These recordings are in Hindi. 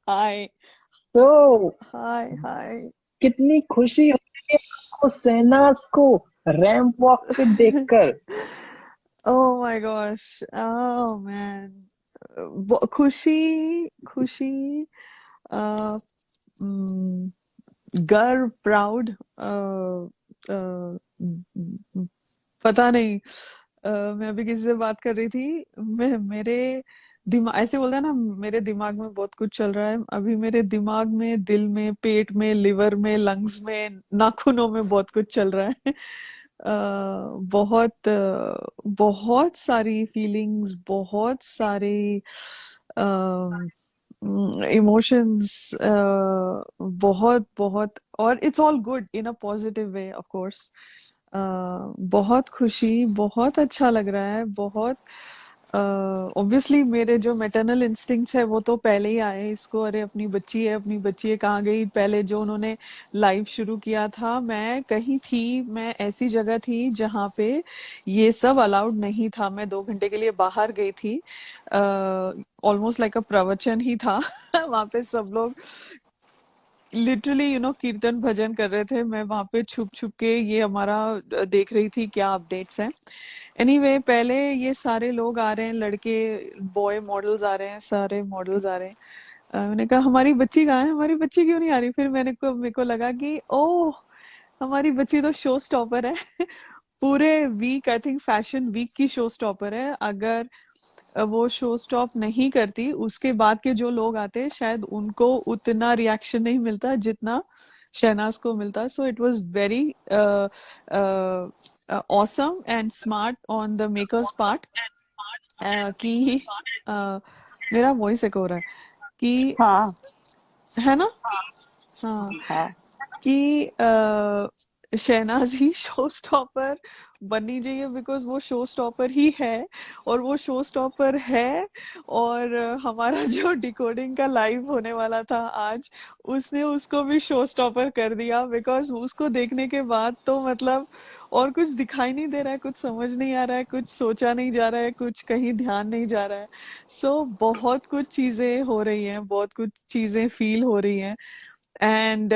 हाय। तो हाय हाय। कितनी खुशी हो रही है आपको शहनाज को रैंप वॉक पे देखकर। Oh my gosh. Oh man. खुशी। खुशी। अ, mm, गर्व, प्राउड। पता नहीं। मैं अभी किसी से बात कर रही थी। मैं मेरे दिमाग ऐसे बोलते हैं ना, मेरे दिमाग में बहुत कुछ चल रहा है अभी। मेरे दिमाग में, दिल में, पेट में, लिवर में, लंग्स में, नाखूनों में बहुत कुछ चल रहा है। बहुत सारी फीलिंग्स, बहुत सारी इमोशंस, बहुत बहुत। और it's all good in a positive way, of course. बहुत खुशी, बहुत अच्छा लग रहा है, बहुत। ऑब्वियसली मेरे जो मैटरनल इंस्टिंक्ट्स है वो तो पहले ही आए इसको, अरे अपनी बच्ची है, अपनी बच्ची है, कहाँ गई। पहले जो उन्होंने लाइव शुरू किया था, मैं कहीं थी, मैं ऐसी जगह थी जहाँ पे ये सब अलाउड नहीं था। मैं 2 घंटे के लिए बाहर गई थी। ऑलमोस्ट लाइक अ प्रवचन ही था। वहां पे सब लोग लिटरली कीर्तन भजन कर रहे थे। मैं वहां पे छुप छुप के ये हमारा देख रही थी क्या अपडेट्स हैं। एनीवे, पहले ये सारे लोग आ रहे हैं, लड़के, बॉय मॉडल्स आ रहे हैं, सारे मॉडल्स आ रहे हैं। मैंने कहा हमारी बच्ची कहाँ है, हमारी बच्ची क्यों नहीं आ रही। फिर मेरे को लगा कि ओह, हमारी बच्ची तो शो स्टॉपर है। पूरे week, I think fashion week की शो स्टॉपर है। अगर वो शो स्टॉप नहीं करती, उसके बाद के जो लोग आते शायद उनको उतना रिएक्शन नहीं मिलता जितना शहनाज को मिलता। So it was very awesome and smart on the makers part. कि मेरा वॉइस एको हो रहा है कि, हाँ है ना। हाँ। हाँ। कि शहनाज ही शो स्टॉपर बननी चाहिए, बिकॉज वो शो स्टॉपर ही है। और वो शो स्टॉपर है। और हमारा जो डिकोडिंग का लाइव होने वाला था आज, उसने उसको भी शो स्टॉपर कर दिया। बिकॉज उसको देखने के बाद तो मतलब और कुछ दिखाई नहीं दे रहा है, कुछ समझ नहीं आ रहा है, कुछ सोचा नहीं जा रहा है, कुछ कहीं ध्यान नहीं जा रहा है। बहुत कुछ चीजें हो रही हैं, बहुत कुछ चीजें फील हो रही हैं। And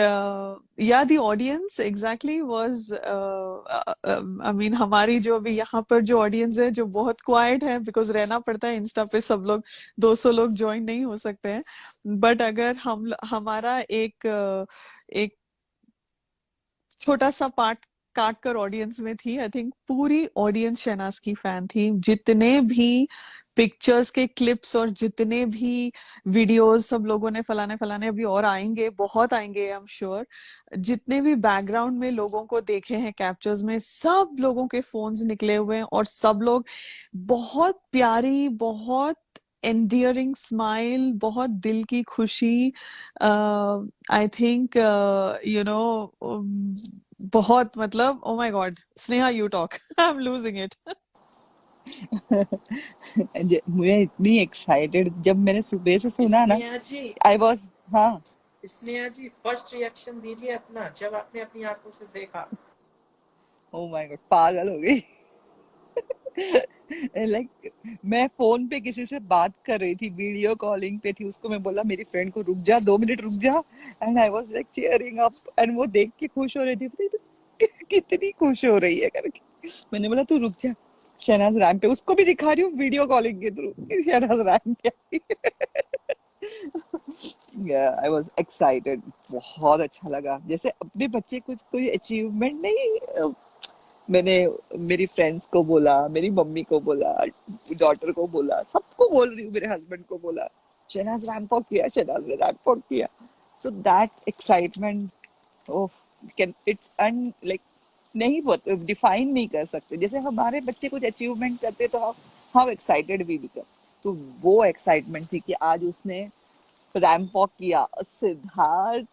yeah, the audience exactly was I mean, हमारी जो अभी यहाँ पर जो ऑडियंस है, जो बहुत क्वाइट है, बिकॉज रहना पड़ता है इंस्टा पे, सब लोग 200 लोग ज्वाइन नहीं हो सकते हैं। बट अगर हम हमारा एक छोटा सा पार्ट काट कर ऑडियंस में थी, आई थिंक पूरी ऑडियंस शहनाज की फैन थी। जितने भी पिक्चर्स के क्लिप्स और जितने भी वीडियोस सब लोगों ने फलाने फलाने, अभी और आएंगे, बहुत आएंगे आई एम श्योर। जितने भी बैकग्राउंड में लोगों को देखे हैं कैप्चर्स में, सब लोगों के फोन्स निकले हुए हैं और सब लोग बहुत प्यारी, बहुत एंडियरिंग स्माइल, बहुत दिल की खुशी। आई थिंक बहुत मतलब, ओ my God. Sneha, you talk. I am losing it. मैं इतनी एक्साइटेड जब मैंने सुबह से सुना ना। स्नेहा जी, आई वॉज। हाँ। स्नेहा जी, फर्स्ट रिएक्शन दीजिए अपना जब आपने अपनी आंखों से देखा। ओ माय गॉड, पागल हो गई। लाइक मैं फोन पे किसी से बात कर रही थी, वीडियो कॉलिंग पे थी, उसको मैं बोला मेरी फ्रेंड को रुक जा, 2 मिनट रुक जा। And I was like cheering up, and वो देख के खुश हो रही थी। पता है तो कितनी खुश हो रही है करके। मैंने बोला तू रुक जा, शहनाज रैम पे, उसको भी दिखा रही हूँ वीडियो कॉलिंग के थ्रू, शहनाज रैम पे। आई वाज एक्साइटेड, बहुत अच्छा लगा। जैसे अपने बच्चे कुछ कोई अचीवमेंट नहीं, मैंने मेरी फ्रेंड्स को बोला, मेरी मम्मी को बोला, डॉटर को बोला, सबको बोल रही हूँ, मेरे हस्बैंड को बोला शहनाज रैंप वॉक किया, शहनाज ने रैंप वॉक किया। So that excitement of can it's un like नहीं डिफाइन नहीं कर सकते। जैसे हमारे बच्चे कुछ अचीवमेंट करते तो हाउ एक्साइटेड वी बिकम। तो वो एक्साइटमेंट थी कि आज उसने रैंप वॉक किया। Siddharth,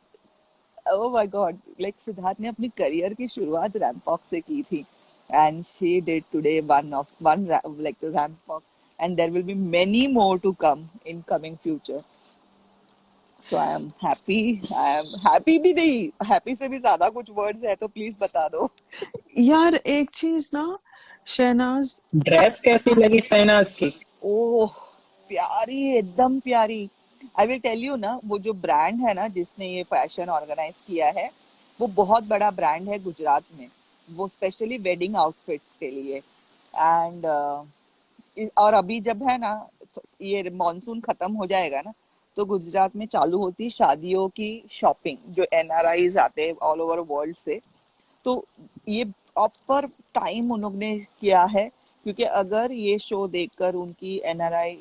oh my God, like Siddharth ने अपनी करियर की शुरुआत रैंप वॉक से की थी। And she did today one like ramp walk, and there will be many more to come in coming future. So I am happy भी नहीं, हैप्पी से भी ज्यादा कुछ वर्ड्स है तो प्लीज बता दो। यार एक चीज ना, शहनाज। ड्रेस कैसी लगी शहनाज की? ओह, प्यारी, एकदम प्यारी। आई विल टेल यू ना, वो जो ब्रांड है ना जिसने ये फैशन ऑर्गेनाइज किया है, वो बहुत बड़ा ब्रांड है गुजरात में, वो स्पेशली वेडिंग आउटफिट्स के लिए। एंड और अभी जब है ना, तो ये मॉनसून खत्म हो जाएगा ना, तो गुजरात में चालू होती शादियों की शॉपिंग, जो एनआरआईज आते हैं ऑल ओवर वर्ल्ड से। तो ये प्रॉपर टाइम उन्होंने किया है, क्योंकि अगर ये शो देखकर उनकी एनआरआई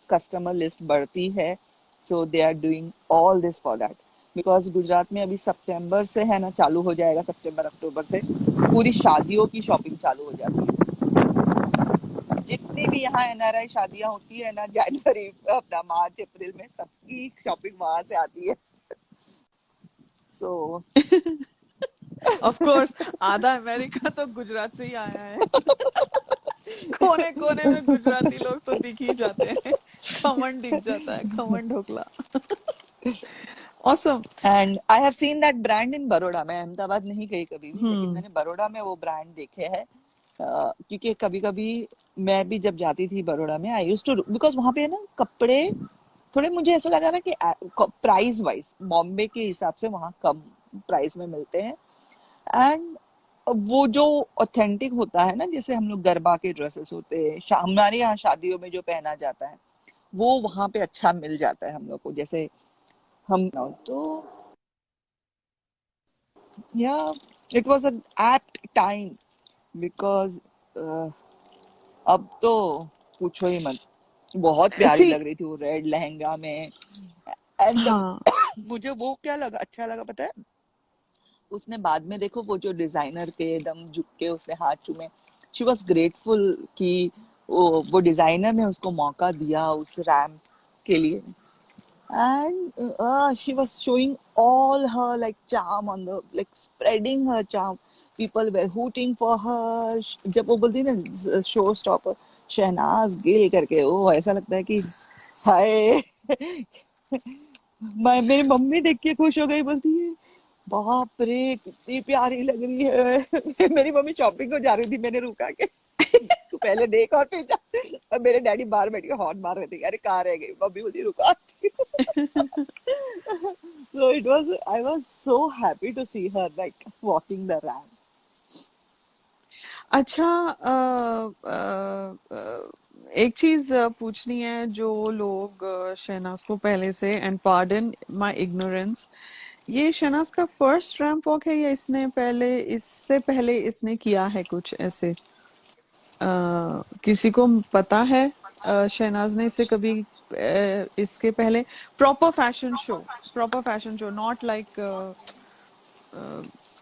कस्टमर लिस्ट बढ़ती है, so they are doing all this for that. Because Gujarat में अभी सितंबर से है ना, चालू हो जाएगा, सितंबर अक्टूबर से पूरी शादियों की शॉपिंग चालू हो जाती है। जितनी भी यहाँ एनआरआई शादियां होती है ना, जनवरी अपना मार्च अप्रैल में, सबकी शॉपिंग वहां से आती है। सो ऑफ कोर्स आधा अमेरिका तो गुजरात से ही आया है। कोने कोने में गुजराती लोग तो दिख ही जाते हैं। खमन दिख जाता है, khaman dhokla. Awesome. And I have seen that brand इन बड़ौदा। मैं अहमदाबाद नहीं गई कभी भी, लेकिन हम्म। मैंने बड़ौदा में वो ब्रांड देखे हैं। क्योंकि कभी कभी मैं भी जब जाती थी बड़ौदा में, आई यूज टू, बिकॉज वहां पे ना कपड़े थोड़े, मुझे ऐसा लगा ना कि प्राइस वाइज बॉम्बे के हिसाब से वहाँ कम प्राइस में मिलते हैं। एंड वो जो ऑथेंटिक होता है ना, जैसे हम लोग गरबा के ड्रेसेस होते हैं, हमारे यहाँ शादियों में जो पहना जाता है, वो वहां पे अच्छा मिल जाता है हम लोग को। जैसे हम तो या it was an apt time, because अब तो पूछो ही मत, बहुत प्यारी सी। लग रही थी वो रेड लहंगा में। एंड हाँ। मुझे वो क्या लगा, अच्छा लगा पता है, उसने बाद में देखो वो जो डिजाइनर के एकदम झुक के उसने हाथ चूमे, शी वॉज ग्रेटफुल कि वो डिजाइनर ने उसको मौका दिया उस रैम्प के लिए। And she was showing all her like charm on the, like spreading her charm. People were hooting for her. जब वो बोलती है ना शो स्टॉपर शहनाज गिल करके, वो ऐसा लगता है कि हाय। मैं, मेरी मम्मी देख के खुश हो गई, बोलती है बाप रे कितनी प्यारी लग रही है। मेरी मम्मी शॉपिंग को जा रही थी, मैंने रुका के तू पहले देख और फिर जा। और मेरे डैडी बाहर बैठ के हॉर्न मार रहे थे, अरे कहाँ रह गई, मम्मी बोलती रुका। So it was, I was so happy to see her like walking the ramp. अच्छा, एक चीज पूछनी है। जो लोग शहनाज को पहले से, एंड पार्डन माय इग्नोरेंस, ये शहनाज का फर्स्ट रैंप वॉक है या इसने पहले, इससे पहले इसने किया है कुछ ऐसे? किसी को पता है शहनाज ने इसे कभी इसके पहले proper fashion show, not like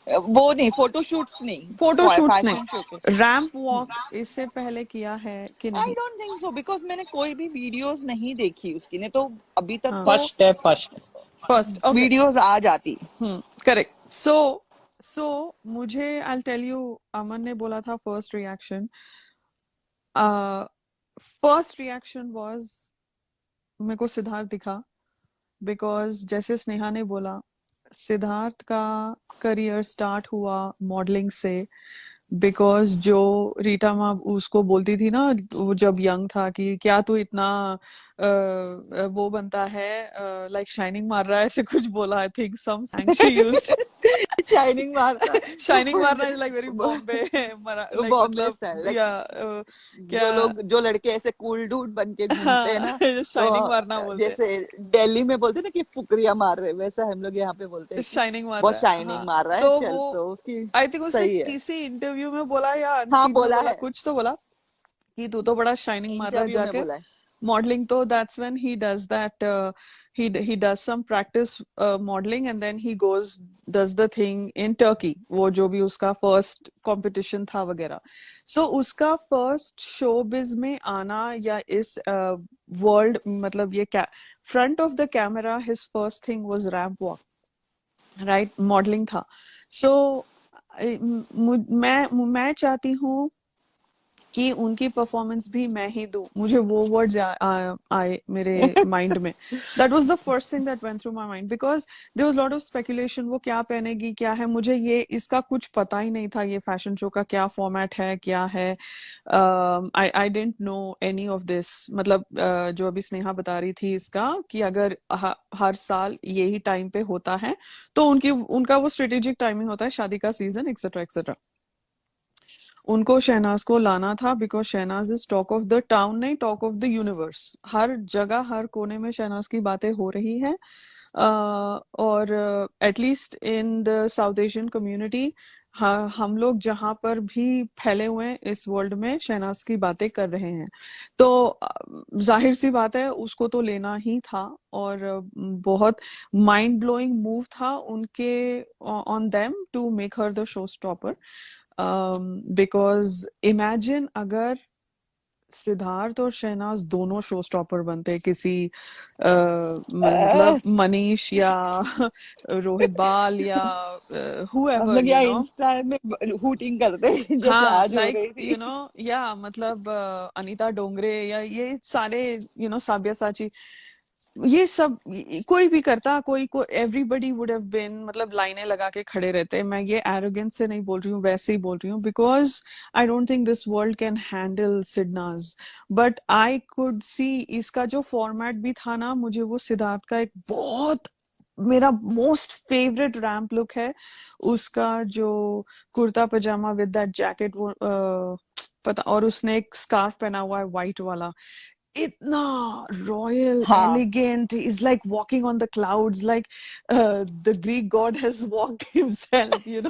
वो नहीं, फोटो शूट्स नहीं, फोटो शूट्स नहीं, फैशन शो के। रैंप वॉक इससे पहले किया है कि आई नहीं? डोंट थिंक सो, बिकॉज मैंने कोई भी वीडियोस नहीं देखी उसकी, ने तो अभी तक हाँ, तो फर्स्ट है फर्स्ट। First, okay. वीडियोस आ जाती। करेक्ट। सो मुझे, आई टेल यू, अमन ने बोला था first reaction. First reaction was, मेरे को सिद्धार्थ दिखा, बिकॉज जैसे स्नेहा ने बोला, सिद्धार्थ का करियर स्टार्ट हुआ मॉडलिंग से। बिकॉज जो रीटा माँ उसको बोलती थी ना, वो जब यंग था, कि क्या तू इतना वो बनता है, लाइक शाइनिंग मार रहा है, ऐसे कुछ बोला। I think some slang she used. Shining मारता शाइनिंग मारना is like very Bombay, like Bombay मतलब, स्टाइल, लाइक या क्या? जो लोग, जो लड़के ऐसे कूल डूड बन के घूमते हैं ना, हाँ, तो शाइनिंग मारना बोलते हैं। जैसे दिल्ली में बोलते हैं ना कि फुकरिया मार रहे, वैसा हम लोग यहाँ पे बोलते हैं कि शाइनिंग मार बहुत रहा है, शाइनिंग हाँ। मार रहा है, तो चल, वो, तो उसकी आई थिंक उसने सही है। किसी इंटरव्यू में बोला या हाँ अनफीड में बोला बोला, है, कुछ तो बोला कि तू तो बड़ा शाइनिंग मार रहा है इंटरव्यू में जाके बोला है। मॉडलिंग। तो that's when he does that, he does some practice modeling, and then he does the thing in Turkey, वो जो भी उसका फर्स्ट कंपटीशन था वगैरह। सो उसका फर्स्ट शोबिज में आना, या इस वर्ल्ड, मतलब ये क्या, front of the camera, his first thing was ramp walk, right? Modelling था। सो मैं चाहती हूँ कि उनकी परफॉर्मेंस भी मैं ही दूं, मुझे वो वर्ड्स आए मेरे माइंड में. That was the first thing that went through my mind, because there was lot of speculation, वो क्या पहनेगी क्या है, मुझे ये इसका कुछ पता ही नहीं था, ये फैशन शो का क्या फॉर्मेट है क्या है. I didn't know any of this. मतलब जो अभी स्नेहा बता रही थी इसका, कि अगर हर साल यही टाइम पे होता है तो उनका वो स्ट्रेटेजिक टाइमिंग होता है, शादी का सीजन एक्सेट्रा एक्सेट्रा. उनको शहनाज को लाना था because Shehnaaz is talk of the town, नहीं टॉक ऑफ द यूनिवर्स. हर जगह हर कोने में शहनाज की बातें हो रही हैं. और at least in the south Asian community, हम लोग जहां पर भी फैले हुए हैं इस वर्ल्ड में, शहनाज की बातें कर रहे हैं. तो जाहिर सी बात है उसको तो लेना ही था. और बहुत माइंड ब्लोइंग मूव था उनके on them to make her the show stopper. Because imagine अगर सिद्धार्थ और शहनाज दोनों शो स्टॉपर बनते, किसी मतलब मनीष या रोहित बाल या हम whoever, लोग you यहाँ know. इंस्टा में हूटिंग करते जैसे हाँ, आज हो like रही थी. you know, या मतलब अनीता डोंगरे या ये सारे, you know, साब्यासाची, ये सब कोई भी करता, कोई एवरीबडी वुड हैव बीन, मतलब लाइनें लगा के खड़े रहते. मैं ये एरोगेंस से नहीं बोल रही हूँ, वैसे ही बोल रही हूँ, because I don't think this world can handle Sidnaaz. But I could सी इसका जो फॉर्मेट भी था ना, मुझे वो सिद्धार्थ का एक बहुत, मेरा मोस्ट फेवरेट रैम्प लुक है उसका, जो कुर्ता पजामा विद दैट जैकेट, वो पता, और उसने एक स्कार्फ पहना हुआ है व्हाइट वाला, इतना रॉयल हाँ. Elegant, is like walking on the clouds, like the Greek God has walked himself, you know.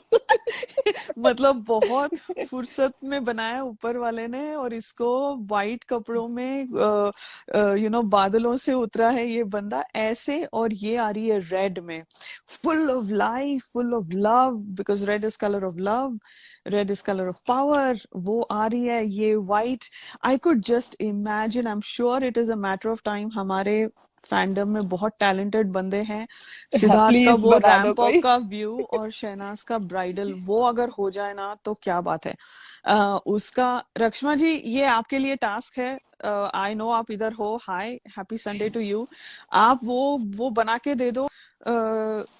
मतलब बहुत फुर्सत में बनाया ऊपर वाले ने, और इसको वाइट कपड़ों में, यू नो, बादलों से उतरा है ये बंदा ऐसे, और ये आ रही है रेड में, full of life, full of love, because red is colour of love, red is colour of power. वो आ रही है ये white. I could just imagine, I'm sure it is a matter of time, हमारे फैंडम में बहुत टैलेंटेड बंदे हैं. सिद्धार्थ का प्लीज वो बना दो रैंप वॉक कोई. का व्यू और शहनाज का ब्राइडल, वो अगर हो जाए ना तो क्या बात है. उसका, रक्ष्मा जी, ये आपके लिए टास्क है. आई नो आप इधर हो. हाय, हैप्पी संडे टू यू. आप वो बना के दे दो,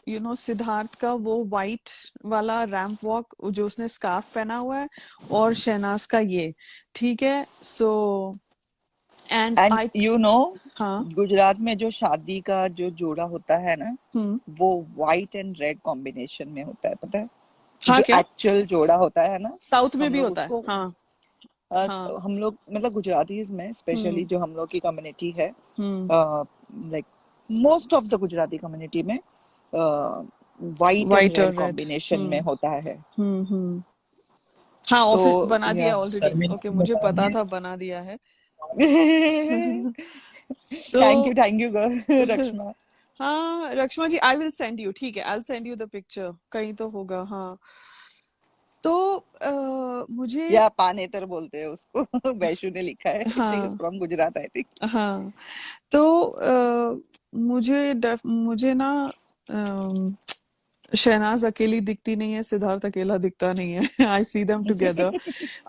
यू नो, सिद्धार्थ का वो वाइट वाला रैंप वॉक जो उसने स्कार्फ पहना हुआ है, और शहनाज का ये, ठीक है. So and and I, you know, हाँ. गुजरात में जो शादी का जो जोड़ा होता है ना, हम्म. वो व्हाइट एंड रेड कॉम्बिनेशन में होता है, पता है? हाँ, जो क्या एक्चुअल जोड़ा होता है ना, साउथ में हम भी लोग होता है? उसको हाँ. हाँ. हम लोग मतलब गुजरातीज में हम्म. स्पेशली जो हम लोग की कम्युनिटी है, hmm. Like most of the Gujarati community में व्हाइट एंड व्हाइट रेड और रेड. कॉम्बिनेशन में हम्म. होता है. हम्म. हाँ, तो ऑफिस बना या दिया ऑलरेडी. शर्मिला ओके, को मुझे बता पता दिए. था बना दिया है. थैंक तो यू रक्ष्मा. हाँ रक्ष्मा जी, आई विल सेंड यू, ठीक है, I will send you the picture, कहीं तो होगा. हाँ. तो मुझे, या पानेतर बोलते हैं उसको. वैशु ने लिखा है, शी इज हाँ. From Gujarat I think. हाँ. तो मुझे ना, अम, शहनाज अकेली दिखती नहीं है, सिद्धार्थ अकेला दिखता नहीं है. आई सी देम टुगेदर.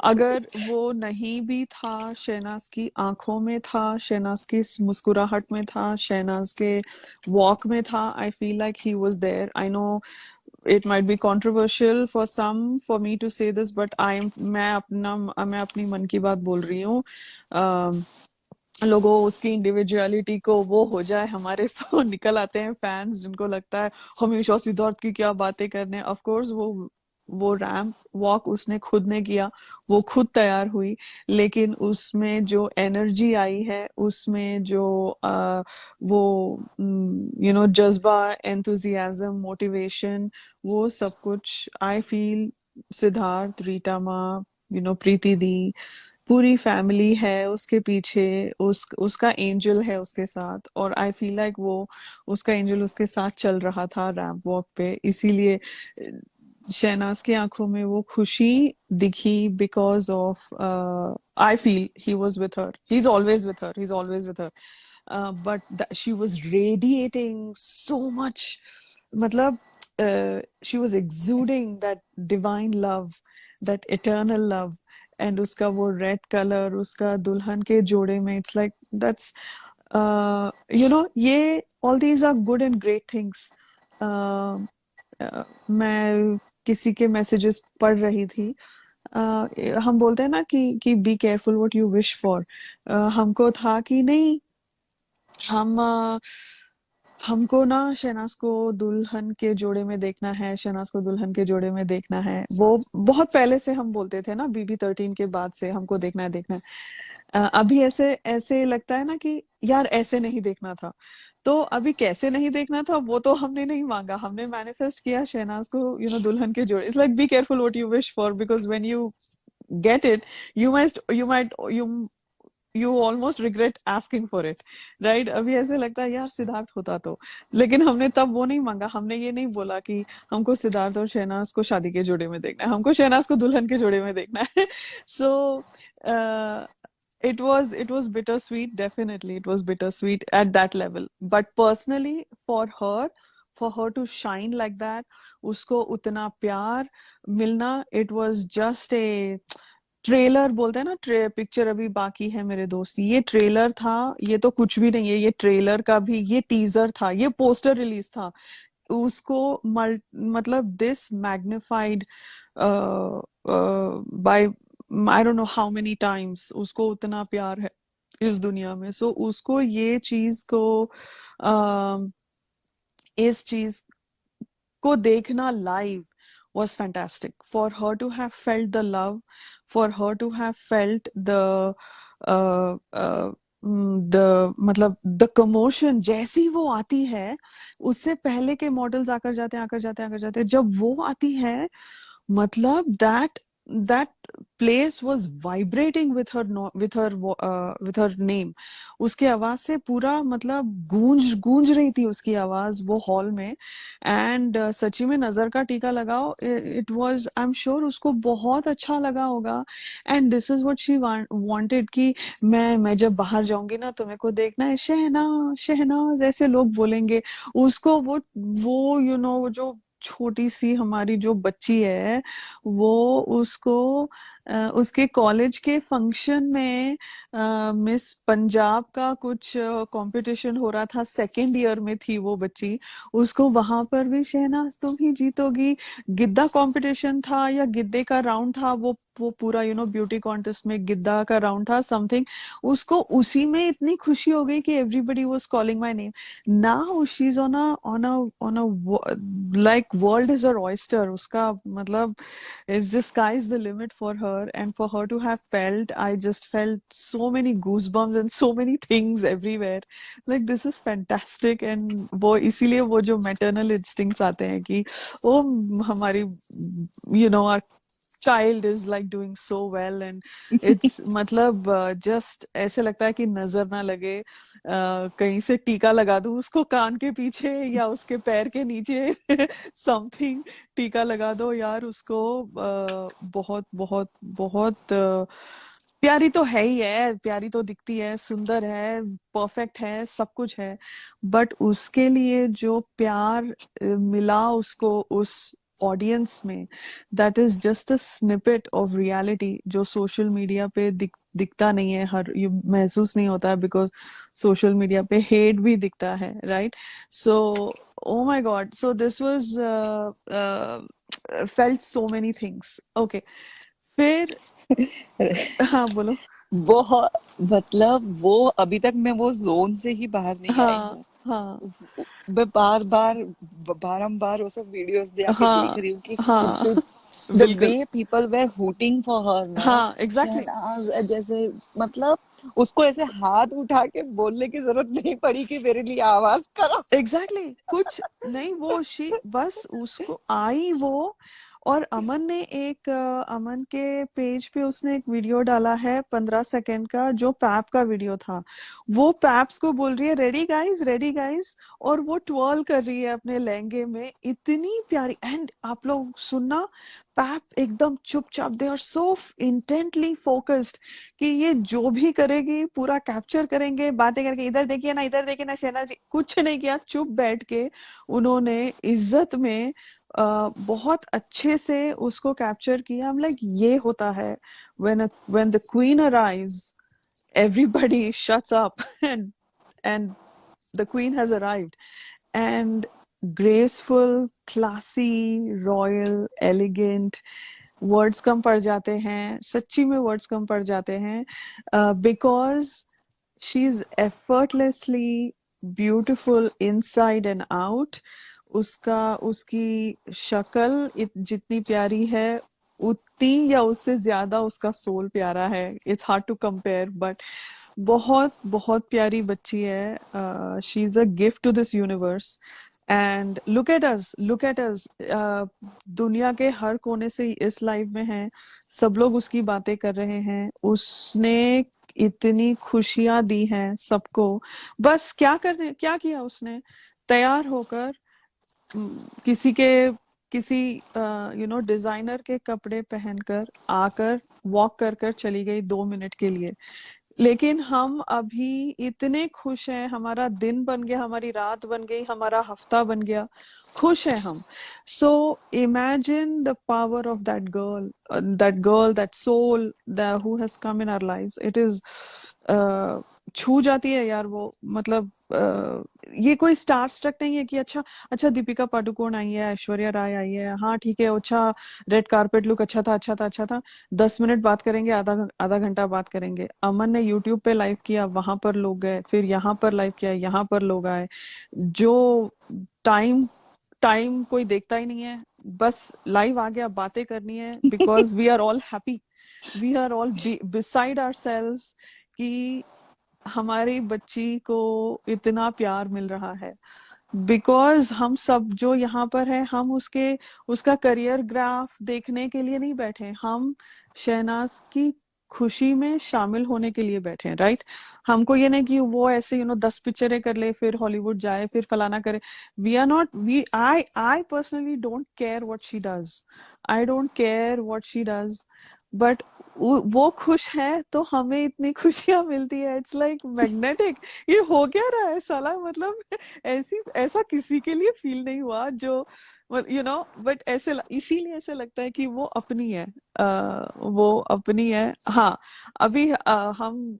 अगर वो नहीं भी था, शहनाज की आंखों में था, शहनाज की मुस्कुराहट में था, शहनाज के वॉक में था. I feel like he was there. I know it might be controversial for some for me to say this, but मैं अपनी मन की बात बोल रही हूँ. लोगों, उसकी इंडिविजुअलिटी को वो हो जाए हमारे, सो निकल आते हैं फैंस जिनको लगता है हमेशा सिद्धार्थ की क्या बातें करने. ऑफ कोर्स वो रैंप वॉक उसने खुद ने किया, वो खुद तैयार हुई, लेकिन उसमें जो एनर्जी आई है, उसमें जो वो यू नो जज्बा, एंथुजियाज्म, मोटिवेशन, वो सब कुछ आई फील सिद्धार्थ, रीटा माँ, यू नो, प्रीति दी, पूरी फैमिली है उसके पीछे. उसका एंजल है उसके साथ, और आई फील लाइक वो, उसका एंजल उसके साथ चल रहा था रैंप वॉक पे. इसीलिए शहनाज की आंखों में वो खुशी दिखी, because of, I feel he was with her, he is always with her, he is always with her. But she was radiating so much, मतलब she was exuding that divine love, that eternal love. And उसका वो रेड कलर उसका दुल्हन के जोड़े में, it's like that's you know, ये all these are good and great things. मैं किसी के मैसेजेस पढ़ रही थी. हम बोलते हैं ना कि be careful what you wish for. हमको था कि नहीं, हम हमको ना शहनाज को दुल्हन के जोड़े में देखना है, शहनाज को दुल्हन के जोड़े में देखना है. वो बहुत पहले से हम बोलते थे ना, BB13 के बाद से हमको देखना है देखना है. अभी ऐसे ऐसे लगता है ना कि यार ऐसे नहीं देखना था. तो अभी कैसे नहीं देखना था वो तो हमने नहीं मांगा, हमने मैनिफेस्ट किया शहनाज को दुल्हन के जोड़े. It's like be careful what you wish for, because when you get it, you almost regret asking for it, right? अभी ऐसे लगता है यार सिद्धार्थ होता तो. लेकिन हमने तब वो नहीं मांगा, हमने ये नहीं बोला कि हमको सिद्धार्थ और शहनाज को शादी के जोड़े में देखना है, हमको शहनाज को दुल्हन के जोड़े में देखना है. So it was bittersweet. Definitely it was bittersweet at that level, but personally for her to shine like that, उसको उतना प्यार मिलना, it was just a trailer. बोलते हैं ना, पिक्चर अभी बाकी है मेरे दोस्त, ये ट्रेलर था. ये तो कुछ भी नहीं है, ये ट्रेलर का भी, ये टीजर था, ये पोस्टर रिलीज था. उसको मतलब this magnified by I don't know how many times. उसको उतना प्यार है इस दुनिया में. सो उसको ये चीज को इस चीज को देखना live was fantastic. For her to have felt the love, for her to have felt मतलब the commotion. जैसी वो आती है, उससे पहले के मॉडल्स आकर जाते, जब वो आती है, मतलब that place was vibrating with her name. उसके आवाज से पूरा मतलब गूंज रही थी उसकी आवाज वो हॉल में. एंड सच्ची में नजर का टीका लगाओ, it was, I am sure उसको बहुत अच्छा लगा होगा. And this is what she wanted कि मैं जब बाहर जाऊंगी ना तो मेरे को देखना है शहनाज शहनाज, ऐसे लोग बोलेंगे उसको. वो वो जो छोटी सी हमारी जो बच्ची है, वो उसको उसके कॉलेज के फंक्शन में मिस पंजाब का कुछ कंपटीशन हो रहा था, सेकेंड ईयर में थी वो बच्ची. उसको वहां पर भी शहनाज तुम ही जीतोगी, गिद्दा कंपटीशन था या गिद्दे का राउंड था, वो पूरा ब्यूटी कॉन्टेस्ट में गिद्दा का राउंड था समथिंग. उसको उसी में इतनी खुशी हो गई कि everybody was calling my name. Now she is on a like world is her oyster. उसका मतलब it's just sky is the limit for her, and for her to have felt, I just felt so many goosebumps and so many things everywhere. Like this is fantastic. And वो इसीलिए वो जो maternal instincts आते हैं कि ओ हमारी our child is like doing so well, and it's मतलब just ऐसे लगता है कि नजर ना लगे, कहीं से टीका लगा दूं उसको कान के पीछे या उसके पैर के नीचे समथिंग, टीका लगा दो यार उसको. बहुत बहुत बहुत प्यारी तो है ही है, प्यारी तो दिखती है, सुंदर है, परफेक्ट है, सब कुछ है. बट उसके लिए जो प्यार मिला उसको उस ऑडियंस में, that is just a snippet of reality जो सोशल मीडिया पे दिखता नहीं है, हर ये महसूस नहीं होता है, बिकॉज सोशल मीडिया पे हेट भी दिखता है, right? So O my God, so this was felt so many things. Okay, फिर हाँ बोलो. बहुत, मतलब वो अभी तक मैं वो जोन से ही बाहर नहीं आई हाँ हूँ. हाँ मैं बारंबार वो सब वीडियोस जाके देख हाँ रही हूँ कि हाँ द बिल्कुल. They people were hooting for her ना. हाँ एग्जैक्टली. शहनाज जैसे, मतलब उसको ऐसे हाथ उठा के बोलने की जरूरत नहीं पड़ी कि मेरे लिए आवाज करो. एग्जैक्टली कुछ नहीं, वो बस उसको आई वो. और अमन ने अमन के पेज पे उसने एक वीडियो डाला है 15 सेकंड का, जो पैप का वीडियो था. वो पैप्स को बोल रही है रेडी गाइस रेडी गाइस, और वो ट्वर्ल कर रही है अपने लहंगे में, इतनी प्यारी. एंड आप लोग सुनना, पैप एकदम चुपचाप, they are so intently focused कि ये जो भी करेगी पूरा कैप्चर करेंगे, बातें करके इधर देखिए ना शहनाज जी, कुछ नहीं किया, चुप बैठ के उन्होंने इज्जत में बहुत अच्छे से उसको कैप्चर किया। I'm like ये होता है when the queen arrives, everybody shuts up and the queen has arrived. And graceful, classy, royal, elegant, words कम पड़ जाते हैं, सच्ची में वर्ड्स कम पड़ जाते हैं, because she is effortlessly beautiful inside and out. उसकी शक्ल जितनी प्यारी है, उतनी या उससे ज्यादा उसका सोल प्यारा है. It's hard to compare, but बहुत बहुत प्यारी बच्ची है. She is a gift to this universe. And look at us, दुनिया के हर कोने से इस लाइव में हैं, सब लोग उसकी बातें कर रहे हैं. उसने इतनी खुशियां दी हैं सबको. बस क्या किया उसने, तैयार होकर किसी डिजाइनर के कपड़े पहनकर आकर वॉक कर चली गई 2 मिनट के लिए. लेकिन हम अभी इतने खुश हैं, हमारा दिन बन गया, हमारी रात बन गई, हमारा हफ्ता बन गया, खुश हैं हम. So imagine the power of that soul who has come in our lives. It is छू जाती है यार वो. मतलब ये कोई स्टार स्ट्रक नहीं है कि अच्छा दीपिका पादुकोण आई है, ऐश्वर्या राय आई है, हाँ ठीक है, अच्छा रेड कारपेट लुक अच्छा था, 10 मिनट बात करेंगे, आधा घंटा बात करेंगे. अमन ने यूट्यूब पे लाइव किया, वहां पर लोग गए, फिर यहाँ पर लाइव किया, यहाँ पर लोग आए. जो टाइम कोई देखता ही नहीं है, बस लाइव आ गया, बातें करनी है, because we are all happy, we are all beside ourselves कि हमारी बच्ची को इतना प्यार मिल रहा है. बिकॉज हम सब जो यहाँ पर है, हम उसका करियर ग्राफ देखने के लिए नहीं बैठे, हम शहनाज की खुशी में शामिल होने के लिए बैठे हैं. राइट? हमको ये नहीं कि वो ऐसे 10 पिक्चरें कर ले, फिर हॉलीवुड जाए, फिर फलाना करे. We are not I personally don't care what she does. But वो खुश है तो हमें इतनी खुशियां मिलती है. It's like magnetic. ये हो क्या रहा है साला, मतलब ऐसा किसी के लिए फील नहीं हुआ जो बट इसीलिए ऐसे लगता है कि वो अपनी है. वो अपनी है. हाँ, अभी हम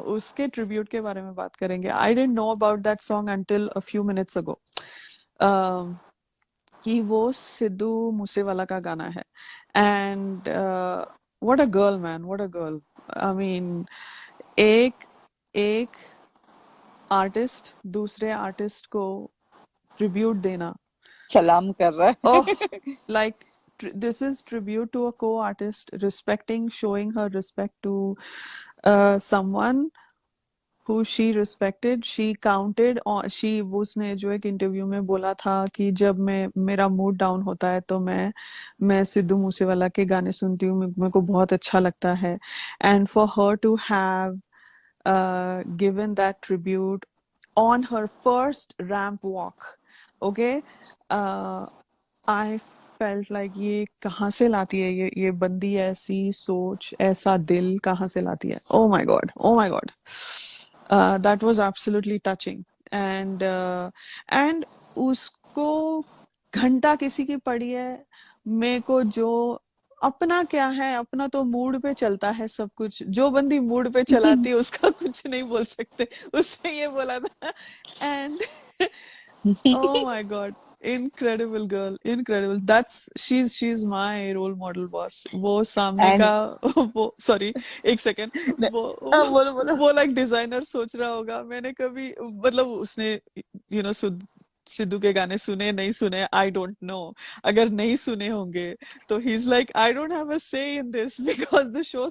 उसके ट्रिब्यूट के बारे में बात करेंगे. I didn't know about that song until a few minutes ago कि वो सिद्धू मूसेवाला का गाना है. And what a girl, man, what a girl. I mean, एक आर्टिस्ट दूसरे आर्टिस्ट को ट्रिब्यूट देना, सलाम कर रहा है. oh, like this is tribute to a co-artist, showing her respect to someone who she respected. She counted on, उसने जो एक इंटरव्यू में बोला था कि जब मेरा मूड डाउन होता है तो मैं सिद्धू मूसेवाला के गाने सुनती हूँ, मेरे को बहुत अच्छा लगता है. And for her to have given that tribute on her first ramp walk, okay, I felt like ये कहाँ से लाती है ये बंदी, ऐसी सोच, ऐसा दिल कहाँ से लाती है. oh my god. That was absolutely touching. And उसको घंटा किसी की पड़ी है, मेरे को जो अपना क्या है, अपना तो मूड पे चलता है सब कुछ. जो बंदी मूड पे चलाती है उसका कुछ नहीं बोल सकते. उसने ये बोला था. And oh my god, incredible girl, incredible. She's my role model, boss. वो सामने And का वो sorry एक सेकेंड, बोलो. वो लाइक डिजाइनर सोच रहा होगा, मैंने कभी, मतलब उसने सिद्धू के गाने सुने नहीं सुने, आई डोंट नो. अगर नहीं सुने होंगे तो ही is like, I don't have a say in this, because the show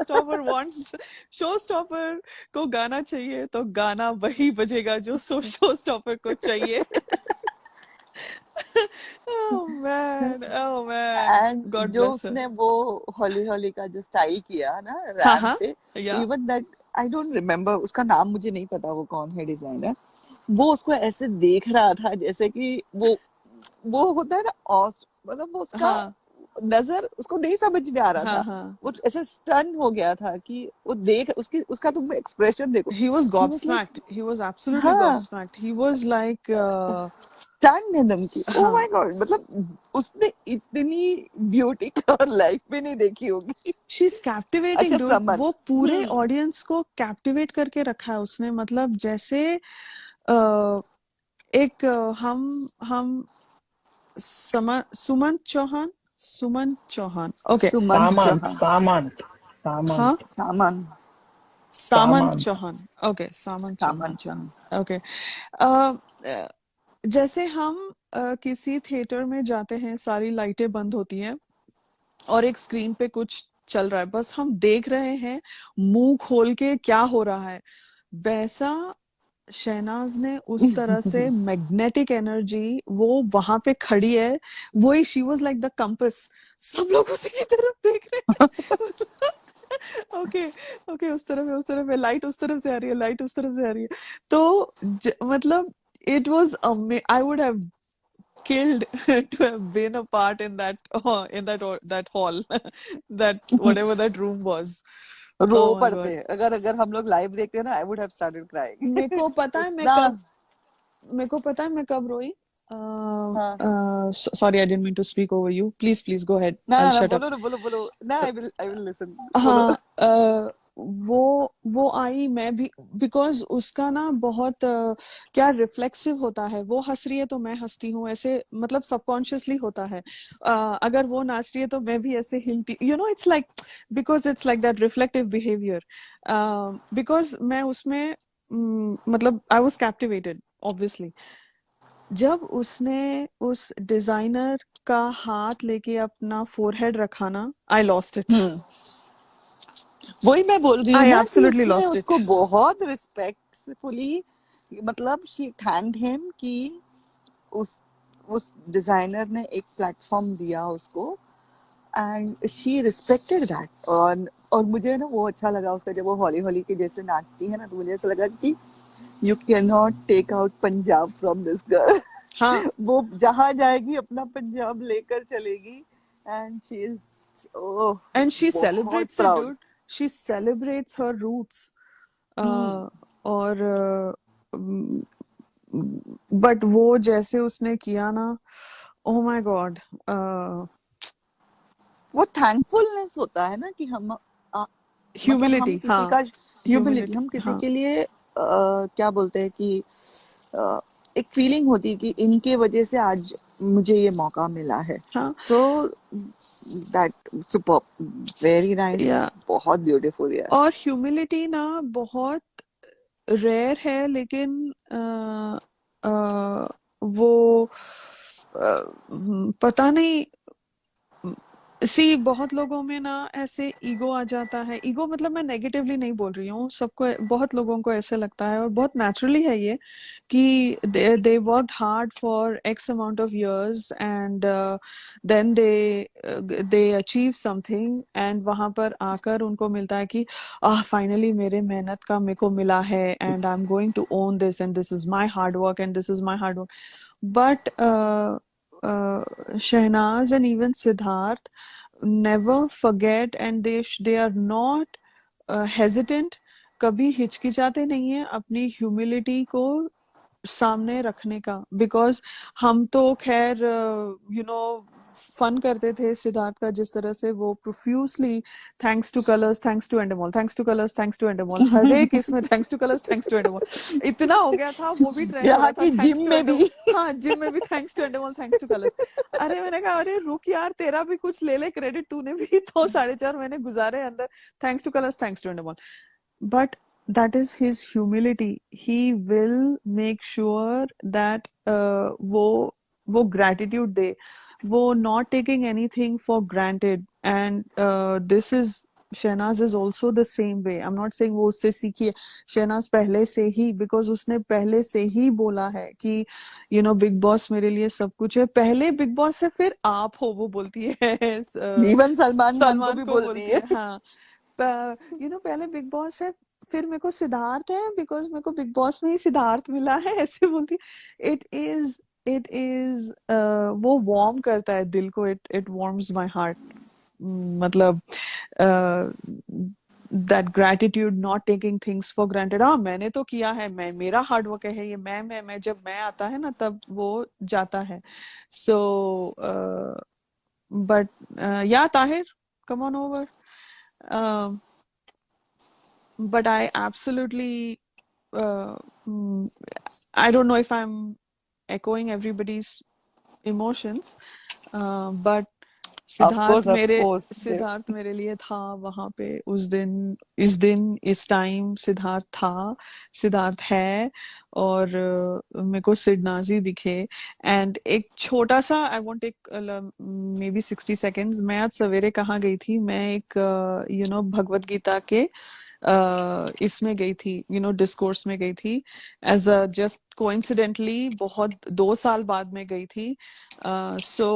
stopper को गाना चाहिए तो गाना वही बजेगा जो शो स्टॉपर को चाहिए. oh man, एंड God जो bless her. उसने वो हॉली का जो स्टाइल किया ना हाँ रैम्प पे, या even that I don't remember, उसका नाम मुझे नहीं पता वो कौन है डिजाइनर. वो उसको ऐसे देख रहा था जैसे कि वो होता है ना, मतलब वो उसका हाँ नजर उसको नहीं समझ में आ रहा हाँ था, हाँ, वो ऐसे स्टन हो गया था कि वो देख उसकी उसका तुम एक्सप्रेशन देखो, he was he was like gobsmacked, he was absolutely हाँ gobsmacked, he was like stun एकदम की, ओ हाँ, माय गॉड, मतलब उसने इतनी ब्यूटी और लाइफ में नहीं देखी होगी। she's captivating अच्छा dude, समर, वो पूरे हम्म, ऑडियंस को कैप्टिवेट करके रखा है उसने, मतलब जैसे अ, एक हम सुमन चौहान, ओके, सुमन सामंत चौहान, सामंत हाँ, सामंत सामान, सामंत सामंत चौहान, ओके, सामंत सामान चौहान, चौहान, ओके। अ, अ, जैसे हम किसी थिएटर में जाते हैं, सारी लाइटें बंद होती हैं और एक स्क्रीन पे कुछ चल रहा है, बस हम देख रहे हैं मुंह खोल के क्या हो रहा है, वैसा शहनाज ने उस तरह से मैग्नेटिक एनर्जी, वो वहां पे खड़ी है, वही she was like the compass, सब लोग उसी की तरफ देख रहे हैं। ओके, ओके, उस तरफ है, लाइट उस तरफ से आ रही है, लाइट उस तरफ से आ रही है, तो मतलब it was, I would have killed to have been a part in that that hall, that whatever that room was. रो Oh my पड़ते god, हैं, अगर अगर हम लोग लाइव देखते हैं ना, आई वुड हैव स्टार्टेड मेरे क्राइंग। को पता है मैं इतना, कब मेरे को पता है मैं कब रोई। हाँ, sorry, I didn't mean to speak over you, please please go ahead, ना आई ना विल ना, शट अप। बोलो ना, बोलो बोलो ना, आई विल लिसन, बोलो। हाँ, वो आई, मैं भी, बिकॉज उसका ना बहुत क्या रिफ्लेक्सिव होता है, वो हंस रही है तो मैं हंसती हूँ ऐसे, मतलब सबकॉन्शियसली होता है। अगर वो नाच रही है तो मैं भी ऐसे हिलती, it's like, because it's like that reflective behaviour, because मैं उसमें मतलब आई वॉज कैप्टिवेटेड ऑब्वियसली। जब उसने उस डिजाइनर का हाथ लेके अपना फोरहेड रखा ना, आई लॉस्ट इट, हम्म, वही मैं बोल रही हूँ आई ना कि एब्सोल्युटली उसने लॉस्ट उसको इट। बहुत रिस्पेक्टफुली, मतलब शी थैंक्ड हिम कि उस डिजाइनर ने एक प्लेटफॉर्म दिया उसको, एंड शी रिस्पेक्टेड दैट। और मुझे ना वो अच्छा लगा उसका, जब वो हौली हौली के जैसे नाचती है ना, तो मुझे ऐसा लगा कि you can not take out Punjab from this girl. हाँ, वो जहां जाएगी अपना पंजाब लेकर चलेगी, and she is, oh, and she बहुत celebrates it, proud. dude, she celebrates her roots, hmm, और बट वो जैसे उसने किया ना, ओ माय गॉड, वो थैंकफुलनेस होता है ना कि मतलब हम ह्यूमिलिटी, किसी हाँ, का, ह्यूमिलिटी, ह्यूमिलिटी, हम किसी हाँ, के लिए क्या बोलते हैं कि एक फीलिंग होती है कि इनके वजह से आज मुझे ये मौका मिला है। हाँ, so that super, very nice, या, बहुत ब्यूटीफुल यार। और ह्यूमिलिटी ना बहुत रेयर है, लेकिन वो पता नहीं, सी बहुत लोगों में ना ऐसे ईगो आ जाता है, ईगो मतलब मैं नेगेटिवली नहीं बोल रही हूँ, सबको, बहुत लोगों को ऐसे लगता है, और बहुत नेचुरली है ये, कि they worked hard for X amount of years, and then they achieve something, and वहां पर आकर उनको मिलता है कि फाइनली मेरे मेहनत का मेरे को मिला है, and I am going to own this, and this is my hard work, and this is my hard work. But Shehnaz and even Siddharth never forget, and they are not hesitant, कभी हिचकिचाते नहीं है अपनी ह्यूमिलिटी को सामने रखने का, बिकॉज हम तो खैर फन करते थे सिद्धार्थ का, जिस तरह से वो profusely thanks to Colors, thanks to Endemol, thanks to Colors, thanks to Endemol, हर एक इसमें thanks to Colors, thanks to Endemol, इतना हो गया था, वो भी ट्रेंड हो रहा यहाँ था, की थैंक्स जिम टू में एंडेमोल। भी। हाँ, जिम में भी thanks to Endemol, thanks to Colors. अरे मैंने कहा, अरे रुक यार, तेरा भी कुछ ले ले क्रेडिट, तूने भी तो 4.5 महीने गुजारे अंदर, thanks to Colors, thanks to Endemol. But that is his humility. He will make sure that वो gratitude दे, वो not taking anything for granted, and this is, Shehnaaz is also the same way. I'm not saying वो उससे सीखी है, शहनाज पहले से ही, because उसने पहले से ही बोला है कि बिग बॉस मेरे लिए सब कुछ है, पहले बिग बॉस से फिर आप हो, वो बोलती है इवन सलमान खान को सलमान भी को बोलती बोलती है। है, हाँ, पहले बिग बॉस है, फिर मेरे को सिद्धार्थ है, बिकॉज मेरे को बिग बॉस में ही सिद्धार्थ मिला है, ऐसे बोलती। इट इज it is वो warm करता है दिल को, it warms my heart. मतलब that gratitude, not taking things for granted. हाँ मैंने तो किया है, मैं मेरा हार्ड वर्क है ये, मैं जब मैं आता है ना तब वो जाता है. So but yeah, Tahir, come on over. Um, but I absolutely I don't know if I'm echoing everybody's emotions, but Of course, of course. Siddharth मेरे लिए था वहां पे उस दिन इस टाइम. सिद्धार्थ है, और मेरे को सिडनाजी दिखे. एंड एक छोटा सा, I want take maybe 60 seconds. मैं आज सवेरे कहाँ गई थी, मैं एक भगवत गीता के इसमें गई थी, डिस्कोर्स में गई थी, एज अ जस्ट कोइंसिडेंटली बहुत 2 साल बाद में गई थी. सो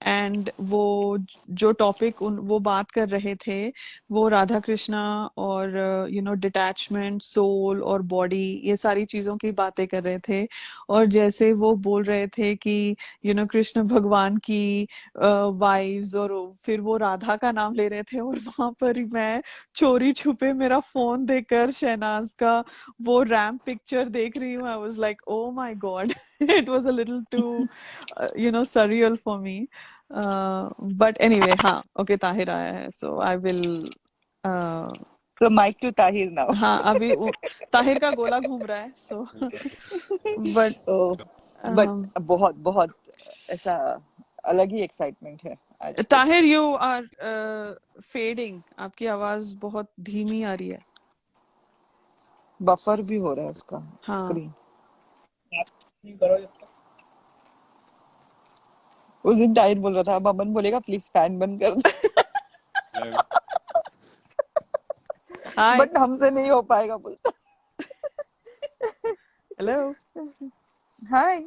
एंड वो जो टॉपिक वो बात कर रहे थे, वो राधा कृष्णा और डिटैचमेंट, सोल और बॉडी, ये सारी चीजों की बातें कर रहे थे. और जैसे वो बोल रहे थे कि कृष्ण भगवान की वाइव्स, और फिर वो राधा का नाम ले रहे थे, और वहां पर ही मैं चोरी छुपे मेरा फोन देखकर शहनाज का वो रैम्प पिक्चर देख रही हूँ. I was like, O my God. It was a little too surreal for me. But anyway, हाँ, okay, ताहिर आया है, so I will So mic to Tahir now. हाँ, अभी ताहिर का गोला घूम रहा है, so but Oh, but बहुत बहुत ऐसा अलग ही एक्साइटमेंट है आज तो. Tahir, you are fading. आपकी आवाज बहुत धीमी आ रही है. बफर भी हो रहा है उसका हाँ. स्क्रीन. नहीं करो जब तक. उस दिन ताहिर बोल रहा था, अब अमन बोलेगा प्लीज फैन बंद कर दे, Hi. बट हमसे नहीं हो पाएगा बोलता. Hello. Hi.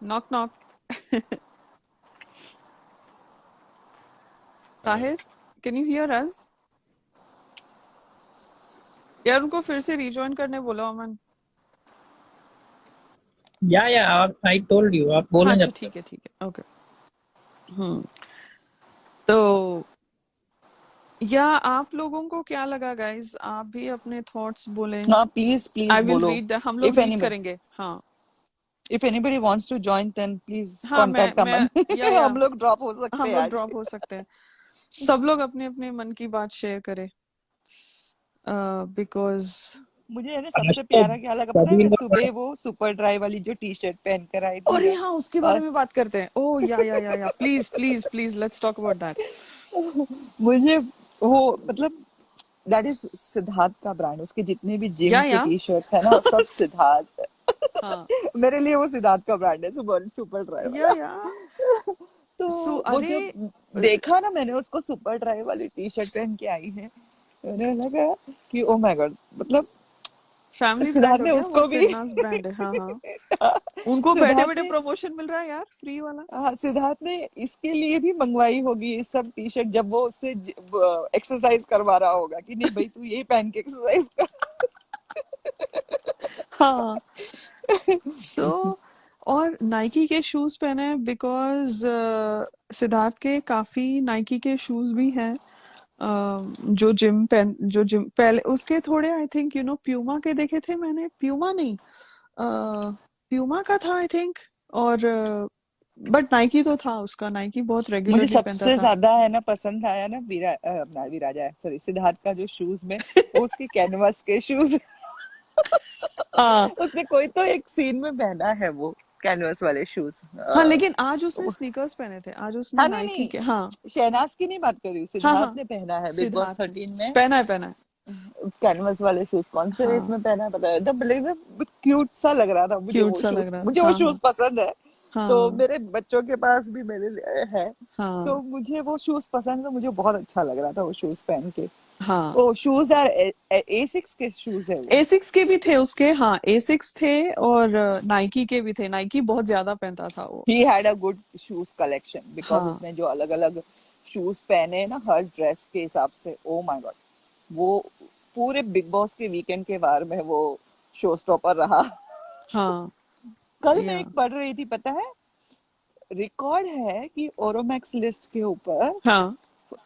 Knock knock. Tahir, can you hear us? यार उनको फिर से रिजॉइन करने बोलो अमन. या आई टोल्ड यू, आप बोलें हाँ, जब अच्छा, तक. ठीक है, ओके. तो या आप लोगों को क्या लगा गाइस, आप भी अपने थॉट्स बोलें. हाँ प्लीज प्लीज आई विल बोलो. रीड, हम लोग If रीड anybody करेंगे. हाँ if anybody wants to join then please हाँ, contact अमन. या हम लोग ड्रॉप हो सकते हम हैं लोग आज. ड्रॉप हो सकते हैं. सब लोग अपने अपने मन की बात शेयर करें, बिकॉज मुझे है ना आज सबसे तो प्यारा क्या लगा पता है, सभी मैं लोग सुबह वो सुपर ड्राई वाली जो टी शर्ट पहन कर आई थी अरे ना, हाँ, उसके बारे और में बात करते हैं. ओह या please please please, let's talk about that. मुझे वो मतलब दैट इज सिद्धार्थ का ब्रांड. उसके जितने भी जिम के या टी शर्ट्स है ना वो सब सिद्धार्थ. हाँ, मेरे लिए वो सिद्धार्थ का ब्रांड है, सुपर सुपर ड्राई वाला. या तो सो वो अरे जब देखा ना मैंने उसको सुपर ड्राई वाली टी शर्ट पहन के आई है, मैंने लगा कि ओ माय गॉड, मतलब फैमिली सिद्धार्थ ब्रांड हो ने गया वो, उसको भी सिन्हास ब्रांड है. हाँ, उनको बैठे सिद्धार्थ बैठे ने प्रमोशन मिल रहा है यार, फ्री वाला. हाँ सिद्धार्थ ने इसके लिए भी मंगवाई होगी ये सब टी शर्ट, जब वो उससे एक्सरसाइज करवा रहा होगा कि नहीं भाई तू यही पहन के एक्सरसाइज हाँ. सो और नाइकी के शूज पहने हैं, बिकॉज सिद्धार्थ के काफी नाइकी के शूज भी हैं. जो जिम पहले उसके थोड़े, आई थिंक प्यूमा के देखे थे मैंने. प्यूमा नहीं, प्यूमा का था आई थिंक. और बट नाइकी तो था उसका, नाइकी बहुत मुझे रेगुलरली पहनता सबसे था. ज्यादा है ना पसंद आया ना विराजा सॉरी सिद्धार्थ का जो शूज में वो उसके कैनवास के शूज. हाँ उसने कोई तो एक सीन में पहना है वो कैनवास वाले शूज. हाँ, लेकिन आज उसने स्नीकर्स पहने थे, आज उसने हाँ नहीं नाइकी के. नहीं हाँ शहनाज की नहीं बात कर रही हूँ, हाँ सिद्धार्थ हाँ, ने पहना है बिग बॉस सिद्धार्थ ने 13 में पहना है. कैनवस वाले शूज. कौन से हाँ, इसमें पहना है पता है, एकदम क्यूट सा लग रहा था मुझे क्यूट वो सा लग शूज. रहा मुझे था. वो हाँ शूज हाँ पसंद है. तो हाँ मेरे बच्चों के पास भी मेरे लिए है। हाँ तो मुझे वो शूज पसंद, तो मुझे बहुत अच्छा लग रहा था वो शूज पहन के। हाँ। वो शूज आर A6 के शूज है वो। एसिक्स के भी थे उसके, हाँ एसिक्स थे, और नाइकी के भी थे। नाइकी बहुत ज्यादा पहनता था वो। He had a good shoes collection, because हाँ उसने जो अलग अलग शूज पहने हैं ना हर ड्रेस के हिसाब से, ओ माय गॉड। वो पूरे बिग बॉस के वीकेंड के बार में वो शो स्टॉपर रहा। हाँ कल मैं या एक पढ़ रही थी, पता है, रिकॉर्ड है कि ओरोमैक्स लिस्ट के ऊपर हाँ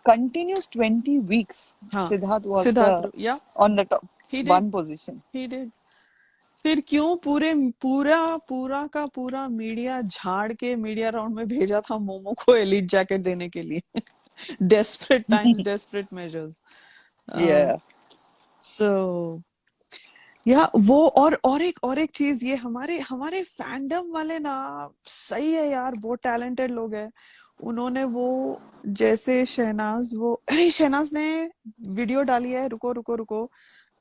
continuous 20 weeks हाँ। Siddharth was the सिद्धार्थ या on the top he did, one position. He did. फिर क्यों पूरे पूरा पूरा का पूरा मीडिया झाड़ के मीडिया राउंड में भेजा था मोमो को एलिट जैकेट देने के लिए? Desperate times, desperate measures. Yeah. सो या वो, और एक चीज, ये हमारे हमारे फैंडम वाले ना सही है यार, बहुत टैलेंटेड लोग हैं। उन्होंने वो, जैसे शहनाज, वो अरे शहनाज ने वीडियो डाली है, रुको रुको रुको,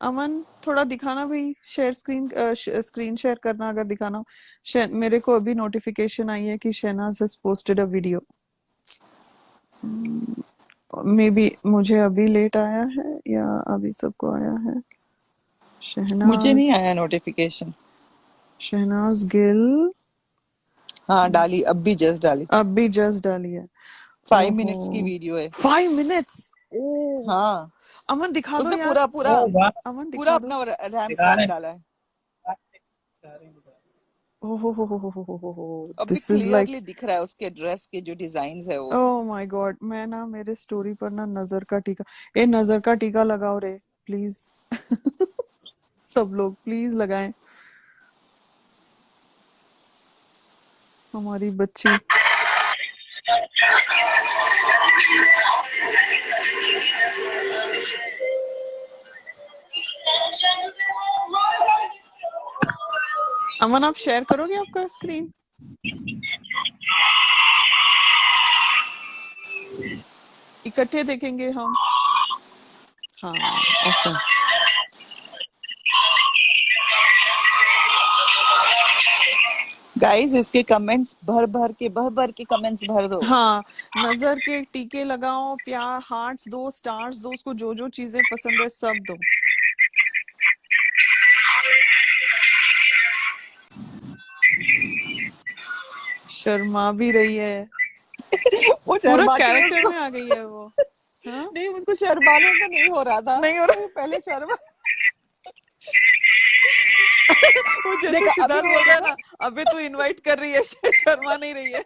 अमन थोड़ा दिखाना भाई, शेयर स्क्रीन, स्क्रीन शेयर करना अगर दिखाना हो। मेरे को अभी नोटिफिकेशन आई है कि Shehnaaz has posted a video. Maybe मुझे अभी लेट आया है या अभी सबको आया है। मुझे शहनाज, नहीं आया नोटिफिकेशन। शहनाज गिल हाँ डाली, अब भी जस्ट डाली। अब भी जस्ट डाली है। 5 मिनट्स की ओहो, वीडियो है। 5 मिनट्स। ओ हाँ, अमन दिखा दो उसने यार, पूरा ओ पूरा वाह, अमन पूरा दिखा दो। अपना रैंप दिखा वॉक रहे डाला है। ओहो, अब भी दिस इज लाइक, क्लियरली दिख रहा है उसके ड्रेस के जो डिजाइन है वो। Oh my God. मैं ना मेरे स्टोरी पर ना नजर का टीका, ए नजर का टीका लगाओ रे प्लीज। सब लोग प्लीज लगाएं, हमारी बच्ची। अमन आप शेयर करोगे आपका स्क्रीन? इकट्ठे देखेंगे हम। हाँ ऑसम। गाइस इसके कमेंट्स भर भर के कमेंट्स भर दो। हाँ, नजर के टीके लगाओ, प्यार, हार्ट्स दो, स्टार्स दो, उसको जो जो चीजें पसंद है सब दो। शर्मा भी रही है, वो पूरा शर्मा के कैरेक्टर उसको में आ गई है वो। हाँ नहीं, उसको शर्माने का नहीं हो रहा था। नहीं हो वो पहले शर्मा वो जैसे देखा अभी सिद्धार्थ वो बोल रहा है देखा। ना, अबे तू इनवाइट कर रही है, शर्मा नहीं रही है।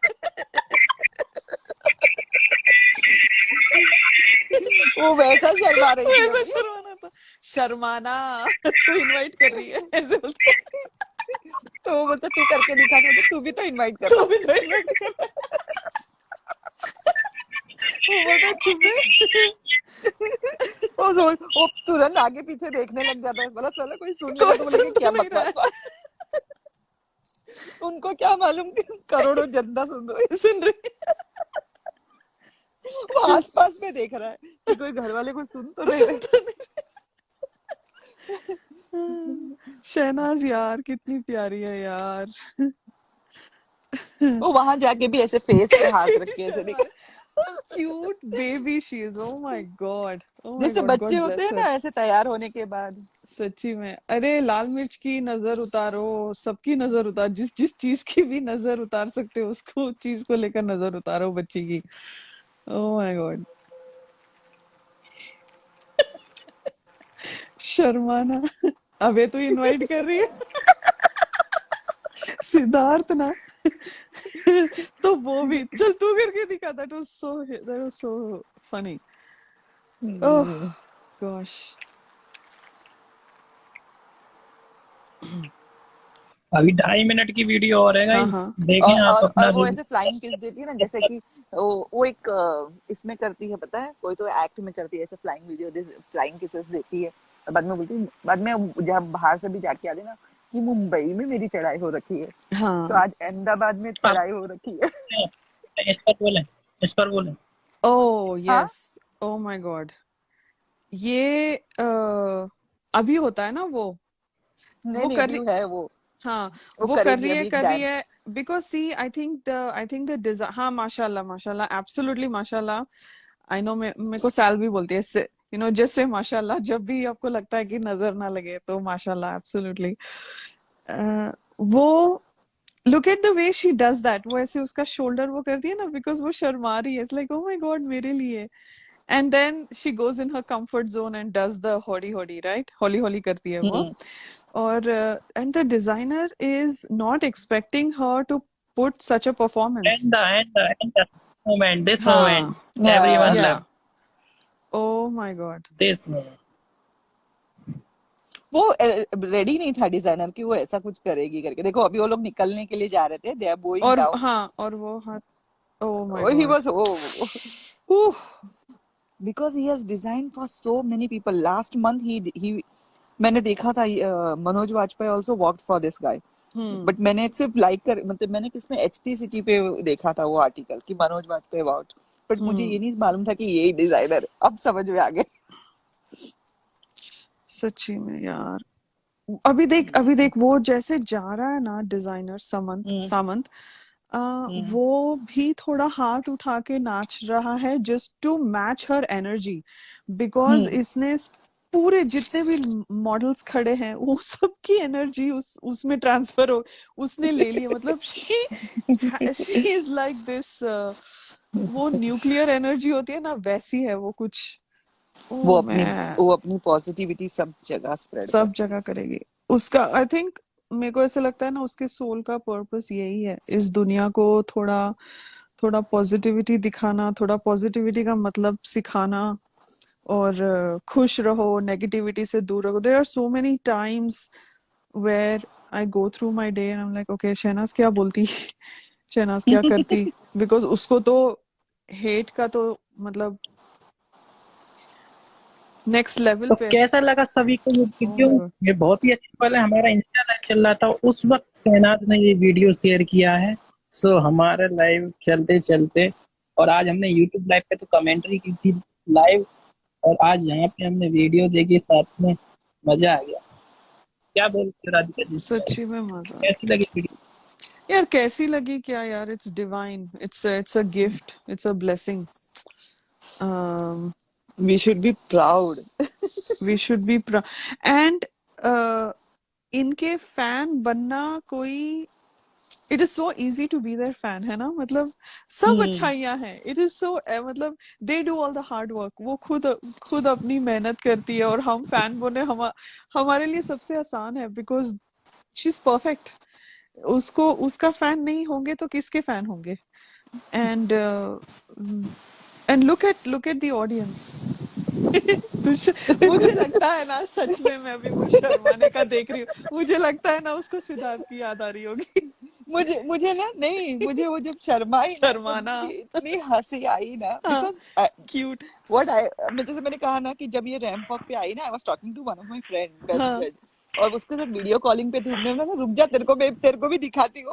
वो वैसा शर्मा रही थी ऐसा अभी। शर्माना था, शर्माना, तू इनवाइट कर रही है ऐसे बोलते। तो मतलब तू करके दिखा, तो तू भी तो इनवाइट कर। तू भी तो इनवाइट कर रहा है। वो बोलता है चुप है। वो तुरंत आगे पीछे देखने लग जाता है, बोला साला कोई सुन लेगा कोई तो सुन बोलेगा तो क्या नहीं रहा बकवास। उनको क्या मालूम कि करोड़ों जनता सुन रही है, सुन रही है। वो आसपास में देख रहा है कि कोई घर वाले को सुन तो नहीं रहे। है। शहनाज यार कितनी प्यारी है यार। वो वहां जाके भी ऐसे फेस पे हाथ रख के ऐसे शर्मा देखे, cute baby she is, O my God, oh my जैसे गॉड, बच्चे गॉड होते ब्लेस हैं हर। ना ऐसे तैयार होने के बाद। सच्ची में, अरे लाल मिर्च की नजर उतारो, सबकी नजर उतार, जिस जिस चीज की भी नजर उतार सकते हो उसको, चीज को लेकर नजर उतारो बच्ची की। ओ माय गॉड, शर्माना। अबे तू इनवाइट कर रही है। सिद्धार्थ ना। तो वो भी चल तू करके दिखा, that was so funny. Oh gosh. अभी 2.5 मिनट की वीडियो और है हाँ गाइस, हाँ देखें आप और अपना वो रिव्यू। ऐसे फ्लाइंग किस देती है ना, जैसे कि वो एक इसमें करती है, पता है, कोई तो एक्ट में करती है ऐसे फ्लाइंग वीडियो, फ्लाइंग किसेस देती है, और बाद में बोलती है, बाद में जब बाहर से भी जाके आते ना कि मुंबई में मेरी चढ़ाई हो रखी है, तो हाँ। आज अहमदाबाद में आप चढ़ाई हो रखी है। इस पर बोले, इस पर बोले। ओह हाँ, यस, ओ माय गॉड। ये अभी होता है ना वो नहीं नहीं, कर रही, ड्यू है वो हाँ वो वो करेगी अभी एक कर रही डांस। है, because see, I think the design, हाँ, माशाल्लाह, absolutely माशाल्लाह. I know मेरे को सैल भी बोलती है इससे, just say माशाल्लाह जब भी आपको लगता है कि नजर ना लगे तो माशाल्लाह, absolutely. वो look at the way she does that, वो ऐसे उसका शोल्डर वो करती है ना, because वो शर्मा रही है, it's like oh my god मेरे लिए. And then she goes in her comfort zone and does the hodi, right? Holi करती है वो. और and the designer is not expecting her to put such a performance. And the moment, this हाँ, moment, everyone yeah. loved Oh my god. this moment. वो रेडी नहीं था डिजाइनर कि वो ऐसा कुछ करेगी करके। देखो अभी वो लोग निकलने के लिए जा रहे थे, दे आर गोइंग और डाउन, हाँ, और वो हाथ, oh my he god. Was Whew. because he has designed for so many people. Last month he मैंने देखा था, Manoj Vajpayee also worked for this guy. But मैंने सिर्फ लाइक कर, मतलब मैंने किसमें HTCT पे देखा था वो आर्टिकल कि मनोज वाजपेयी वर्क, बट मुझे ये नहीं मालूम था कि यही डिजाइनर। अब समझ में आ गया। सच्ची में यार, अभी देख वो जैसे जा रहा है ना डिजाइनर सामंत, वो भी थोड़ा हाथ उठा के नाच रहा है just to match her energy, because इसने पूरे जितने भी मॉडल्स खड़े हैं वो सबकी एनर्जी उसमें ट्रांसफर हो, उसने ले लिया। मतलब शी इज लाइक दिस, वो न्यूक्लियर एनर्जी होती है ना, वैसी है वो कुछ। वो अपनी पॉजिटिविटी सब जगह स्प्रेड सब जगह करेगी। उसका आई थिंक, मेरे को ऐसा लगता है ना, उसके सोल का पर्पस यही है, इस दुनिया को थोड़ा पॉजिटिविटी दिखाना, थोड़ा पॉजिटिविटी का मतलब सिखाना, और खुश रहो, नेगेटिविटी से दूर रहो। There are so many times where I go through my day and I am like okay, Shehnaaz क्या बोलती, शहनाज क्या करती, बिकॉज उसको तो हेट का तो मतलब नेक्स्ट लेवल तो पे। कैसा लगा सभी को ये वीडियो? ये बहुत ही अच्छा वाला, हमारा इंस्टा लाइव चल रहा था, उस वक्त शहनाज ने ये वीडियो शेयर किया है। सो हमारा लाइव चलते चलते, और आज हमने यूट्यूब लाइव पे तो कमेंट्री की थी लाइव, और आज यहाँ पे हमने वीडियो देखी साथ में, मजा आ गया। क्या बोलते हो राधिका जी? सच्ची में मजा। कैसी लगी वीडियो? यार कैसी लगी क्या यार, it's divine, it's a gift, it's a blessing. We should be proud. We should be proud. And इनके फैन बनना कोई, it is so easy to be their fan, है ना? मतलब सब अच्छाइयां हैं, इट इज सो, मतलब they do all the hard work, वो खुद अपनी मेहनत करती है, और हम फैन बने हमारे लिए सबसे आसान है, बिकॉज शी इज परफेक्ट। उसका फैन नहीं होंगे तो किसके फैन होंगे? And look at the audience. मुझे लगता है ना, सच में मैं अभी वो शर्माने का देख रही हूँ, मुझे लगता है ना उसको सिद्धार्थ की याद आ रही होगी। मुझे ना, नहीं, मुझे वो जब शर्माई ना, शर्माना, इतनी हंसी आई ना, बिकॉज क्यूट। जैसे मैंने कहा ना कि जब ये रैंप वॉक पे आई ना, I was talking to one of my best friend, और उसके साथ वीडियो कॉलिंग पे थी। मैं रुक जा, तेरे को भी दिखाती हूँ।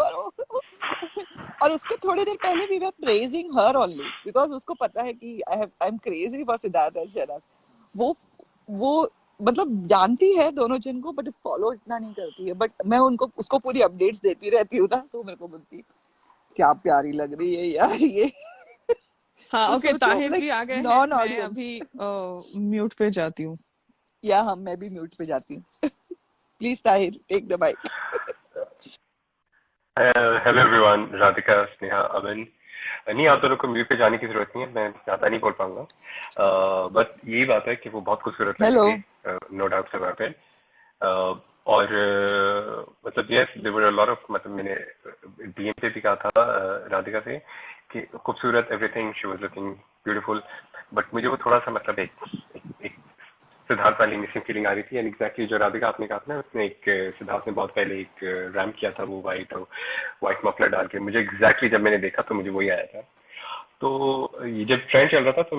और उसके थोड़ी देर पहले we were praising her only, because उसको पता है कि I am crazy for Sidharth और शहनाज। वो मतलब जानती है दोनों जन को, बट फॉलो इतना नहीं करती है। बट मैं उसको पूरी अपडेट्स देती रहती हूँ ना, तो मेरे को बोलती क्या प्यारी लग रही है यार ये। हाँ, तो ओके, सोचो, ताहिर like, जी आ गए हैं, non मैं audience. अभी म्यूट पे जाती हूँ। या मैं भी म्यूट पे जाती हूँ। Please Tahir, take the mike. Hello everyone, Radhika, Sneha, Aman. नहीं, आप दोनों को म्यूट पे जाने की जरूरत नहीं है, मैं ज्यादा नहीं बोल पाऊंगा। बट यही बात है कि वो बहुत खूबसूरत लग रही थी, नो डाउट अबाउट इट। और मतलब yes, there were a lot of, मतलब मैंने डीएम पे भी कहा था राधिका से कि खूबसूरत, everything, she was looking beautiful, but मुझे वो थोड़ा सा मतलब एक सिद्धार्थ वाली मिसिंग फीलिंग आ रही थी। एंड एग्जैक्टली जो राधिका आपने कहा था ना, उसने सिद्धार्थ ने बहुत पहले एक रैम्प किया था, वो व्हाइट मफलर डाल के, मुझे एग्जैक्टली जब मैंने देखा तो मुझे वही आया था। तो ये जब ट्रेंड चल रहा था तो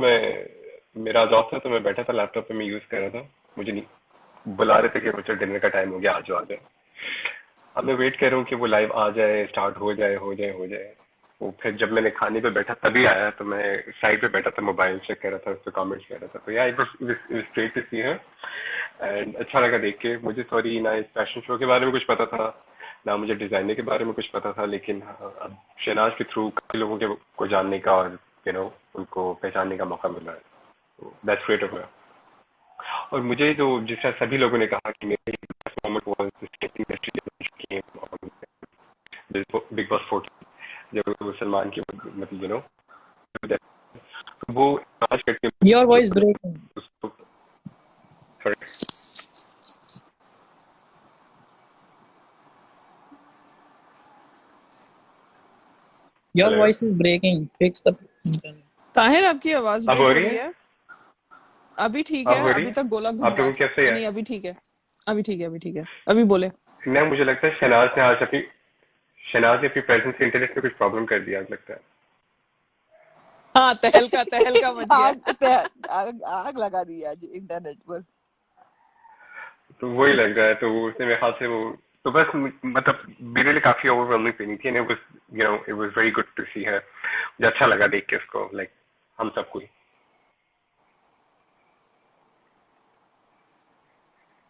मेरा जॉब था, तो मैं बैठा था लैपटॉप पे, मैं यूज कर रहा था, मुझे नहीं बुला रहे थे कि बच्चों डिनर का टाइम हो गया, आ जाए। अब मैं वेट कर रहा हूँ कि वो लाइव आ जाए, स्टार्ट हो जाए। वो फिर जब मैंने खाने पे बैठा तभी आया, तो मैं साइड पे बैठा था, मोबाइल चेक कर रहा था, उस पर कॉमेंट्स कर रहा था। तो यार it was great to see her, and अच्छा लगा देख के मुझे। सॉरी ना, इस फैशन शो के बारे में कुछ पता था ना मुझे डिजाइनर के बारे में कुछ पता था, लेकिन अब शहनाज के थ्रू काफी लोगों के को जानने का और उनको पहचानने का मौका मिल रहा है। That's great of. और मुझे जो जिस तरह सभी लोगों ने कहा कि मेरे best moment was Bigg Boss 14, जब वो सलमान की मतलब वो आज करके योर वॉइस ब्रेकिंग, उसको sorry, your hello, voice is breaking, fix the internet. Tahir आपकी आवाज अब ब्रेक हो हो रही रही है? है। अभी ठीक अब है, हो रही अभी है? तक गोला घूम आप रहा लोगों को कैसे था। है? नहीं अभी ठीक है, अभी ठीक है, अभी ठीक है, अभी बोले। नहीं, मुझे लगता है शहनाज ने अपनी प्रेजेंस से इंटरनेट में कुछ प्रॉब्लम कर दिया लगता है। हाँ, तहलका मच गया। आग लगा दी आज इंटरनेट पर। तो वही लग रहा है, तो उसने मेरे ख्याल से वो तो बस मतलब मेरे लिए काफी ओवरवेलमिंग फीलिंग थी, and it was very good to see her. मुझे अच्छा लगा देख के उसको, लाइक हम सबको ही।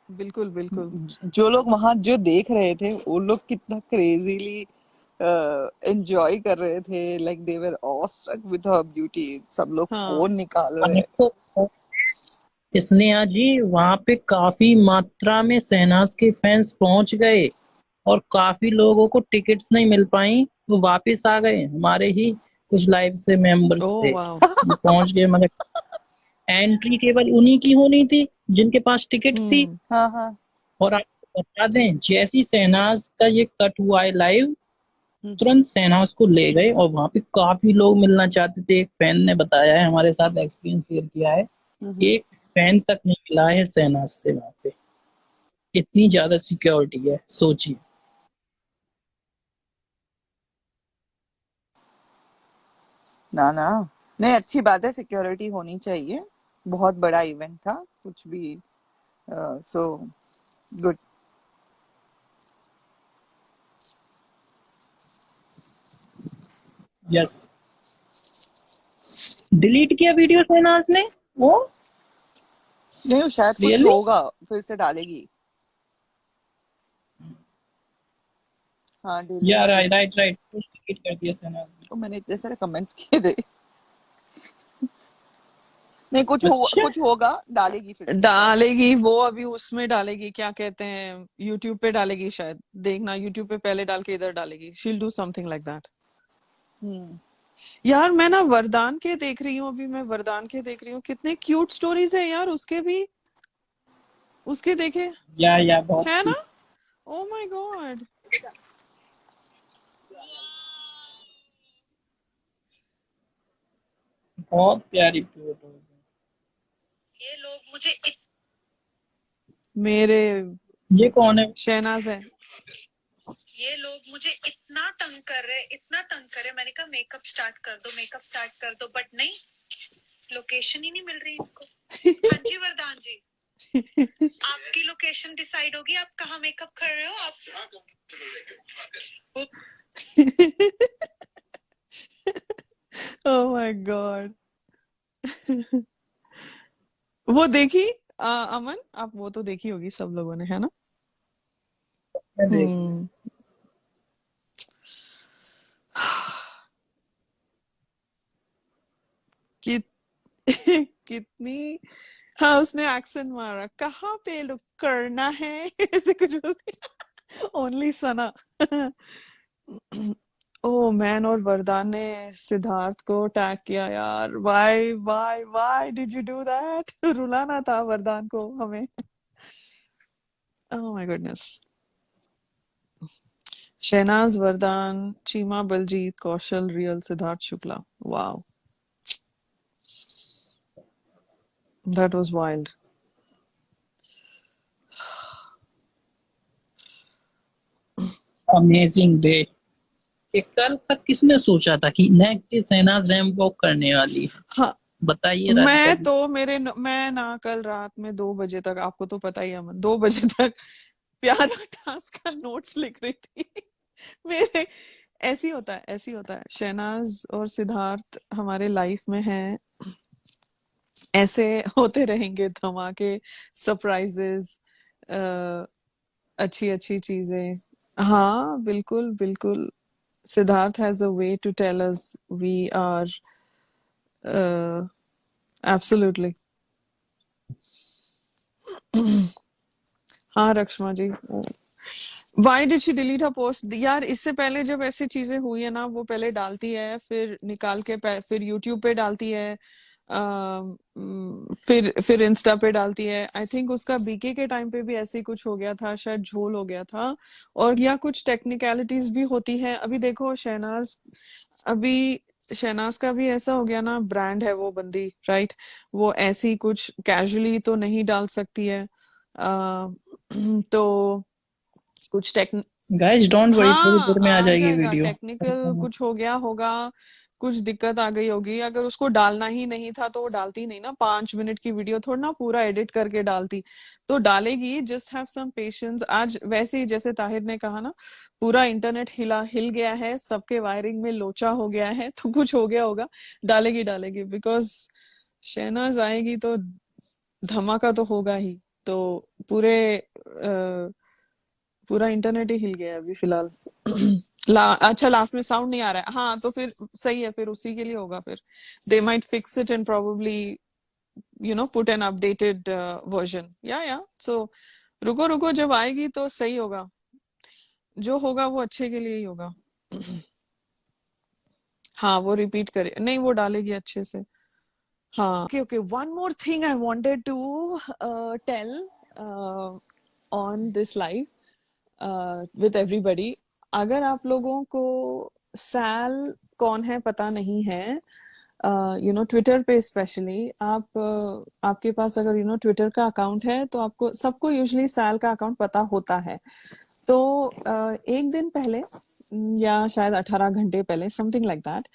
बिल्कुल बिल्कुल। जो लोग वहां जो देख रहे थे वो लोग कितना क्रेजीली एंजॉय कर रहे थे, like they were awestruck with her beauty. सब लोग हाँ फोन निकाल रहे हैं। आपको स्नेहा जी, वहां पे काफी मात्रा में शहनाज के फैंस पहुंच गए और काफी लोगों को टिकट्स नहीं मिल पाई, वो वापस आ गए। हमारे ही कुछ लाइव से मेंबर्स ओह थे, वाओ। वो पहुंच गए, मगर एंट्री केवल उन्हीं की होनी थी जिनके पास टिकट थी। हम्म। हाँ हाँ। और आपको बता दें, जैसी शहनाज का ये कट हुआ है लाइव, हम्म। तुरंत शहनाज को ले गए और वहां पे काफी लोग मिलना चाहते थे। एक फैन ने बताया है, हमारे साथ एक्सपीरियंस शेयर किया है, हम्म। एक फैन तक नहीं मिला है शहनाज से वहां पे, इतनी ज्यादा सिक्योरिटी है, सोचिए। ना ना, नहीं अच्छी बात है, सिक्योरिटी होनी चाहिए। बहुत बड़ा इवेंट था, कुछ भी। So good. यस। डिलीट किया वीडियो शहनाज ने वो? नहीं, शायद कुछ रियली? होगा, फिर से डालेगी। हाँ, डिलीट या किया। राइट राइट राइट, डिलीट कर दिया शहनाज ने। तो मैंने इतने सारे कमेंट्स किए थे। नहीं, अच्छा, कुछ होगा, डालेगी फिर से शायद। डालेगी वो, अभी उसमें डालेगी, क्या कहते हैं, यूट्यूब पे डालेगी शायद। देखना, यूट्यूब पे पहले डाल के इधर डालेगी। She'll do something like that. Hmm. यार मैं ना वरदान के देख रही हूँ, अभी मैं वरदान के देख रही हूँ, कितने क्यूट स्टोरीज है यार उसके भी। उसके देखे या बहुत है ही ना। Oh my God. बहुत प्यारी फोटो। ये लोग मुझे मेरे ये कौन है? शहनाज है। ये लोग मुझे इतना तंग कर रहे, इतना तंग कर रहे। मैंने कहा मेकअप स्टार्ट कर दो, मेकअप स्टार्ट कर दो, बट नहीं, लोकेशन ही नहीं मिल रही इनको। हाँ जी वरदान जी, आपकी लोकेशन डिसाइड होगी, आप कहाँ मेकअप कर रहे हो आप। ओ माय गॉड। वो देखी अमन, आप वो तो देखी होगी सब लोगों ने, है ना। मैं देख लिया। हम्म। कि कितनी। हाँ, उसने एक्सेंट मारा, कहाँ पे लोग करना है ऐसे कुछ बोलती। ओनली सना। ओ मैन, और वरदान ने सिद्धार्थ को टैग किया यार। Why why why did you do that. रुलाना था वरदान को हमें। Oh my goodness. Shehnaaz, Vardaan, Cheema, Baljeet, Kaushal, real, Siddharth Shukla. Wow, that was wild. Amazing day. कि कल तक किसने सोचा था कि next day Shehnaaz ramp walk करने वाली है? हाँ, बताइए राधिका जी। मैं ना कल रात में 2 बजे तक, आपको तो पता ही है अमन, 2 बजे तक प्यादा टास्क का नोट्स लिख रही थी। मेरे ऐसी होता है, ऐसी होता है। शहनाज और सिद्धार्थ हमारे लाइफ में हैं, ऐसे होते रहेंगे धमाके, सरप्राइजेस, अच्छी अच्छी चीजें। हाँ, बिल्कुल बिल्कुल। Siddharth has a way to tell us we are absolutely. हाँ Rakshama ji, why did she delete her post? यार इससे पहले जब ऐसी चीजें हुई है ना, वो पहले डालती है, फिर निकाल के फिर यूट्यूब पे डालती है, फिर इंस्टा पे डालती है। आई थिंक उसका बीके के टाइम पे भी ऐसे ही कुछ हो गया था, शायद झोल हो गया था, और या कुछ टेक्निकलिटीज भी होती है। अभी देखो शहनाज, अभी शहनाज का भी ऐसा हो गया ना, ब्रांड है वो बंदी, राइट? वो ऐसी कुछ कैजुअली तो नहीं डाल सकती है। तो कुछ गाइस डोंट वरी, थोड़ी हाँ देर में आ आ जाएगी जाएगा, वीडियो। टेक्निकल कुछ हो गया होगा, कुछ दिक्कत आ गई होगी। अगर उसको डालना ही नहीं था तो वो डालती नहीं ना, 5 मिनट की वीडियो थोड़ा ना पूरा एडिट करके डालती। तो डालेगी, जस्ट हैव सम पेशेंस। आज वैसे ही जैसे ताहिर ने कहा ना, पूरा इंटरनेट हिल गया है, सबके वायरिंग में लोचा हो गया है, तो कुछ हो गया होगा। डालेगी डालेगी, बिकॉज शहनाज आएगी तो धमाका तो होगा ही। तो पूरे पूरा इंटरनेट ही हिल गया है अभी फिलहाल। अच्छा, लास्ट में साउंड नहीं आ रहा है, हाँ तो फिर सही है, फिर उसी के लिए होगा। फिर they might fix it and probably put an updated version, या सो रुको रुको, जब आएगी तो सही होगा। जो होगा वो अच्छे के लिए ही होगा। हाँ वो रिपीट करे नहीं, वो डालेगी अच्छे से। हाँ okay okay, one more thing I wanted to tell on this live with everybody. अगर आप लोगों को सैल कौन है पता नहीं है, ट्विटर पे स्पेशली, आपके पास अगर ट्विटर का अकाउंट है, तो आपको सबको यूजुअली सैल का अकाउंट पता होता है। तो एक दिन पहले, या शायद 18 घंटे पहले, something like that,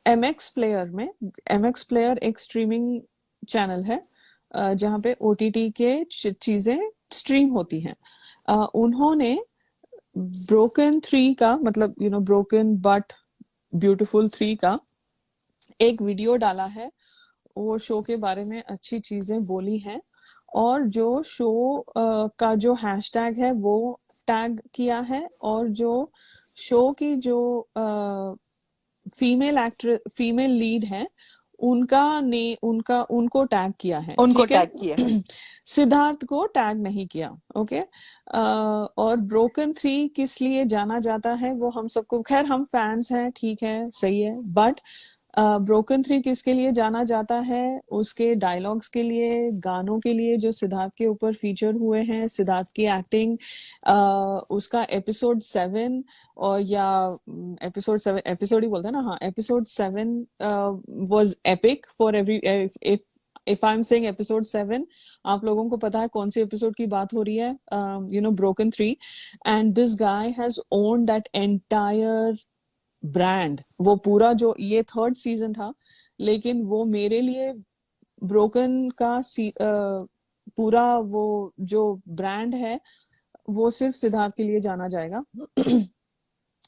MX player में, एमएक्स प्लेयर एक स्ट्रीमिंग चैनल है जहाँ पे ओटीटी के चीजें स्ट्रीम होती हैं। उन्होंने ब्रोकन 3 का, मतलब ब्रोकन बट ब्यूटीफुल 3 का एक वीडियो डाला है। वो शो के बारे में अच्छी चीजें बोली हैं, और जो शो का जो हैशटैग है वो टैग किया है, और जो शो की जो फीमेल लीड है, उनको टैग किया है, उनको ठीक है। टैग किया है। सिद्धार्थ को टैग नहीं किया, ओके। और ब्रोकन 3 किस लिए जाना जाता है वो हम सबको, खैर हम फैंस हैं, ठीक है, सही है, बट ब्रोकन 3 किसके लिए जाना जाता है? उसके डायलॉग्स के लिए, गानों के लिए जो सिद्धार्थ के ऊपर फीचर हुए हैं, सिद्धार्थ की एक्टिंग, उसका एपिसोड 7, और या एपिसोड ही बोलते हैं ना, हाँ, episode 7 was epic for every. If I am saying episode 7, आप लोगों को पता है कौन सी एपिसोड की बात हो रही है, broken 3। And this guy has owned that entire brand. वो पूरा, जो ये 3rd सीजन था, लेकिन वो मेरे लिए ब्रोकन का पूरा वो जो ब्रांड है, वो सिर्फ सिद्धार्थ के लिए जाना जाएगा।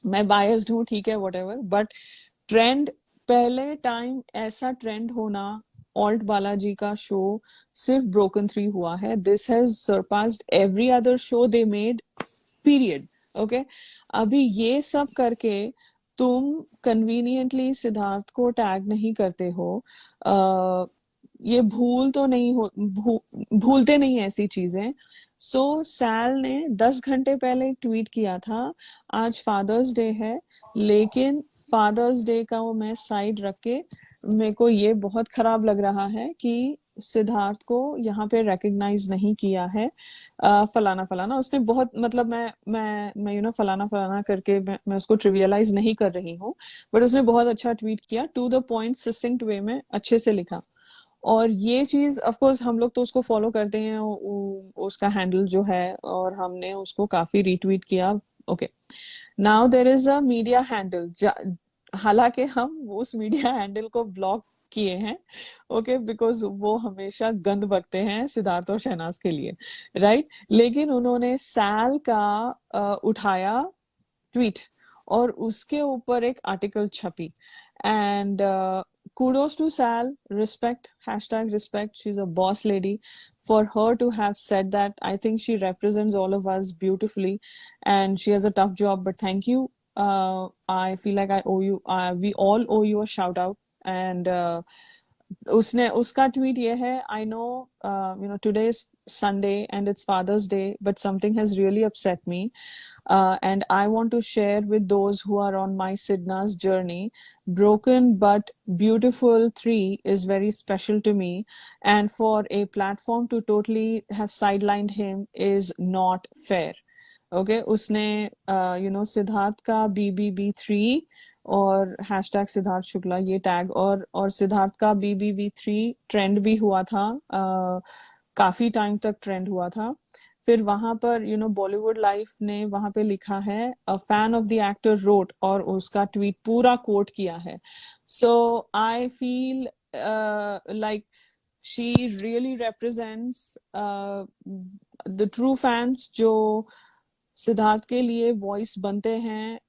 मैं बायस्ड हूँ, ठीक है, व्हाटएवर, बट ट्रेंड, पहले टाइम ऐसा ट्रेंड होना, ऑल्ट बालाजी का शो सिर्फ ब्रोकन 3 हुआ है। This has surpassed every other show they made, period, okay. अभी ये सब करके तुम कन्वीनियंटली सिद्धार्थ को टैग नहीं करते हो। ये भूलते नहीं ऐसी चीजें। सो सैल ने 10 घंटे पहले एक ट्वीट किया था, आज फादर्स डे है, लेकिन फादर्स डे का वो मैं साइड रख के, मेरे को ये बहुत खराब लग रहा है कि सिद्धार्थ को यहाँ पे रिकग्नाइज नहीं किया है, फलाना फलाना। उसने बहुत, मतलब मैं फलाना फलाना करके मैं उसको ट्रिवियलाइज नहीं कर रही हूँ, बट उसने बहुत अच्छा ट्वीट किया, टू द पॉइंट, ससिंक्ट वे में अच्छे से लिखा। और ये चीज ऑफ कोर्स हम लोग तो उसको फॉलो करते हैं, उसका हैंडल जो है, और हमने उसको काफी रीट्वीट किया, okay. Now there is a media handle, हालांकि हम उस मीडिया हैंडल को ब्लॉक किए हैं, ओके, बिकॉज वो हमेशा गंद बकते हैं सिद्धार्थ और शहनाज के लिए, राइट। लेकिन उन्होंने सैल का उठाया ट्वीट, और उसके ऊपर एक आर्टिकल छपी, and kudos to Sal. Respect, hashtag respect. She's a boss lady. For her to have said that, I think she represents all of us beautifully, and she has a tough job. But thank you. I feel like I owe you. We all owe you a shout out. And उसका ट्वीट ये है, I know today is Sunday and it's Father's Day, but something has really upset me, and I want to share with those who are on my Sidna's journey. Broken but Beautiful 3 is very special to me, and for a platform to totally have sidelined him is not fair. Okay, उसने सिद्धार्थ का BBB3 और हैशटैग सिद्धार्थ शुक्ला ये टैग, और सिद्धार्थ का BBB3 ट्रेंड भी हुआ था, काफी टाइम तक ट्रेंड हुआ था। फिर वहां पर बॉलीवुड लाइफ ने वहां पे लिखा है a fan of the actor रोट, और उसका ट्वीट पूरा कोट किया है। So I feel like she really represents the true fans जो सिद्धार्थ के लिए वॉइस बनते हैं।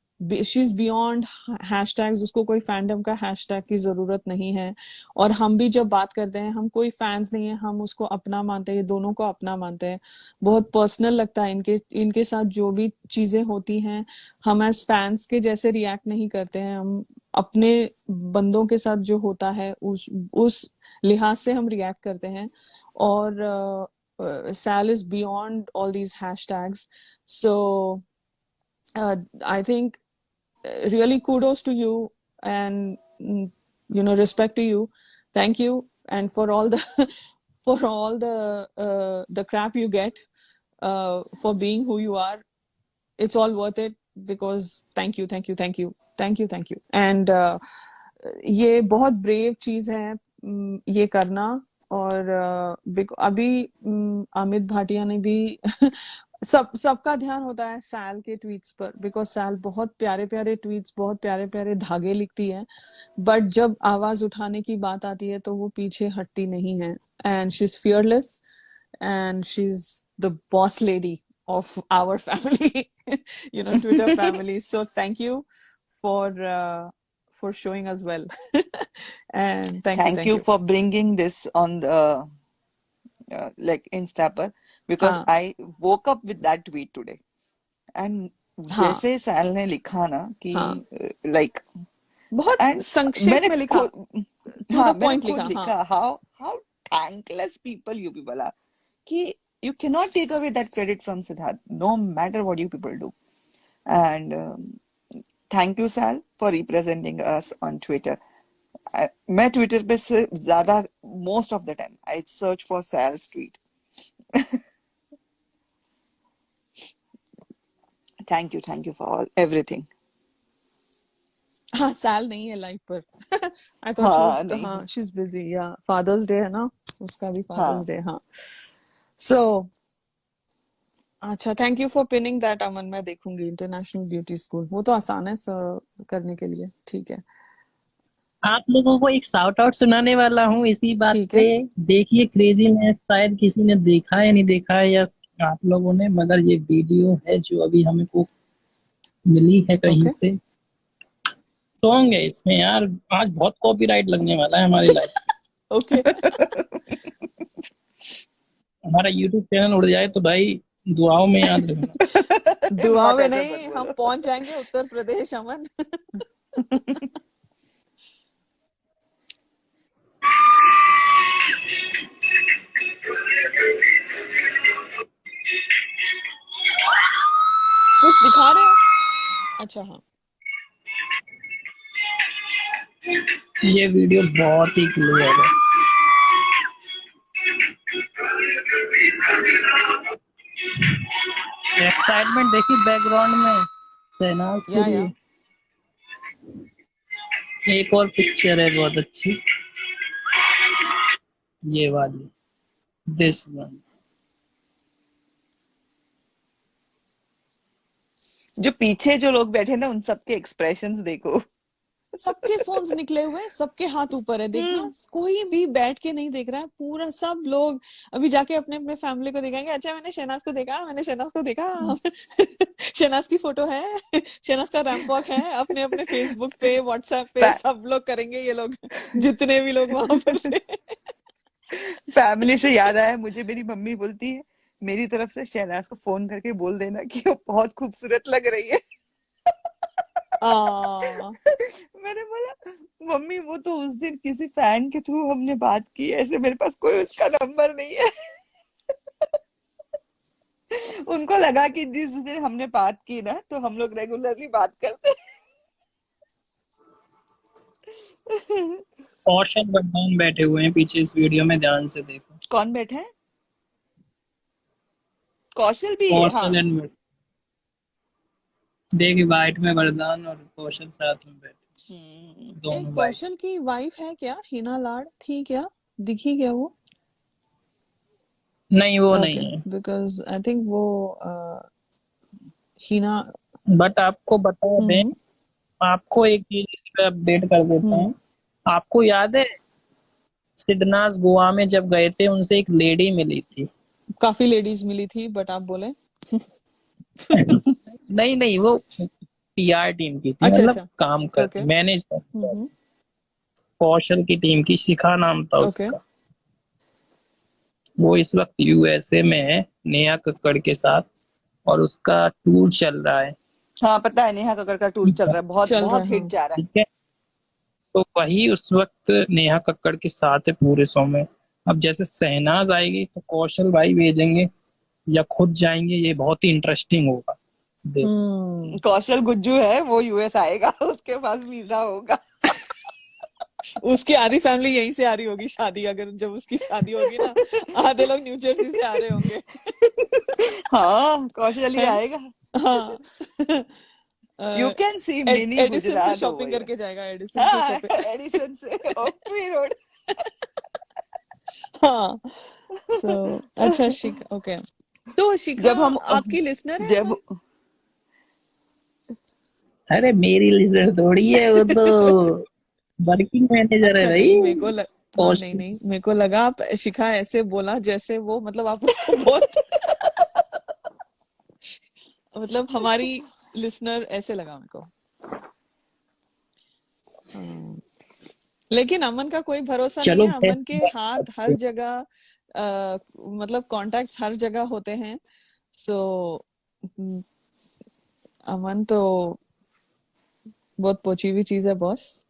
शी इज बियॉन्ड हैशटैग्स, उसको कोई फैंडम का हैशटैग की जरूरत नहीं है। और हम भी जब बात करते हैं, हम कोई फैंस नहीं है, हम उसको अपना मानते हैं, दोनों को अपना मानते हैं। बहुत पर्सनल लगता है इनके साथ जो भी चीजें होती हैं, हम एज फैंस के जैसे रिएक्ट नहीं करते हैं, हम अपने बंदों के साथ जो होता है उस लिहाज से हम रिएक्ट करते हैं। और Sal is beyond all these hashtags. So I think really kudos to you, and respect to you. Thank you, and for all the for all the crap you get for being who you are. It's all worth it, because thank you, thank you, thank you, thank you, thank you. And ये बहुत brave चीज है ये करना। और अभी अमित भाटिया ने भी सबका ध्यान होता है सैल के ट्वीट्स पर, बिकॉज सैल बहुत प्यारे प्यारे ट्वीट्स, बहुत प्यारे प्यारे धागे लिखती है, बट जब आवाज उठाने की बात आती है तो वो पीछे हटती नहीं है। And she is fearless, and she is the boss lady of our family, Twitter family. So thank you for showing us well. And thank you for bringing this on the like Insta पर, because I woke up with that tweet today, and जैसे सैल ने लिखा ना कि like बहुत संक्षेप में लिखा, मैंने खुद लिखा how thankless people you people are, कि you cannot take away that credit from Siddharth, no matter what you people do. And thank you Sal for representing us on Twitter. मैं ट्विटर पे सिर्फ ज्यादा most of the time I search for Sal's tweet. Thank you for all everything. हाँ, Sal नहीं है लाइव पर। I thought she's busy. Yeah, Father's Day है ना, उसका भी Father's Day। हाँ, so अच्छा, thank you for pinning that Aman. मैं देखूंगी इंटरनेशनल ब्यूटी स्कूल, वो तो आसान है करने के लिए। ठीक है, आप लोगों को एक शाउट आउट सुनाने वाला हूँ इसी बात पे। देखिए क्रेजीनेस, शायद किसी ने देखा है नहीं देखा है या आप लोगों ने, मगर ये वीडियो है जो अभी हमें को मिली है कहीं से। सॉन्ग है इसमें यार, आज बहुत कॉपीराइट लगने वाला है हमारी लाइफ। ओके, हमारा यूट्यूब चैनल उड़ जाए तो भाई दुआओं में याद रखना। दुआ में नहीं, हम पहुंच जाएंगे उत्तर प्रदेश अमन। कुछ दिखा रहे हो? अच्छा हाँ, ये वीडियो बहुत ही क्लियर है। एक्साइटमेंट देखिए बैकग्राउंड में शहनाज के लिए। एक और पिक्चर है बहुत अच्छी, ये वाली, दिस वन। जो पीछे जो लोग बैठे ना, उन सबके एक्सप्रेशंस देखो। सबके फोन्स निकले हुए, सबके हाथ ऊपर है, देखना कोई भी बैठ के नहीं देख रहा है। पूरा सब लोग अभी जाके अपने अपने फैमिली को दिखाएंगे, अच्छा मैंने शहनाज को देखा, मैंने शहनाज को देखा। शहनाज की फोटो है, शहनाज का रैंप वॉक है, अपने अपने फेसबुक पे, व्हाट्सएप पे फै, सब लोग करेंगे, ये लोग जितने भी लोग वहां पर थे। फैमिली से याद आया मुझे, मेरी मम्मी बोलती है मेरी तरफ से शहनाज को फोन करके बोल देना कि वो बहुत खूबसूरत लग रही है। आ मैंने बोला मम्मी वो तो उस दिन किसी फैन के थ्रू हमने बात की, ऐसे मेरे पास कोई उसका नंबर नहीं है। उनको लगा कि जिस दिन हमने बात की ना तो हम लोग रेगुलरली बात करते हैं। कौशल वर्धमान बैठे हुए हैं पीछे इस वीडियो में, ध्यान से देखो। कौन बैठे हैं? कौशल भी है, हाँ। कौशल एंड देखिए, वाइट में वरदान और कौशल साथ में बैठे, एक दोनों वाइट। कौशल की वाइफ है क्या, हिना लाड थी क्या, दिखी क्या वो? नहीं, वो ओके, नहीं है। बिकॉज आई थिंक वो हिना। बट आपको बता दें, हम्म आपको एक चीज इस पे अपडेट कर देते हैं। हम्म आपको याद है सिडनास गोवा में जब गए थे, उनसे एक लेडी मिली थी। काफी लेडीज मिली थी, बट आप बोले नहीं नहीं, वो पीआर टीम की थी, अच्छा मतलब अच्छा, काम कर ओके, मैनेज कर कौशल की टीम की, शिखा नाम था ओके, उसका। वो इस वक्त यूएसए में है नेहा कक्कड़ के साथ, और उसका टूर चल रहा है। हाँ पता है, नेहा कक्कड़ का टूर चल रहा है, बहुत चल रहा बहुत है, हिट हाँ। जा रहा है। ठीक है, तो वही उस वक्त नेहा कक्कड़ के साथ है पूरे शो में। अब जैसे शहनाज आएगी तो कौशल भाई भेजेंगे या खुद जाएंगे, ये बहुत ही इंटरेस्टिंग होगा। देख, कौशल गुज्जू है, वो यूएस आएगा, उसके पास वीजा होगा। उसकी आधी फैमिली यहीं से आ रही होगी शादी, अगर जब उसकी शादी होगी ना, आधे लोग न्यू जर्सी से आ रहे होंगे। हाँ कौशल ही है? आएगा। हाँ। You can see mini Edison से गुजरात शॉपिंग ओवर। करके जाएगा, एडिसन से हाँ शॉपिंग। एडिसन से ओकट्री रोड। हाँ, सो अच्छा शिखा, ओके। तो शिखा जब हम आपकी लिसनर है, जब अमन? अरे मेरी लिस्ट थोड़ी है, वो तो वर्किंग मैनेजर है अच्छा, भाई नहीं मेरे को हाँ, नहीं कौशल। नहीं, मेरे को लगा आप शिखा ऐसे बोला जैसे वो, मतलब आप उसको बहुत मतलब हमारी लिसनर ऐसे लगा मेरे को। हाँ। लेकिन अमन का कोई भरोसा नहीं चलो है, अमन के हाथ हर जगह, मतलब कॉन्टैक्ट्स हर जगह होते हैं, सो अमन तो बहुत पहुंची हुई चीज है बॉस,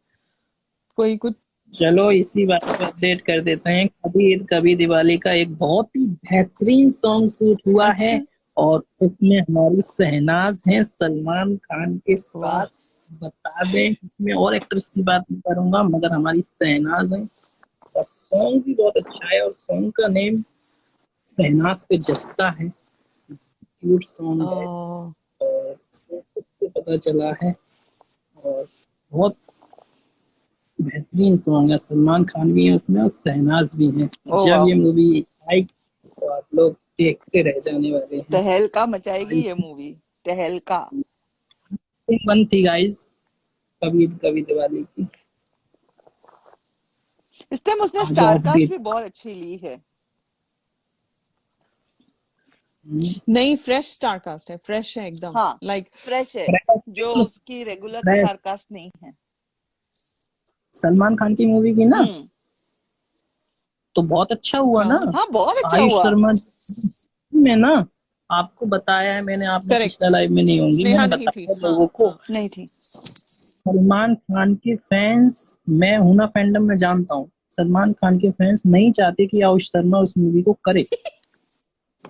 कोई कुछ। चलो इसी बात पे अपडेट कर देते हैं। कभी ईद कभी दिवाली का एक बहुत ही बेहतरीन सॉन्ग शूट हुआ है, अच्छा, और उसमें हमारी शहनाज है सलमान खान के वाह, साथ। बता दें, इसमें और एक्ट्रेस की बात नहीं करूंगा, मगर हमारी शहनाज है, और सॉन्ग भी बहुत अच्छा है, और सॉन्ग का नेम शहनाज पे जचता है। क्यूट सॉन्ग है, आ, और इसमें खुद से पता चला है, और बहुत बेहतरीन सॉन्ग है। सलमान खान भी है उसमें और शहनाज भी है। ओ जब वाह, ये मूवी आई तो आप लोग देखते रह जाने वाले हैं। तहलका मचाएगी ये मूवी, तहलका। वन थी गाइस, कभी कभी दिवाली की। इस टाइम उसने आज स्टार ऑफ कास्ट बीट। भी बहुत अच्छी ली है। नहीं, फ्रेश स्टार कास्ट है, फ्रेश है एकदम, हाँ लाइक फ्रेश है, जो उसकी रेगुलर स्टार कास्ट नहीं है। सलमान खान की मूवी की ना, तो बहुत अच्छा हुआ ना। हाँ, हाँ बहुत अच्छा आयुष हुआ। शर्मा में ना, आपको बताया है मैंने, आपने करेक्ट, पिछला लाइव में नहीं होंगी, स्नेहा मैंने नहीं थी, बताया हाँ लोगों को। हाँ, नहीं थी। सलमान खान के फैंस, मैं हूं ना फैंडम में जानता हूँ, सलमान खान के फैंस नहीं चाहते कि आयुष शर्मा उस मूवी को करे।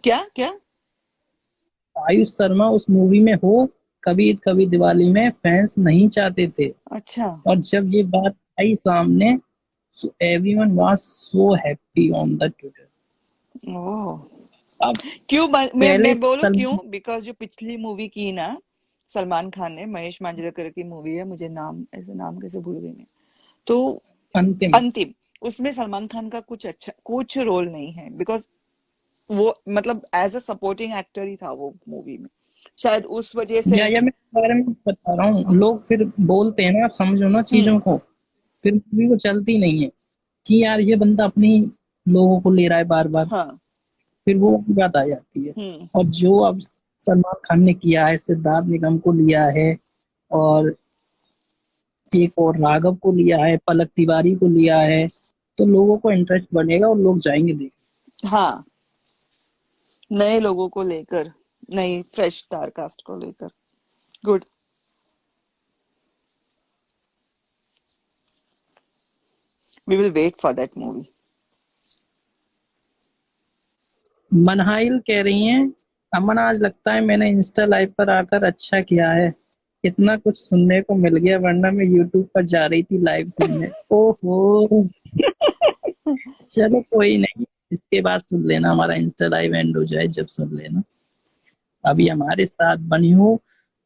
क्या क्या? आयुष शर्मा उस मूवी में हो, कभी दिवाली में, फैंस नहीं चाहते थे। अच्छा, और जब ये बात आई सामने, so everyone was so happy on the Twitter। ओह अब क्यों? पहले मैं बोलूं क्यों? सलमान, बिकॉज जो पिछली मूवी की ना सलमान खान ने, महेश मांजरेकर की मूवी है, मुझे नाम, ऐसे नाम कैसे भूल गई मैं, तो अंतिम, अंतिम, उसमें सलमान खान का कुछ रोल नहीं है, बिकॉज वो मतलब एज अ सपोर्टिंग एक्टर ही था वो मूवी में, शायद उस वजह से। या मैं इस बारे में बता रहा हूँ, लोग फिर बोलते हैं ना, आप समझो ना चीजों को, फिर मूवी को चलती नहीं है कि यार ये बंदा अपनी लोगों को ले रहा है बार बार, हाँ फिर वो बात आ जाती है। हम्म और जो अब सलमान खान ने किया है, सिद्धार्थ निगम को लिया है, और एक और राघव को लिया है, पलक तिवारी को लिया है। तो लोगों को इंटरेस्ट बनेगा और लोग जाएंगे देखने। हाँ, नए लोगों को लेकर, नई फ्रेश स्टार कास्ट को लेकर। Good. We will wait for that movie. Manhail कह रही हैं, अमन आज लगता है मैंने इंस्टा लाइव पर आकर अच्छा किया है, इतना कुछ सुनने को मिल गया, वरना मैं यूट्यूब पर जा रही थी लाइव सुनने। ओहो। चलो कोई नहीं, इसके बाद सुन लेना, हमारा इंस्टा लाइव एंड हो जाए जब सुन लेना। अभी हमारे साथ बनी हो,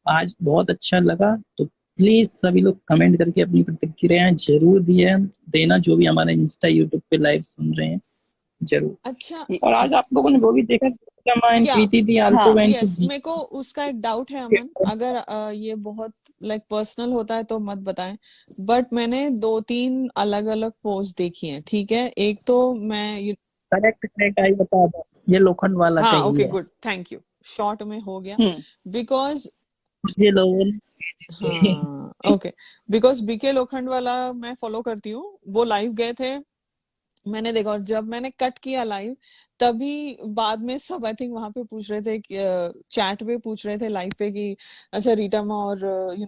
आज बहुत अच्छा लगा। तो प्लीज सभी लोग कमेंट करके अपनी प्रतिक्रियाएं जरूर दिए देना, जो भी हमारे इंस्टा यूट्यूब पे लाइव सुन रहे हैं जरूर। अच्छा और आज आप लोगों ने वो भी देखा, या प्रीति दी हाँ आल्सो वेंट यस, मेरे को उसका एक डाउट है अमन, अगर ये बहुत लाइक पर्सनल होता है तो मत बताएं, बट मैंने 2-3 अलग अलग पोस्ट देखी हैं, ठीक है। एक तो मैं करेक्ट करेक्ट आई बता दो, ये लोखंड वाला का हाँ ही ओके है। गुड, थैंक यू, शॉर्ट में हो गया। हम्म बिकॉज ये लोगों ने हाँ ओके, बिकॉज बीके लोखंड वाला मैं फॉलो करती हूँ, वो लाइव गए थे, मैंने देखा, और जब मैंने कट किया लाइव तभी बाद में सब आई थिंक वहां पे पूछ रहे थे, चैट पे पूछ रहे थे लाइव पे कि अच्छा रीटा माँ और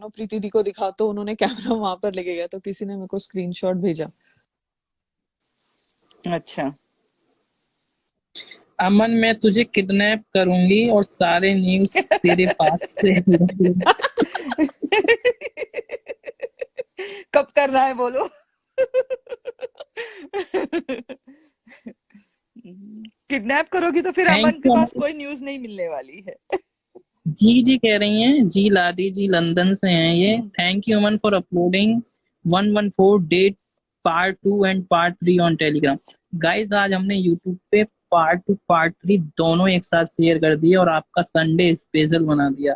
प्रीति दी को दिखा, तो उन्होंने कैमरा वहां पर लेके गया, तो किसी ने मेरे को स्क्रीनशॉट भेजा। अच्छा। अमन मैं तुझे किडनैप करूंगी और सारे न्यूज तेरे पास से कब करना है बोलो। किडनैप करोगी तो फिर थैंक अमन के यू पास अमन। कोई न्यूज नहीं मिलने वाली है। जी जी कह रही हैं, जी लाडी जी लंदन से हैं ये। Thank you Aman for uploading 114 date part 2 and part 3 on Telegram. Guys आज हमने यूट्यूब पे पार्ट 2 पार्ट 3 दोनों एक साथ शेयर कर दिए और आपका संडे स्पेशल बना दिया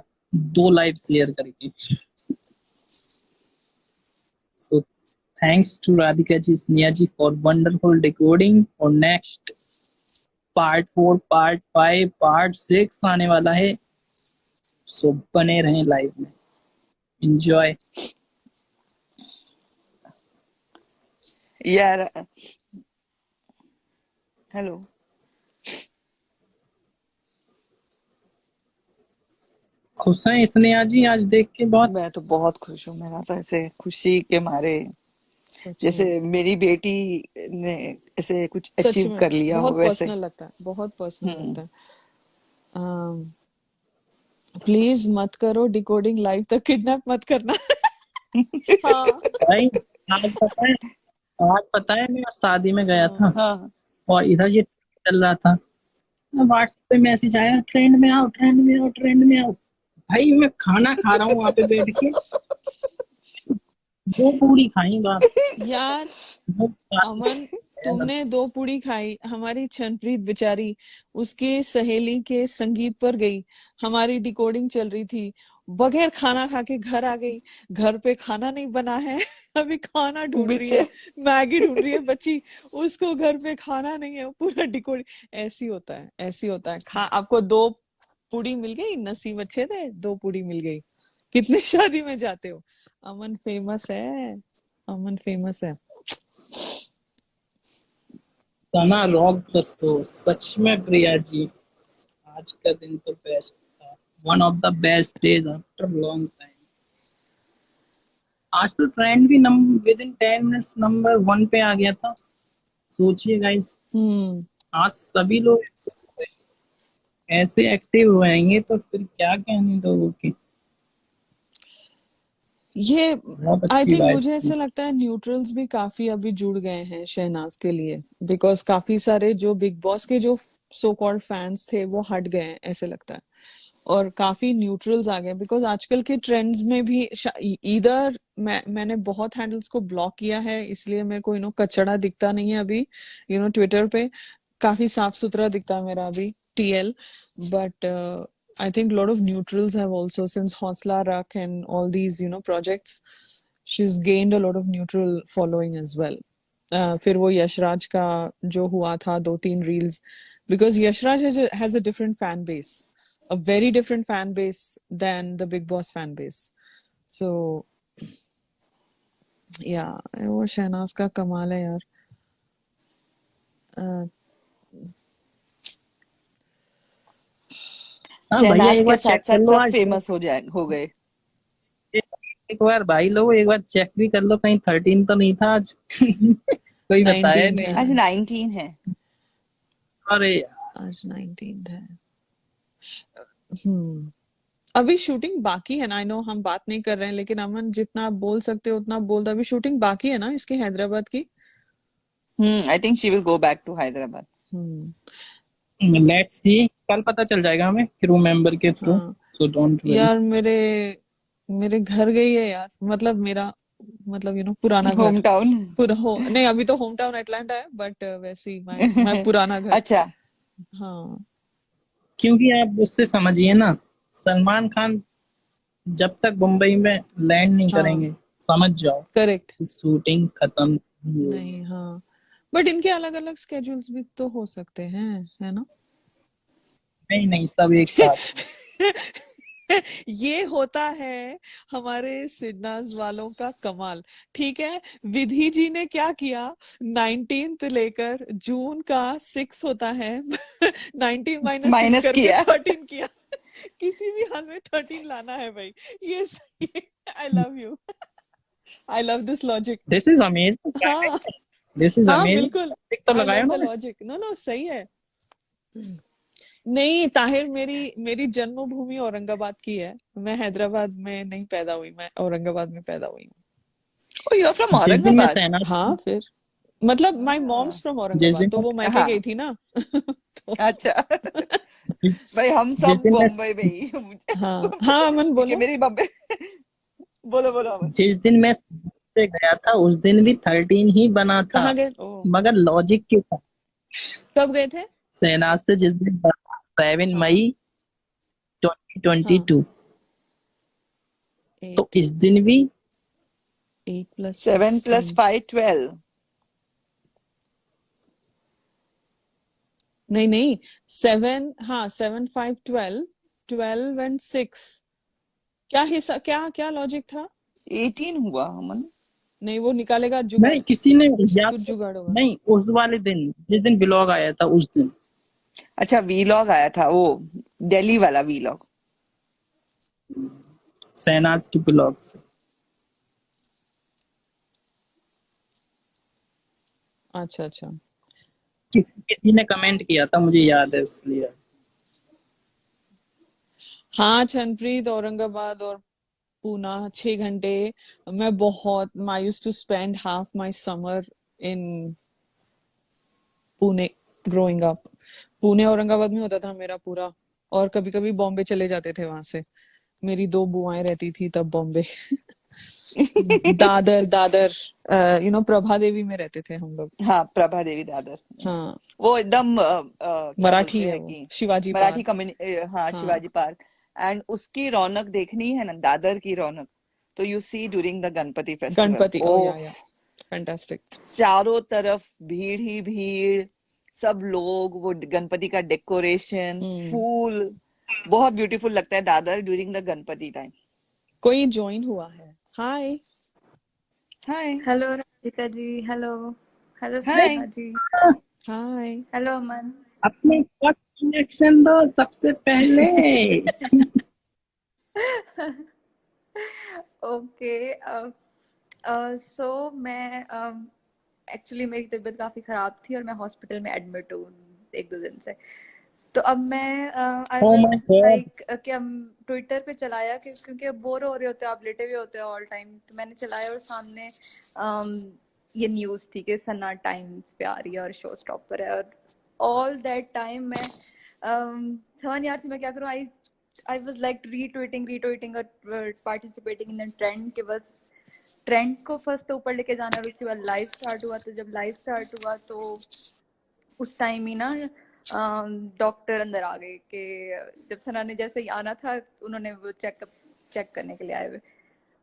2 लाइव शेयर करके। So thanks to Radhika ji, Sneha ji for wonderful decoding। और नेक्स्ट पार्ट 4 पार्ट 5 पार्ट 6 आने वाला है, सो बने रहें लाइव में। एंजॉय। यार हेलो, खुश हैं स्नेहा जी आज देख के बहुत? मैं तो बहुत खुश हूँ। मेरा तो ऐसे खुशी के मारे, सच जैसे में, मेरी बेटी ने ऐसे कुछ सच अचीव में कर लिया हो बहुत वैसे। पर्सनल लगता है, बहुत पर्सनल हम्म लगता है। प्लीज मत करो डिकोडिंग लाइव, तक किडनैप मत करना। हाँ भाई। आज पता है, आज पता है मैं शादी में गया था हाँ और इधर ये चल रहा था, व्हाट्सएप पे मैसेज आया, ट्रेंड में आओ ट्रेंड में आओ ट्रेंड में आओ। भाई मैं खाना खा रहा हूँ वहां पे बैठ के, 2 पूरी खाई बात। यार अमन, तुमने 2 पूड़ी खाई, हमारी छनप्रीत बेचारी उसके सहेली के संगीत पर गई, हमारी डिकोडिंग चल रही थी, बगैर खाना खा के घर आ गई, घर पे खाना नहीं बना है। अभी खाना ढूंढ रही है, मैगी ढूंढ रही है बच्ची, उसको घर पे खाना नहीं है, पूरा डिकोडिंग। ऐसी होता है, ऐसी होता है। आपको 2 पूड़ी मिल गई, नसीब अच्छे थे, 2 पूड़ी मिल गई। कितने शादी में जाते हो? अमन फेमस है, अमन फेमस है। तना रॉक दोस्तों, सच में प्रिया जी आज का दिन तो बेस्ट था, one of the best days after long time. आज तो ट्रेंड भी विद इन 10 मिनट्स नंबर 1 पे आ गया था। सोचिए गाइस, आज सभी लोग ऐसे एक्टिव रहेंगे तो फिर क्या कहने लोगों की। ये बहुत आई अच्छी थिंक वाइब मुझे थी। ऐसा लगता है न्यूट्रल्स भी काफी अभी जुड़ गए हैं शहनाज के लिए, बिकॉज काफी सारे जो बिग बॉस के जो सो कॉल्ड फैंस थे वो हट गए हैं ऐसे लगता है, और काफी न्यूट्रल्स आ गए, बिकॉज आजकल के ट्रेंड्स में भी इधर मैंने बहुत हैंडल्स को ब्लॉक किया है, इसलिए मेरे को कचड़ा दिखता नहीं है अभी ट्विटर पे, काफी साफ सुथरा दिखता है मेरा अभी TL. But I think a lot of neutrals have also, since Hosla Rakh and all these projects, she's gained a lot of neutral following as well. फिर वो यशराज का जो हुआ था 2-3 reels, because Yashraj has a different fan base, a very different fan base than the Big Boss fan base. So yeah, वो शहनाज का कमाल है यार. Uh, हाँ भैया, शहनाज एक के बार साथ चेक कर साथ लो सब आज. फेमस हो गए. एक बार भाई लोग एक बार चेक भी कर लो, कहीं 13 तो नहीं था आज. कोई बताया 19 नहीं. आज है. 19 है. अरे आज 19 है. अभी शूटिंग बाकी है ना. आई नो हम बात नहीं कर रहे हैं, लेकिन अमन जितना आप बोल सकते हो उतना बोल दो. अभी शूटिंग बाकी है ना इसकी हैदराबाद की. I think she will go back to Hyderabad. Let's see, कल पता चल जाएगा हमें क्रू मेंबर के थ्रू. हाँ सो डोंट वरी. यार, मेरे घर गई है यार. मतलब मेरा, मतलब पुराना घर. Home town. नहीं, अभी तो होम टाउन अटलांटा है, बट वैसे ही मैं पुराना घर. अच्छा. हाँ क्योंकि आप उससे समझिए ना, सलमान खान जब तक मुंबई में लैंड नहीं हाँ करेंगे, समझ जाओ करेक्ट. शूटिंग खत्म नहीं होगी. नहीं हाँ, बट इनके अलग अलग स्केड्यूल्स भी तो हो सकते हैं, है ना. नहीं नहीं, सब एक साथ. ये होता है हमारे सिडनाज वालों का कमाल. ठीक है, विधि जी ने क्या किया, 19th लेकर जून का 6 होता है. 19 -6 माइनस करके किया. 13 किया. किसी भी हाल में 13 लाना है भाई. ये सही है. I love you. I love this logic. This is amazing. हाँ दिस इज हाँ अमेजिंग. बिल्कुल. तो आई लगाया लव द ना. लॉजिक. नो सही है. नहीं ताहिर, मेरी जन्मभूमि औरंगाबाद की है. मैं हैदराबाद में नहीं पैदा हुई, मैं औरंगाबाद में पैदा हुई हूँ. Oh, you're from जिस दिन मैं Aurangabad. सहना, हाँ फिर मतलब माय मॉम्स फ्रॉम जिस औरंगाबाद, दिन तो वो मैके हाँ. गई थी ना. तो अच्छा. भाई हम जिस सब दिन मैं बम्बई में ही. हाँ अमन क्योंकि बोलो. मेरी बम्बई. बोलो बोलो अमन. जिस दिन मैं से गया था उस दिन भी 13 ही बना था. कहाँ गए? ओ, मगर लॉजिक के था. कब गए थे? सहनाज से जिस दिन 7 हाँ मई हाँ 2022, तो 8 इस दिन भी 8 + 7 + 16. 5 12. नहीं 7, हाँ 7 5 12, 12 and 6. क्या हिस्सा, क्या लॉजिक था? 18 हुआ अमन. नहीं वो निकालेगा जुगाड़. नहीं, किसी ने याद कुछ जुगाड़ होगा. नहीं, उस वाले दिन जिस दिन ब्लॉग आया था उस दिन. अच्छा वीलॉग आया था वो, दिल्ली वाला वीलॉग. सहनाज के ब्लॉग से. अच्छा. किसी ने कमेंट किया था, मुझे याद है इसलिए. हाँ छनप्रीत, औरंगाबाद और पूना 6 घंटे. मैं बहुत I used to spend half my summer in Pune growing up. Pune Aurangabad में होता था मेरा पूरा. और कभी कभी बॉम्बे चले जाते थे वहां से. मेरी 2 बुआएं रहती थी तब बॉम्बे. दादर प्रभा देवी में रहते थे हम लोग. हाँ प्रभा देवी दादर. हाँ वो एकदम क्या मराठी बोलते है हैं वो, कि शिवाजी मराठी पार्क. हाँ शिवाजी पार्क. एंड उसकी रौनक देखनी है ना, दादर की रौनक, तो you see during the Ganpati festival. Ganpati. Oh oh yeah fantastic. चारों तरफ भीड़ ही भीड़, सब लोग, वो गणपति का डेकोरेशन, फूल, बहुत ब्यूटीफुल लगता है Dadar during the Ganpati time. कोई ज्वाइन हुआ है. Hi hi. Hello Radhika ji. Hello hi. Sneha ji. Hi. Hello Aman. अपने फर्स्ट रिएक्शन दो सबसे पहले. ओके. सो मैं एक्चुअली मेरी तबीयत काफ़ी ख़राब थी और मैं हॉस्पिटल में एडमिट हूँ 1-2 दिन से. तो अब मैं आई Oh my was God. Like कि हम ट्विटर पे चलाया क्योंकि अब बोर हो रहे होते हो आप, लेटे हुए होते हो ऑल टाइम. तो मैंने चलाया और सामने ये न्यूज़ थी कि सन्ना टाइम्स पे आ रही है और शो स्टॉपर है. और ऑल दैट टाइम मैं समझ नहीं आ रही थी मैं क्या करूँ. आई वाज लाइक रीट्वीटिंग और पार्टिसिपेटिंग इन द ट्रेंड के बस ट्रेंड को फर्स्ट ऊपर लेके जाना. और उसके बाद लाइव स्टार्ट हुआ. तो जब लाइव स्टार्ट हुआ तो उस टाइम ही ना डॉक्टर अंदर आ गए कि जब सना ने जैसे ही आना था उन्होंने वो चेक करने के लिए आए हुए.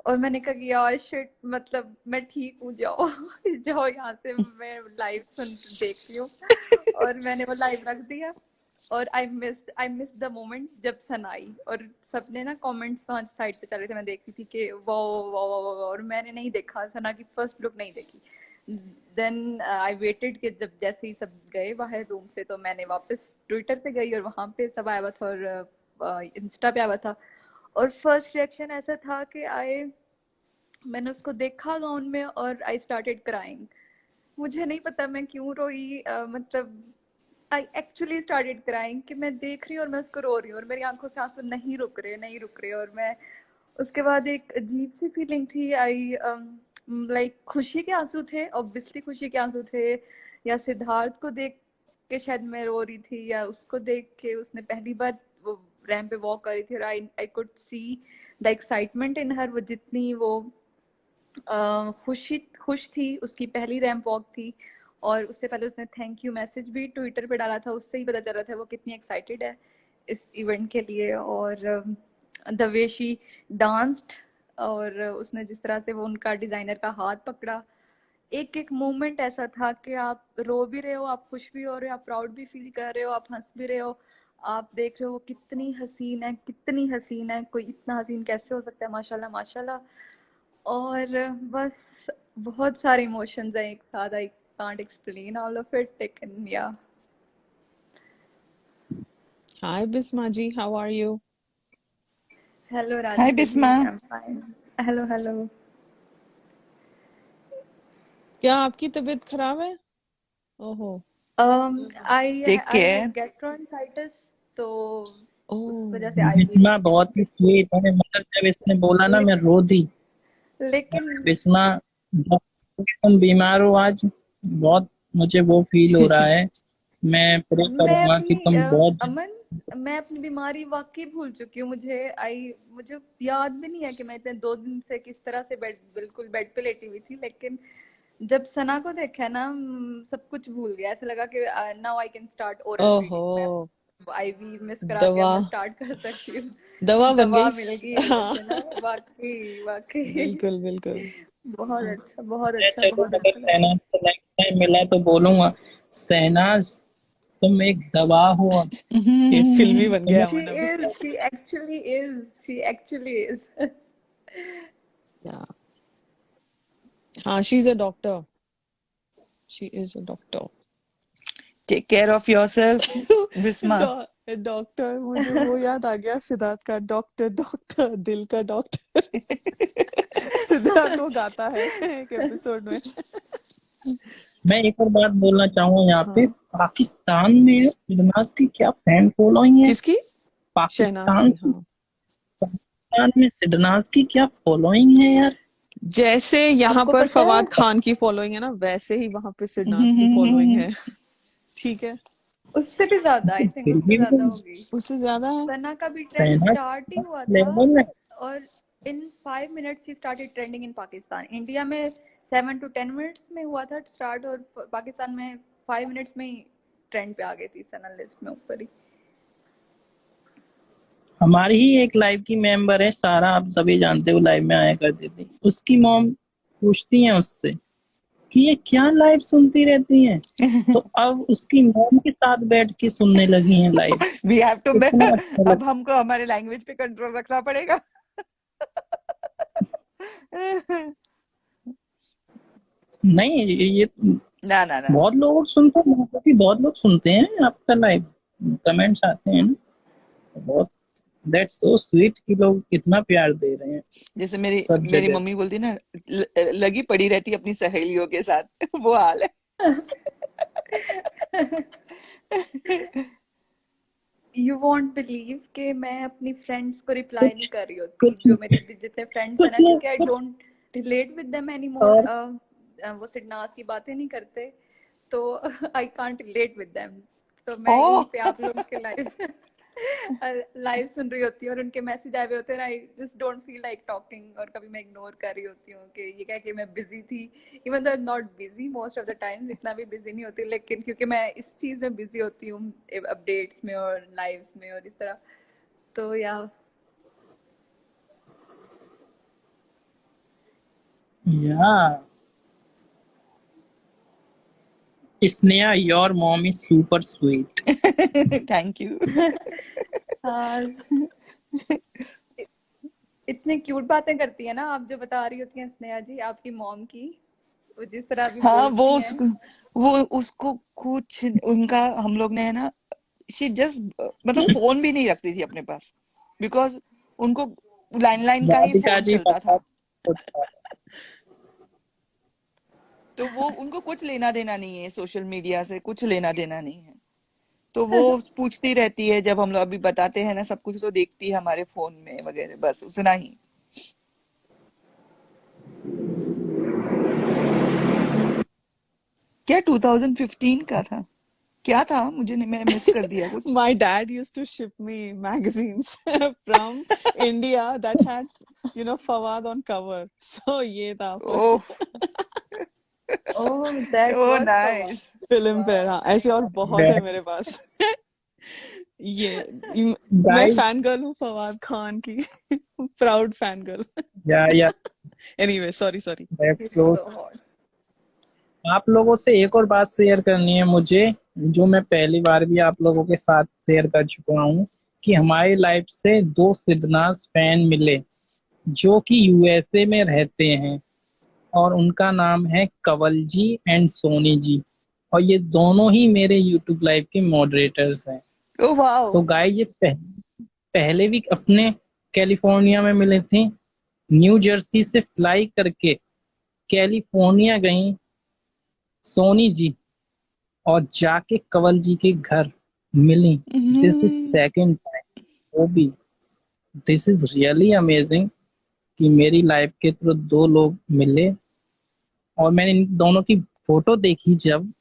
और मैंने कहा कि यार शिट, मतलब मैं ठीक हूँ, जाओ जाओ यहाँ से, मैं लाइव सुन देखती हूँ. और मैंने वो लाइव रख दिया और आई मिस द मोमेंट जब सन आई और सबने ना कमेंट्स वहाँ साइड पे चल रहे थे, मैं देख रही थी कि वाओ वाओ वाओ वाओ, और मैंने नहीं देखा सना की फर्स्ट लुक नहीं देखी। देन आई वेटेड कि जब जैसे ही सब गए बाहर रूम से तो मैंने वापस ट्विटर पे गई और वहाँ पे सब आया हुआ था और इंस्टा पे आया हुआ था, और फर्स्ट रिएक्शन ऐसा था कि मैंने उसको देखा गाउन में और आई स्टार्टेड क्राइंग। मुझे नहीं पता मैं क्यों रोई, मतलब आई एक्चुअली स्टार्टेड क्राइंग कि मैं देख रही हूँ और मैं उसको रो रही हूँ और मेरी आंखों से आंसू नहीं रुक रहे, और मैं उसके बाद एक अजीब सी फीलिंग थी। आई लाइक खुशी के आंसू थे, ऑब्वियसली खुशी के आंसू थे, या सिद्धार्थ को देख के शायद मैं रो रही थी, या उसको देख के उसने पहली बार वो रैंप पे वॉक कर रही थी और I could see the excitement in her, वो जितनी वो खुश थी, उसकी पहली रैंप वॉक थी, और उससे पहले उसने थैंक यू मैसेज भी ट्विटर पे डाला था, उससे ही पता चल रहा था वो कितनी एक्साइटेड है इस इवेंट के लिए। और द वे शी डांस्ड, और उसने जिस तरह से वो उनका डिजाइनर का हाथ पकड़ा, एक एक मोमेंट ऐसा था कि आप रो भी रहे हो, आप खुश भी हो रहे हो, आप प्राउड भी फील कर रहे हो, आप हंस भी रहे हो, आप देख रहे हो कितनी हसीन है, कितनी हसीन है, कोई इतना हसीन कैसे हो सकता है, माशाल्लाह माशाल्लाह। और बस बहुत सारे इमोशंस हैं एक साथ, I can't explain all of it, लेकिन yeah Hi, Bisma ji, how are you? Hello hi Radhika ji, Bisma. I am fine. Hello hello. क्या आपकी तबीयत खराब है? ओहो। I take I have care. Gastroenteritis, तो उस ओह। वजह से आई वी बिस्मा बहुत ही मेडिसिन, स्वीट है, मतलब जब इसने बोला ना मैं रो दी। लेकिन बिस्मा, तुम बीमार हो आज, बहुत मुझे वो फील हो रहा है। मैं प्रे मैं करूंगा कि अपनी तुम बहुत अमन, मैं अपनी बीमारी वाकई भूल चुकी हूँ। मुझे याद भी नहीं है कि मैं इतने 2 दिन से किस तरह से बिल्कुल बेड पे लेटी हुई थी, लेकिन जब सना को देखा ना सब कुछ भूल गया, ऐसा लगा कि now I can start oral ओहो। फीडिंग, मैं आईवी मिस करा के दवा मैं स्टार्ट कर सकती हूँ। दवा बन दवा गई। मिल गई है हाँ। मुझे ना, वाकई वाकई। बिल्कुल बिल्कुल। बहुत हाँ। अच्छा, बहुत मैं अच्छा, चलूँ, बहुत अगर अच्छा लगा। शहनाज से नेक्स्ट टाइम मिला तो बोलूंगा, शहनाज तुम एक दवा हो अब। ये फिल्मी बन तुम्हें गया She अमन अभी। is, she actually is, she actually is. Yeah. हाँ, she's a doctor. She is a doctor. Take care of yourself Bisma. Doctor, मुझे वो याद आ गया सिद्धार्थ का, डॉक्टर डॉक्टर दिल का डॉक्टर। सिद्धार्थ वो गाता है एक एपिसोड में। मैं एक और बात बोलना चाहूंगा यहाँ पे, हाँ। पाकिस्तान में शहनाज की क्या फैन फॉलोइंग है। किसकी? शहनाज पाकिस्तान की, हाँ। पाकिस्तान में शहनाज की क्या फॉलोइंग है यार। जैसे यहाँ आपको पर पता है फवाद खान की फॉलोइंग है ना, वैसे ही वहां पे सिडनाज की फॉलोइंग है। ठीक है। उससे भी ज्यादा, आई थिंक फिर उससे भी ज्यादा होगी। उससे ज्यादा है। सना का भी ट्रेंड शहनाज स्टार्ट ही हुआ था, लेवल में। और इन 5 minutes he started trending in Pakistan. India में 7 to 10 मिनट्स में हुआ था स्टार्ट, और पाकिस्तान में 5 मिनट्स में ही ट्रेंड पे आ गई थी सना, लिस्ट में ऊपर ही। हमारी ही एक लाइव की मेंबर है सारा, आप सभी जानते हो, लाइव में आया करती थी। उसकी मॉम पूछती है उससे कि ये क्या लाइव सुनती रहती हैं, तो अब उसकी मॉम के साथ बैठ के सुनने लगी हैं लाइव। वी हैव टू इतना अच्छा अब लगता हमको हमारे लैंग्वेज पे कंट्रोल रखना पड़ेगा। नहीं, ये ना ना ना। बहुत लोग सुनते हैं, मतलब कि बहुत लोग सुनते हैं आपका लाइव, कमेंट्स आते हैं ना, बहुत। दैट्स सो स्वीट कि लोग कितना प्यार दे रहे हैं जैसे मेरी सब मेरी जगह। मम्मी बोलती ना, लगी पड़ी रहती अपनी सहेलियों के साथ। वो हाल है। यू वॉन्ट बिलीव कि मैं अपनी फ्रेंड्स को रिप्लाई नहीं कुछ कर रही होती, कुछ जो मेरे जितने फ्रेंड्स हैं कुछ ना, लोग क्योंकि आई कुछ don't relate with them any more. और वो सिडनास की बातें नहीं करते, तो I can't relate with them, तो मैं ओह। यहीं पे आप लोगों के लाइव लाइव सुन रही होती हूँ, और उनके मैसेज आए हुए होते हैं, I just don't feel like talking, और कभी मैं इग्नोर कर रही होती हूँ कि ये क्या कि मैं बिजी थी, even though not busy most of the times, इतना भी बिजी नहीं होती, लेकिन क्योंकि मैं इस चीज में बिजी होती हूँ, अपडेट्स में और लाइव्स में और इस तरह, तो या या Sneha, your mom is super sweet. Thank you. हाँ, इतनी क्यूट बातें करती है ना आप, जो बता रही होती हैं स्नेहा जी आपकी मॉम की, वो जिस तरह अभी हाँ, बोलती हैं। वो उसको कुछ उनका हम लोग ने है ना, शी जस्ट मतलब फोन भी नहीं रखती थी अपने पास, बिकॉज उनको लैंडलाइन का ही राधिका फोन जी चलता था। बहुत तो वो उनको कुछ लेना देना नहीं है, सोशल मीडिया से कुछ लेना देना नहीं है। तो वो पूछती रहती है, जब हम लोग अभी बताते हैं ना सब कुछ, तो देखती है हमारे फोन में वगैरह, बस उतना ही। क्या 2015 का था? क्या था? मुझे नहीं, मैंने मिस कर दिया कुछ। My dad used to ship me magazines from India that had, Fawad on cover. So ये था oh, oh that oh was Fawad. Nice. Film पे। हाँ, वाओ, ऐसे और बहुत है मेरे पास। मैं गाइस, फैन गर्ल हूँ फवाद खान की। Proud fan girl. Yeah anyway, sorry sorry. He that's is so. So hot. आप लोगों से एक और बात शेयर करनी है मुझे, जो मैं पहली बार भी आप लोगों के साथ शेयर कर चुका हूँ, कि हमारी लाइफ से दो सिद्धनाथ फैन मिले जो कि यूएसए में रहते हैं, और उनका नाम है कंवल जी एंड सोनी जी, और ये दोनों ही मेरे यूट्यूब लाइव के मॉडरेटर्स हैं। Oh wow. सो गाइस, ये पहले भी अपने कैलिफोर्निया में मिले थे, न्यू जर्सी से फ्लाई करके कैलिफोर्निया गई सोनी जी, और जाके कंवल जी के घर मिली। दिस इज सेकंड टाइम, वो भी। दिस इज रियली अमेजिंग कि मेरी लाइफ के थ्रू दो लोग मिले, और मैंने इन दोनों की फोटो देखी, जब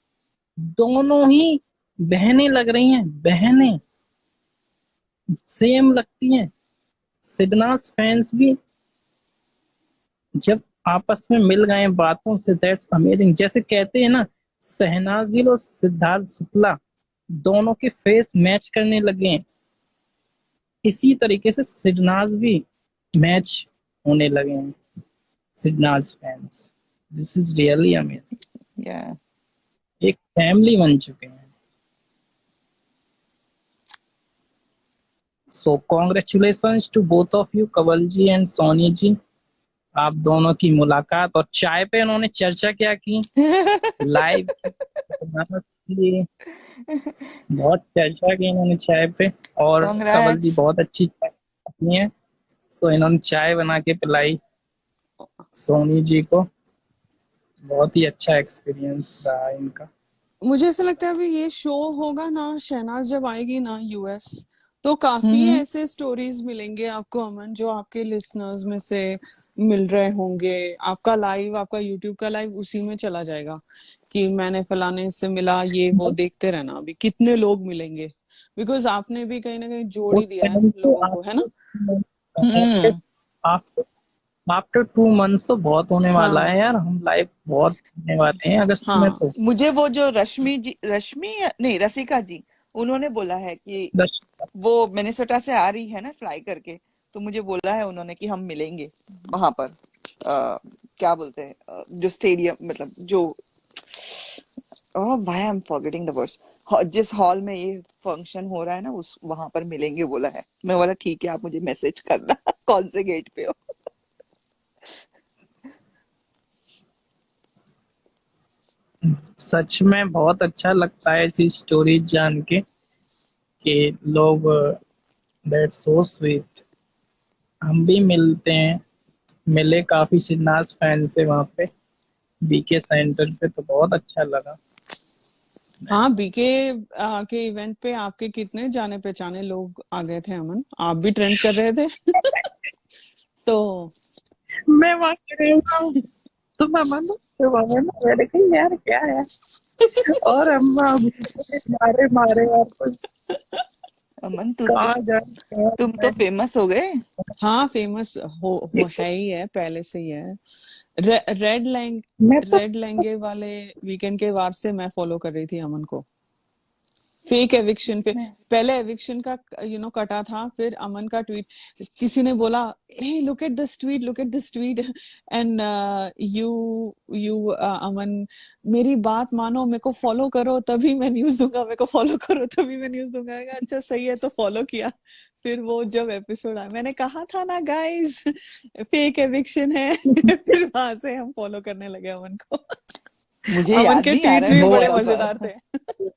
दोनों ही बहनें लग रही हैं, बहनें सेम लगती हैं। सिडनास फैंस भी जब आपस में मिल गए बातों से, दैट्स अमेजिंग। जैसे कहते हैं ना, शहनाज गिल और सिद्धार्थ शुक्ला दोनों के फेस मैच करने लगे हैं, इसी तरीके से सिडनाज भी मैच होने लगे हैं। Sidnaaz fans, this is really amazing. Yeah एक फैमिली बन चुके हैं। So congratulations to both of you, Kanwal ji and Soni ji. आप दोनों की मुलाकात, और चाय पे उन्होंने चर्चा क्या की, लाइव की, बहुत चर्चा की इन्होंने चाय पे। और कंवल जी कांग्रेट्स। बहुत अच्छी चाय बनाती हैं, सो इन्होंने चाय बना के पिलाई सोनी जी को। बहुत ही अच्छा एक्सपीरियंस रहा इनका। मुझे ऐसा लगता है अभी ये शो होगा ना, शहनाज जब आएगी ना यूएस, तो काफी हम्म। ऐसे स्टोरीज मिलेंगे आपको अमन, जो आपके लिसनर्स में से मिल रहे होंगे। आपका लाइव, आपका यूट्यूब का लाइव उसी में चला जाएगा कि मैंने फलाने से मिला, ये वो देखते रहना। अभी कितने लोग मिलेंगे, बिकॉज आपने भी कहीं ना कहीं जोड़ उस ही दिया है टाइम पे लोगों को, है ना? After hmm. After after 2 months तो बहुत होने वाला हाँ है यार, हम लाइव बहुत होने वाले हैं अगस्त में हाँ। तो। मुझे वो जो रश्मि नहीं, रसिका जी, उन्होंने बोला है कि दस वो मिनेसोटा से आ रही है ना फ्लाई करके, तो मुझे बोला है उन्होंने कि हम मिलेंगे वहां पर। क्या बोलते हैं, जो स्टेडियम, मतलब जो, ओह भाई, I am forgetting the words, जिस हॉल में ये फंक्शन हो रहा है ना, उस वहां पर मिलेंगे बोला है। मैं बोला ठीक है, आप मुझे मैसेज करना कौन से गेट पे हो। सच में बहुत अच्छा लगता है ऐसी स्टोरी जान के कि लोग, दैट्स सो स्वीट। हम भी मिलते हैं, मिले काफी शिवनाज फैन से वहां पे बीके सेंटर पे, तो बहुत अच्छा लगा। हाँ, बीके के इवेंट पे आपके कितने जाने पहचाने लोग आ गए थे अमन, आप भी ट्रेंड कर रहे थे। तो मैं वहां खड़े हुआ हूँ, तो मामा मैंने कहा यार क्या है, और अम्मा मारे मारे आपको, अमन, कहाँ जाए कहाँ तुम तो जाए। फेमस हो गए। हाँ, फेमस हो है ही है, पहले से ही है। रेड लैंग मैं तो रेड लहंगे वाले वीकेंड के वार से मैं फॉलो कर रही थी अमन को। फेक एविक्शन पे मैं पहले एविक्शन का कटा था, फिर अमन का ट्वीट, किसी ने बोला hey look at this tweet, look at this tweet, and you Aman मेरी बात मानो, मेरे को फॉलो करो तभी मैं न्यूज दूंगा, मेरे को फॉलो करो तभी मैं न्यूज दूंगा। मैंने कहा, अच्छा सही है, तो फॉलो किया। फिर वो जब एपिसोड आया, मैंने कहा था ना गाइस फेक एविक्शन है। फिर वहां से हम फॉलो करने लगे अमन को। मुझे अमन याद के नहीं आ रहा ट्वीट्स है भी वो बड़े कौन सा मजेदार थे।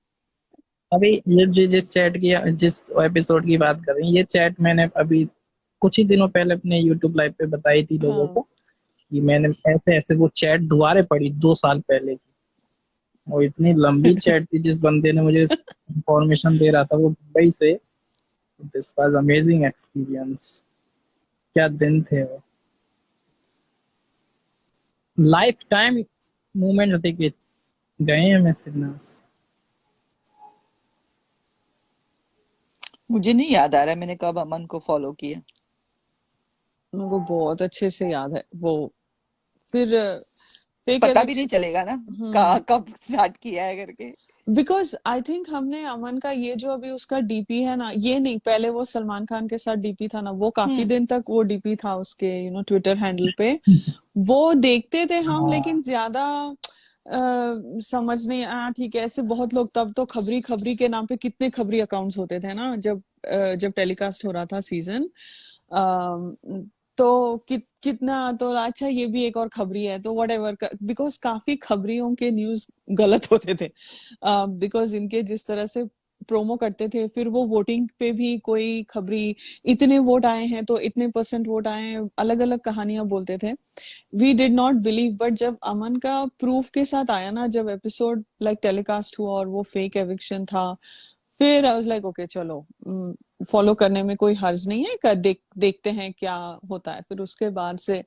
अभी ये जिस चैट की, जिस एपिसोड की बात कर रही हैं, ये चैट मैंने अभी कुछ ही दिनों पहले अपने यूट्यूब लाइव पे बताई थी लोगों हाँ को कि मैंने ऐसे ऐसे वो चैट दोबारा पढ़ी 2 साल पहले की। वो इतनी लंबी चैट थी, जिस बंदे ने मुझे इंफॉर्मेशन दे रहा था वो दुबई से। This was amazing experience. क्या दिन थे वो, लाइफ टाइम मोमेंट थे कि गए हैं मैं सिग्नल्स। मुझे नहीं याद आ रहा है मैंने कब अमन को फॉलो किया। मेरे को बहुत अच्छे से याद है वो। फिर फेक पता भी नहीं एविक्शन। चलेगा ना कहाँ कब स्टार्ट किया है करके। बिकॉज आई थिंक हमने अमन का ये जो अभी उसका डीपी है ना, ये नहीं, पहले वो सलमान खान के साथ डीपी था ना, वो काफी दिन तक वो डीपी था उसके ट्विटर हैंडल पे। वो देखते थे हम, हाँ, लेकिन ज्यादा समझ नहीं आया। ठीक है, ऐसे बहुत लोग, तब तो खबरी खबरी के नाम पे कितने खबरी अकाउंट्स होते थे ना, जब टेलीकास्ट हो रहा था सीजन। तो कितना तो अच्छा ये भी एक और खबरी है, तो व्हाटएवर, बिकॉज काफी खबरियों के न्यूज गलत होते थे, बिकॉज इनके जिस तरह से प्रोमो करते थे। फिर वो वोटिंग पे भी कोई खबरी, इतने वोट आए हैं तो इतने % वोट आए हैं, अलग अलग कहानियां बोलते थे। We did not believe, but जब अमन का प्रूफ के साथ आया ना, जब एपिसोड लाइक टेलीकास्ट हुआ और वो फेक एविक्शन था, फिर आई वाज लाइक ओके चलो, फॉलो करने में कोई हर्ज नहीं है, देखते हैं क्या होता है। फिर उसके बाद से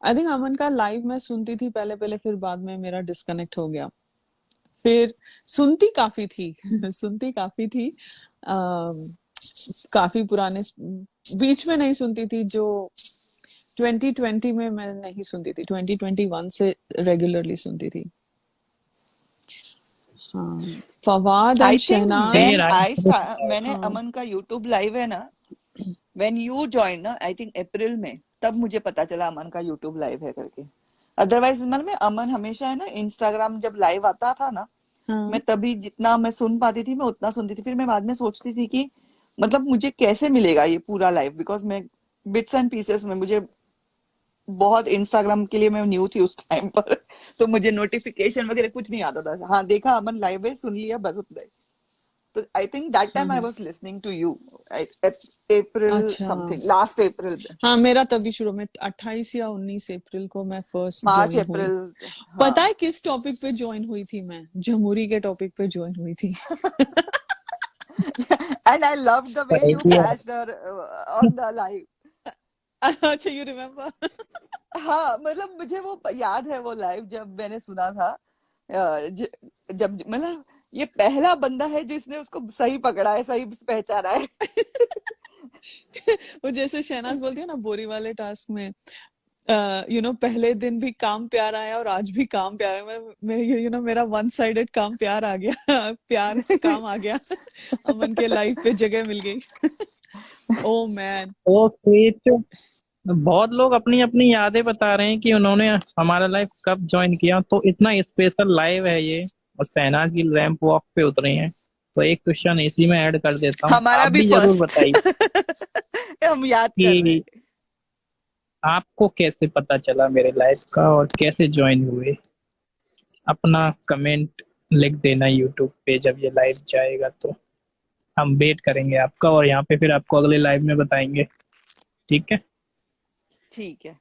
आई थिंक अमन का लाइव मैं सुनती थी पहले पहले, फिर बाद में मेरा डिस्कनेक्ट हो गया। फिर सुनती काफी थी। सुनती काफी थी, काफी पुराने, बीच में नहीं सुनती थी, जो 2020 में मैं नहीं सुनती थी, 2021 से रेगुलरली सुनती थी। हाँ, फवाद आई एंड थिंक शहनाज। मैंने हाँ अमन का यूट्यूब लाइव है ना, व्हेन यू जॉइन ना, आई थिंक अप्रैल में, तब मुझे पता चला अमन का यूट्यूब लाइव है करके। अदरवाइज मतलब में अमन हमेशा है ना इंस्टाग्राम जब लाइव आता था ना, हाँ मैं तभी जितना मैं सुन पाती थी मैं उतना सुनती थी। फिर मैं बाद में सोचती थी कि मतलब मुझे कैसे मिलेगा ये पूरा लाइव, बिकॉज मैं बिट्स एंड पीसेस में, मुझे बहुत इंस्टाग्राम के लिए मैं न्यू थी उस टाइम पर। तो मुझे नोटिफिकेशन वगैरह कुछ नहीं आता था। हाँ देखा अमन लाइव है, सुन लिया, बस उतना ही। तो I think that time I हाँ वाज लिसनिंग टू यू, अप्रैल अच्छा। समथिंग, लास्ट अप्रैल में, हाँ, मेरा तभी शुरू में 28 या 19 अप्रैल को मैं फर्स्ट मार्च ज्वाइन हुई। अप्रैल। पता है हाँ किस टॉपिक पे ज्वाइन हुई थी मैं? जमहूरी के टॉपिक पे ज्वाइन हुई थी। And I love the way you flashed her on the live. अच्छा, यू रिमेम्बर? हाँ मतलब मुझे वो याद है वो लाइव जब मैंने सुना था। जब मतलब ये पहला बंदा है जिसने उसको सही पकड़ा है, सही पहचाना है। वो जैसे शहनाज बोलती है ना बोरी वाले टास्क में, पहले दिन भी काम प्यार आया और आज भी काम प्यार है। मैं मेरा वन साइडेड काम प्यार आ गया। प्यार काम आ गया। अमन के लाइफ पे जगह मिल गई। Oh man. Oh sweet. बहुत लोग अपनी अपनी यादें बता रहे हैं कि उन्होंने हमारा लाइव कब ज्वाइन किया, तो इतना स्पेशल लाइव है ये। और शहनाज की रैंप वॉक पे उतरे हैं, तो एक क्वेश्चन इसी में ऐड कर देता हूँ, हमारा आप भी भी जरूर फर्स्ट। बताइए हम याद कर रहे कि हैं। आपको कैसे पता चला मेरे लाइव का और कैसे ज्वाइन हुए। अपना कमेंट लिख देना यूट्यूब पे जब ये लाइव जाएगा, तो हम वेट करेंगे आपका, और यहाँ पे फिर आपको अगले लाइव में बताएंगे। ठीक है। ठीक है।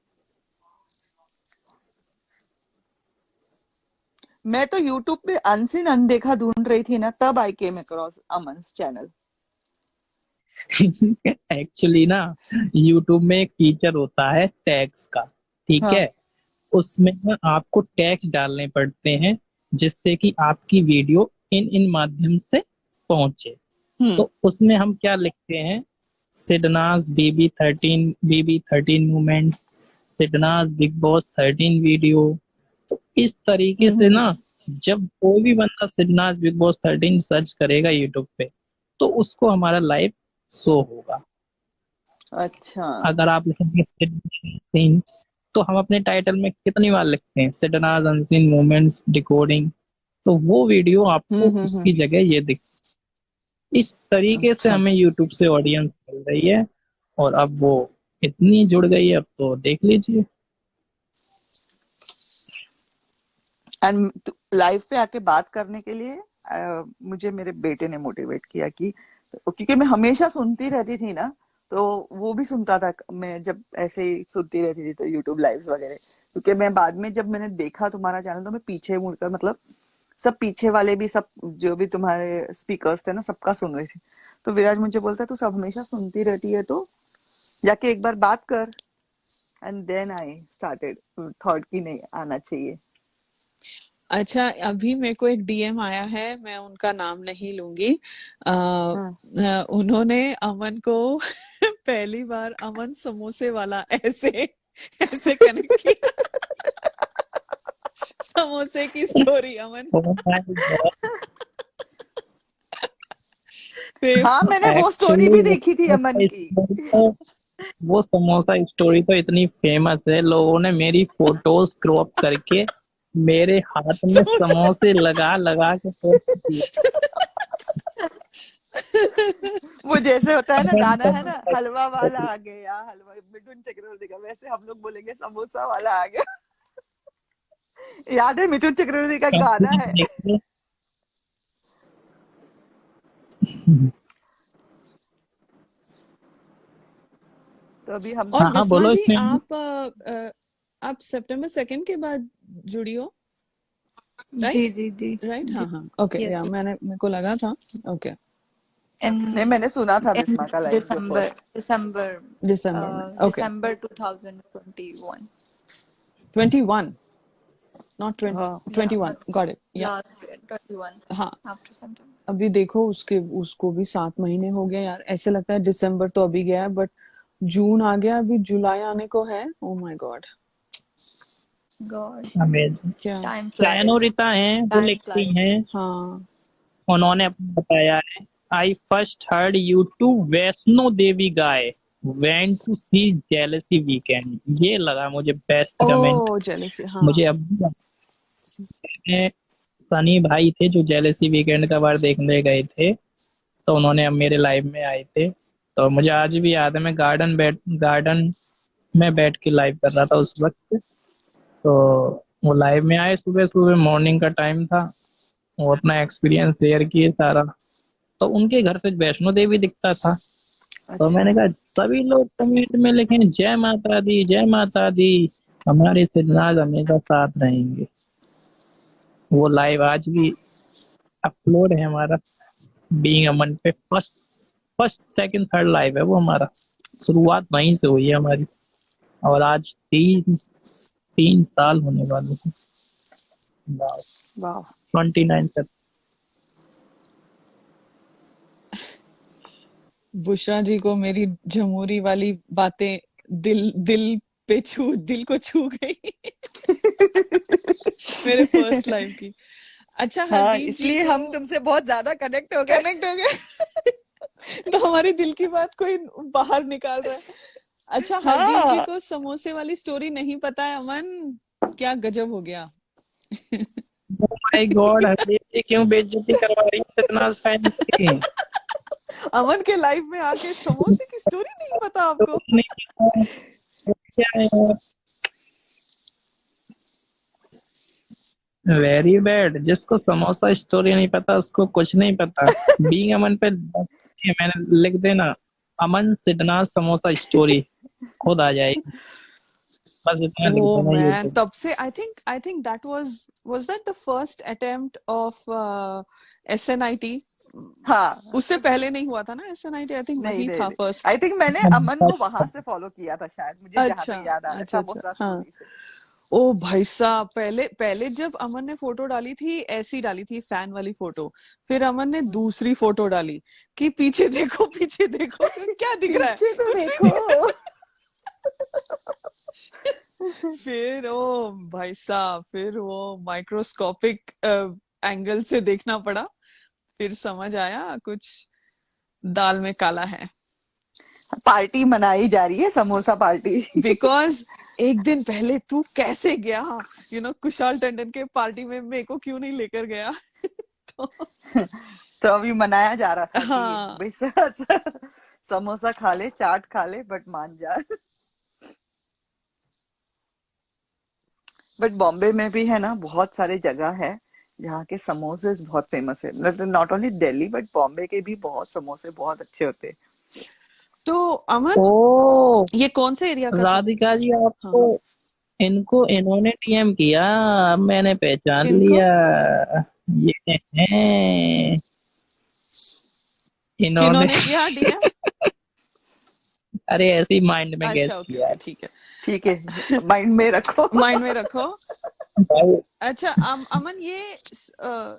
मैं तो यूट्यूब पे अनसीन अनदेखा ढूंढ रही थी ना, तब आई केम अक्रॉस अमन्स चैनल। एक्चुअली ना, यूट्यूब में एक फीचर होता है टैग्स का। ठीक हाँ। है। उसमें ना आपको टैग्स डालने पड़ते हैं, जिससे कि आपकी वीडियो इन इन माध्यम से पहुंचे। तो उसमें हम क्या लिखते हैं, Sidnaaz BB13 movements, Sidnaaz big boss 13 video. तो इस तरीके से ना जब कोई भी बंदा सिद्धनाथ बिग बॉस 13 सर्च करेगा यूट्यूब पे तो उसको हमारा लाइव शो होगा। अच्छा। अगर आप लिखेंगे सीन तो हम अपने टाइटल में कितनी बार लिखते हैं सिद्धनाथ अनसीन मोमेंट्स डिकोडिंग, तो वो वीडियो आपको उसकी जगह ये दिख। इस तरीके से अच्छा हमें यूट्यूब से ऑडियंस मिल रही है और अब वो इतनी जुड़ गई है, अब तो देख लीजिए। एंड लाइव पे आके बात करने के लिए मुझे मेरे बेटे ने मोटिवेट किया कि, क्योंकि मैं हमेशा सुनती रहती थी ना, तो वो भी सुनता था, मैं जब ऐसे ही सुनती रहती थी तो यूट्यूब लाइव्स वगैरह, क्योंकि मैं बाद में जब मैंने देखा तुम्हारा चैनल तो मैं पीछे मुड़कर, मतलब सब पीछे वाले भी, सब जो भी तुम्हारे स्पीकर्स थे ना, सबका सुन रही थी। तो विराज मुझे बोलता है तू सब हमेशा सुनती रहती है तो जाके एक बार बात कर। And then I started thought कि नहीं, आना चाहिए। अच्छा, अभी मेरे को एक डीएम आया है, मैं उनका नाम नहीं लूंगी। हाँ। उन्होंने अमन को पहली बार अमन समोसे वाला ऐसे ऐसे कनेक्ट किया। समोसे की story Aman. Oh my God, फिर हाँ, मैंने वो स्टोरी actually भी देखी थी अमन की। वो समोसा स्टोरी तो इतनी फेमस है, लोगों ने मेरी फोटोज क्रॉप करके मेरे हाथ में समोसा समोसे लगा लगा के पोस्ट किए। वो जैसे होता है ना, अमन गाना है ना, समोसा हलवा वाला स्टोरी। आ गया, हलवा मिठुन चक्रवर्ती का, वैसे हम लोग बोलेंगे समोसा वाला आ गया। याद है मिठुन चक्रवर्ती का गाना कंप्लीट है। देखिए। तो अभी हम और हाँ हाँ, बिस्मा बोलो जी, इसमें। आप सितंबर 2 के बाद जुड़ी हो, जी राइट? जी जी राइट, जी। हाँ हाँ, ओके, या यस मेरे को लगा था। ओके, नहीं, इन मैंने सुना था इन बिस्मा का लाइव जो दिसंबर फर्स्ट। दिसंबर दिसंबर में, ओके। दिसंबर 2021। 21, नॉट 20, हाँ 21, गॉट इट, या। लास्ट ईयर 21 हाँ, आफ्टर सम टाइम। अभी देखो उसको भी 7 महीने हो गए यार, ऐसे लगता है दिसंबर तो अभी गया है, बट जून आ गया, अभी जुलाई आने को है। ओ माय गॉड, गॉड, अमेजिंग। क्या। टाइम चैनो फ्लाइज, रीता हैं, वो टाइम लिखती फ्लाइज। हैं, हाँ, उन्होंने अपना बताया है, I first heard you to Vaishno Devi guy went to see jealousy weekend. ये लगा मुझे बेस्ट कमेंट। ओ जेलेसी, मुझे हाँ। अब भी याद है, सनी भाई थे जो जेलसी वीकेंड का बार देखने गए थे, तो उन्होंने अब मेरे लाइव में आए थे। तो मुझे आज भी याद है, मैं गार्डन में बैठ के लाइव कर रहा था उस वक्त। तो वो लाइव में आए, सुबह सुबह मॉर्निंग का टाइम था, वो अपना एक्सपीरियंस शेयर किए सारा। तो उनके घर से वैष्णो देवी दिखता था। तो अच्छा। मैंने कहा सभी लोग कमेंट में लिखें जय माता दी, जय माता दी, हमारे सिद्धनाथ हमेशा साथ रहेंगे। वो लाइव आज भी अपलोड है हमारा बीइंग अमन पे। First first second third live है वो हमारा, शुरुआत वहीं से हुई है हमारी। और आज 3 साल होने वाले हैं। वाह। 29 तक। बुशरा जी को मेरी जमूरी वाली बातें दिल को छू गई। मेरे फर्स्ट लाइव की। अच्छा, हाँ, हरदीप जी इसलिए को हम तुमसे बहुत ज्यादा कनेक्ट हो गए। कनेक्ट हो गए। तो हमारे दिल की बात कोई बाहर निकाल रहा है। अच्छा, हरदीप जी हाँ। को समोसे वाली स्टोरी नहीं पता है अमन, क्या गजब हो गया। ओह माय गॉड, हरदीप जी क्यों बेइज्जती करवा रही है सिद्धनाथ फैंस की? अमन के लाइव में आके समोसे की स्टोरी नहीं पता तो आपको? उसने क्या है यार, वेरी बैड। जिसको समोसा स्टोरी नहीं पता उसको कुछ नहीं पता। बीइंग अमन पे मैंने लिख देना अमन सिद्धनाथ समोसा स्टोरी, खुद आ जाएगी। बस इतना लिख Oh देना man, यूट्यूब। तब से I think that was that the first attempt of SNIT? हाँ। उससे पहले नहीं हुआ था ना SNIT? I think नहीं वही नहीं था नहीं, फर्स्ट। आई थिंक मैंने अमन को वहां से फॉलो किया था शायद, मुझे जहां अच्छा तक याद आ रहा है, अच्छा अच्छा, समोसा हाँ। स्टोरी से। ओ भाई साहब, पहले पहले जब अमन ने फोटो डाली थी, ऐसी डाली थी फैन वाली फोटो। फिर अमन ने दूसरी फोटो डाली कि पीछे देखो पीछे देखो, क्या दिख रहा है? पीछे तो कुछ नहीं देखो। दिख रहा। फिर ओ भाई साहब, फिर वो माइक्रोस्कोपिक एंगल से देखना पड़ा, फिर समझ आया कुछ दाल में काला है। पार्टी मनाई जा रही है, समोसा पार्टी। बिकॉज एक दिन पहले तू कैसे गया, कुशाल टंडन के पार्टी में मेरे को क्यों नहीं लेकर गया? तो तो अभी मनाया जा रहा था कि हाँ, भाई समोसा खा ले, चाट खा ले, बट मान जा। बट बॉम्बे में भी है ना, बहुत सारे जगह है जहाँ के समोसे बहुत फेमस है। Not only Delhi but Bombay के भी बहुत समोसे बहुत अच्छे होते हैं। तो अमन, ओ ये कौन से एरिया का था? राधिका जी, हाँ, आपको इनको इन्होंने डीएम किया, अब मैंने पहचान किनको? लिया। ये हैं इन्होंने। किन्होंने किया डीएम? अरे ऐसे ही माइंड में गैस अच्छा, ओके किया ओके, ठीक है, ठीक है, माइंड में रखो। माइंड में रखो। भाई। अच्छा, अमन,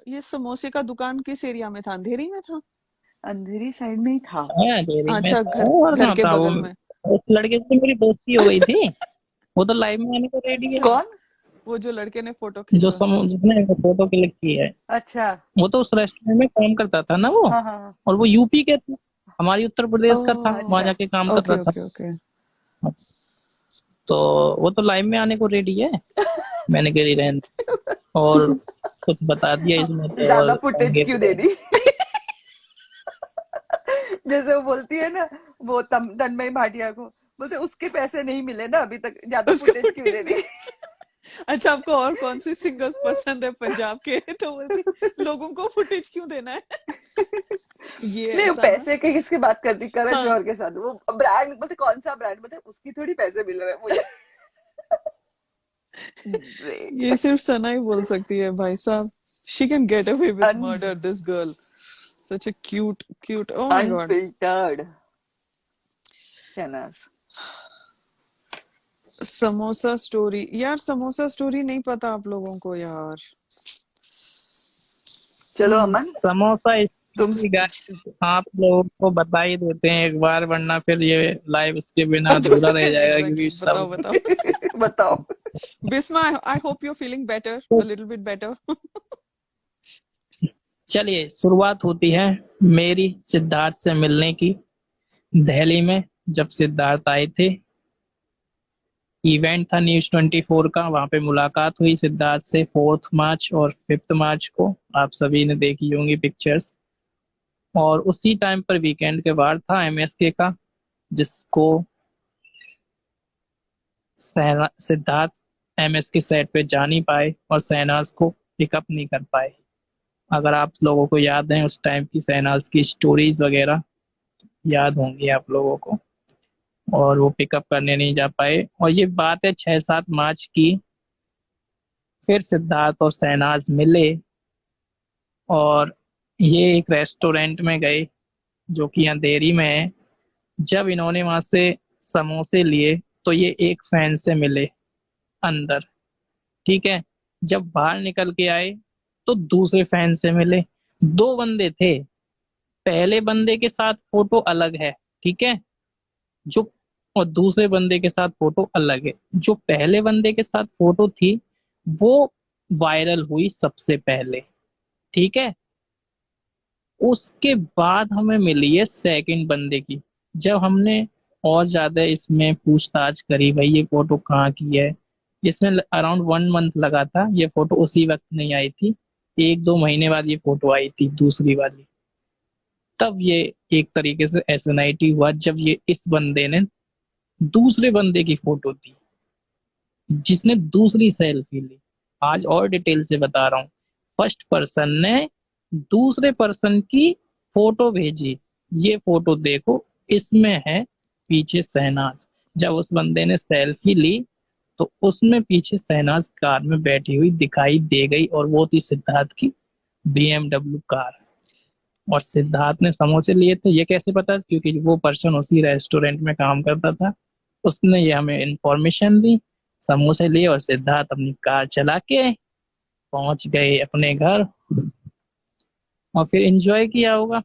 ये समोसे का दुकान किस एरिया में था? अंधेरी में था? अंधेरी साइड में ही था। हाँ डेयरी में अच्छा, था घर वो, और घर कहाँ के था वो? बगल में। उस लड़के से मेरी दोस्ती हो गई अच्छा, थी, वो तो लाइव में आने को रेडी है। अच्छा, कौन? वो जो लड़के ने फोटो जो खिंचवा। जिसने फोटो क्लिक की है, अच्छा, वो तो उस रेस्टोरेंट में काम करता था ना वो, हाँ हाँ। और वो यूपी के थे, हमारी उत्तर प्रदेश का था, वहां अच्छा, जाके काम कर ओके रहा था। Okay okay. तो वो तो लाइव में आने को रेडी है, मैंने कह रही रहन, और कुछ बता दिया इसने तो, ज्यादा और फुटेज आगे क्यों तो दे दी? जैसे वो बोलती है ना, वो तन्मय भाटिया को, बोलते उसके पैसे नहीं मिले ना अभी तक, ज्यादा उसको फुटेज क्यों दे फुटेज दी? अच्छा, आपको और कौन सी सिंगर्स पसंद है पंजाब के? तो बोलती लोगों को फुटेज क्यों देना है? ये नहीं, वो ऐसा ना। पैसे की किसकी बात करती, करण हाँ, जौहर के साथ। वो ब्रांड बोलते, कौन सा ब्रांड? बोलते उसकी थोड़ी पैसे मिल रहे हैं मुझे। ये सिर्फ सना ही बोल सकती है भाई साहब। She can get away with murder, unfiltered. this girl. Such a cute, oh my god. Shehnaaz. Samosa story, यार समोसा स्टोरी नहीं पता आप लोगों को यार। चलो अमन, समोसा तुम आप लोगों को बता ही देते हैं एक बार, वरना फिर ये लाइव उसके बिना अधूरा रह जाएगा, एग्जैक्टली, क्योंकि बताओ सब। बताओ। बताओ। Bisma, I hope you're feeling better, a little bit better. चलिए शुरुआत होती है मेरी सिद्धार्थ से मिलने की, दिल्ली में जब सिद्धार्थ आए थे। इवेंट था News 24 का, वहां पे मुलाकात हुई सिद्धार्थ से 4 मार्च और 5 मार्च को, आप सभी ने देखी होंगी पिक्चर्स। और उसी टाइम पर वीकेंड के बाद था MSK का, जिसको सिद्धार्थ MSK सेट पे जा नहीं पाए और शहनाज को पिकअप नहीं कर पाए। अगर आप लोगों को याद है उस टाइम की शहनाज की स्टोरीज वगैरह, याद होंगी आप लोगों को, और वो पिकअप करने नहीं जा पाए। और ये बात है 6-7 मार्च की। फिर सिद्धार्थ और शहनाज मिले और ये एक रेस्टोरेंट में गए जो कि अंधेरी में है। जब इन्होंने वहां से समोसे लिए तो ये एक फैन से मिले अंदर, ठीक है। जब बाहर निकल के आए तो दूसरे फैन से मिले। 2 बंदे थे, पहले बंदे के साथ फोटो अलग है, ठीक है, जो, और दूसरे बंदे के साथ फोटो अलग है। जो पहले बंदे के साथ फोटो थी वो वायरल हुई सबसे पहले, ठीक है। उसके बाद हमें मिली है सेकंड बंदे की। जब हमने और ज्यादा इसमें पूछताछ करी, भाई ये फोटो कहाँ की है, इसमें अराउंड 1 मंथ लगा था, ये फोटो उसी वक्त नहीं आई थी, 1-2 महीने बाद ये फोटो आई थी दूसरी वाली। तब ये एक तरीके से SNIT हुआ जब ये इस बंदे ने दूसरे बंदे की फोटो दी, जिसने दूसरी सेल्फी ली। आज और डिटेल से बता रहा हूँ। फर्स्ट पर्सन ने दूसरे पर्सन की फोटो भेजी, ये फोटो देखो, इसमें है पीछे शहनाज। जब उस बंदे ने सेल्फी ली तो उसमें पीछे शहनाज कार में बैठी हुई दिखाई दे गई, और वो थी सिद्धार्थ की BMW कार। और सिद्धार्थ ने समोसे लिए थे, ये कैसे पता? क्योंकि वो पर्सन उसी रेस्टोरेंट में काम करता था, उसने ये हमें इंफॉर्मेशन दी। समोसे लिए और सिद्धार्थ अपनी कार चला के पहुंच गए अपने घर, और फिर एंजॉय किया होगा।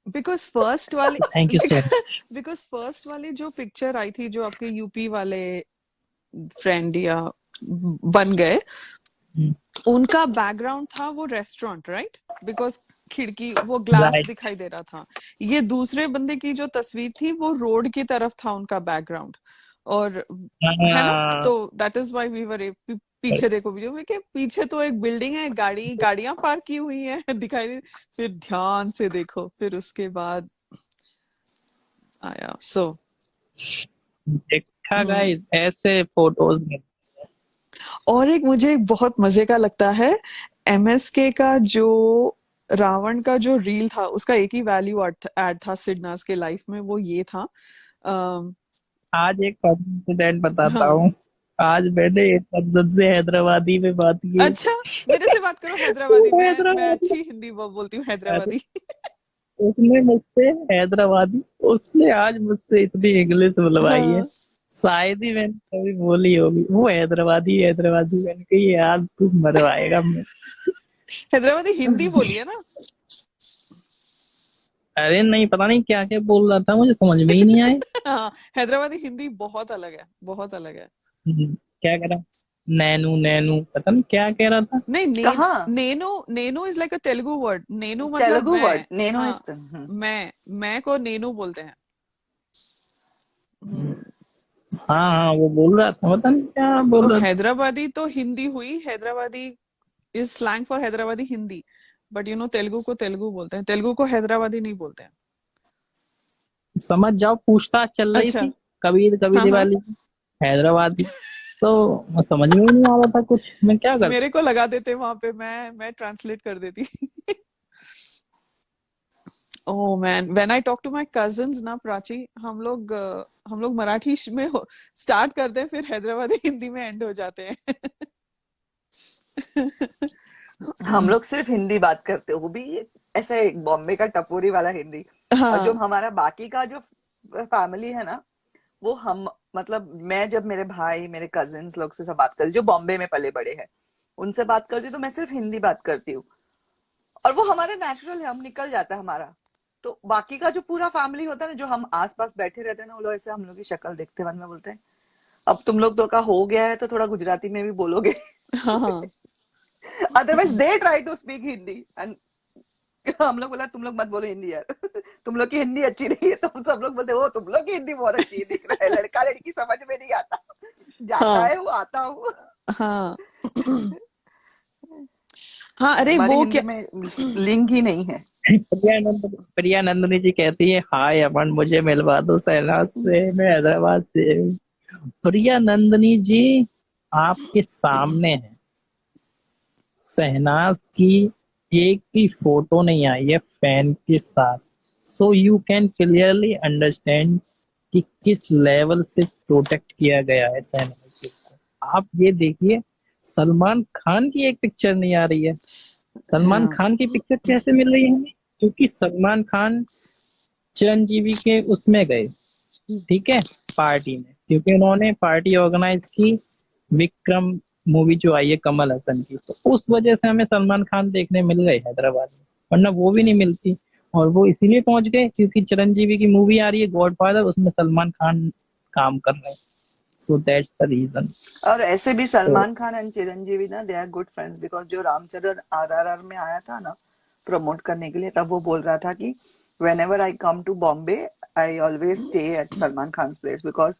बिकॉज फर्स्ट वाली thank you so much. Because first वाली जो पिक्चर आई थी, जो आपके यूपी वाले फ्रेंड या बन गए, हम्म, उनका बैकग्राउंड था वो रेस्टोरेंट, राइट? बिकॉज खिड़की वो ग्लास राइट। दिखाई दे रहा था। ये दूसरे बंदे की जो तस्वीर थी वो रोड की तरफ था उनका बैकग्राउंड, और है ना? हाँ, तो that is why we were, पीछे देखो वीडियो में कि पीछे तो एक बिल्डिंग है, गाड़ियां पार्क की हुई हैं दिखाई दे, फिर ध्यान से देखो, फिर उसके बाद आया। सो देखा गाइस, ऐसे फोटोज में। और एक मुझे एक बहुत मजे का लगता है, एमएसके का जो रावण का जो रील था, उसका एक ही वैल्यू ऐड था सिडनास के लाइफ में, वो ये था। अम, आज एक इंसिडेंट बताता हाँ, हूँ। आज मैंने एक पर्सन से हैदराबादी में बात की है। अच्छा, मेरे से बात करो हैदराबादी। वो मैं हैदराबादी, अच्छी हिंदी बोलती हूँ, अरे हैदराबादी। उसने मुझसे हैदराबादी, उसने आज मुझसे इतनी इंग्लिश बुलवाई है, हाँ, शायद ही मैंने कभी बोली होगी। वो हैदराबादी हैदराबादी, मैंने कही यार तू मरवाएगा मैं। हैदराबादी हिंदी बोली है ना? अरे नहीं, पता नहीं क्या क्या बोल रहा था, मुझे समझ में ही नहीं आए। हाँ, हैदराबादी हिंदी बहुत अलग है, बहुत अलग है। क्या कह रहा, नैनू नैनू, पता नहीं क्या कह रहा था। नहीं, कहाँ? नेनो, नेनो is like a Telugu word. नेनु मतलब तेलुगु वर्ड मैं। नेनो हाँ, इज द मैं को नेनु बोलते हैं। हम्म। हाँ हाँ, वो बोल रहा था, पता नहीं क्या तो बोल रहा था। हैदराबादी तो हिंदी हुई, Hyderabadi is slang for Hyderabadi Hindi, but Telugu को तेलुगु बोलते हैं, तेलुगु को हैदराबादी नहीं बोलते हैं। समझ जाओ, पूछताछ चल रही अच्छा। थी कभी कभी हाँ हाँ, दिवाली की, हैदराबादी। तो समझ में ही नहीं आ रहा था कुछ, मैं क्या करता। मेरे को लगा देते वहां पे, मैं ट्रांसलेट कर देती। Oh man, when I talk to my cousins ना प्राची, हम लोग मराठी में स्टार्ट करते हैं, फिर हैदराबादी हिंदी में एंड हो जाते हैं। हम लोग सिर्फ हिंदी बात करते हो, वो भी ऐसा एक बॉम्बे का टपोरी वाला हिंदी। और जो हाँ हमारा बाकी का जो फैमिली है ना, वो हम मतलब मैं जब मेरे भाई मेरे कजिन्स लोग से सब बात करती, जो बॉम्बे में पले बड़े हैं, उनसे बात करती हूँ, तो मैं सिर्फ हिंदी बात करती हूँ। और वो हमारे नेचुरल है, हम निकल जाता है हमारा। तो बाकी का जो पूरा फैमिली होता है ना, जो हम आस पास बैठे रहते हैं ना, वो लोग ऐसे हम लोग की शक्ल देखते हैं, बाद में बोलते हैं अब तुम लोग तो का हो गया है तो थोड़ा गुजराती में भी बोलोगे। हाँ हाँ otherwise they try to speak Hindi and हम लोग बोला तुम लोग मत बोलो हिंदी यार, तुम लोग की हिंदी अच्छी नहीं है। तो हम सब लोग बोलते हो तुम लोग की हिंदी बहुत अच्छी है, दिख रहा है लड़का लड़की समझ में नहीं आता, जाता हाँ है वो आता हूँ। हाँ। हाँ, अरे हमारी वो हिंदी क्या। में लिंग ही नहीं है। प्रिया नंदनी जी कहती है, हाय अमन मुझे मिलवा दो शहनाज से, मैं हैदराबाद से हूँ। प्रिया नंदनी जी आपके सामने है, शहनाज की एक भी फोटो नहीं आई है फैन के साथ, so you can clearly understand कि किस लेवल से प्रोटेक्ट किया गया है शहनाज जी को। आप ये देखिए, सलमान खान की एक पिक्चर नहीं आ रही है। सलमान हाँ खान की पिक्चर कैसे मिल रही है हमें? क्योंकि सलमान खान चिरंजीवी के उसमें गए, ठीक है, पार्टी में, क्योंकि उन्होंने पार्टी ऑर्गेनाइज की विक्रम मूवी जो आई है कमल हसन की, तो उस वजह से हमें सलमान खान देखने मिल गए हैदराबाद में, वरना वो भी नहीं मिलती। और वो इसीलिए पहुंच गए क्योंकि चिरंजीवी की मूवी आ रही है गॉडफादर, उसमें सलमान खान काम कर रहे हैं, सो दैट्स द रीजन। और ऐसे भी तो सलमान खान एंड चिरंजीवी ना, they are good friends, because जो रामचरण आरआरआर में आया था ना प्रमोट करने के लिए, तब वो बोल रहा था कि whenever I come to Bombay, I always stay at Salman Khan's place because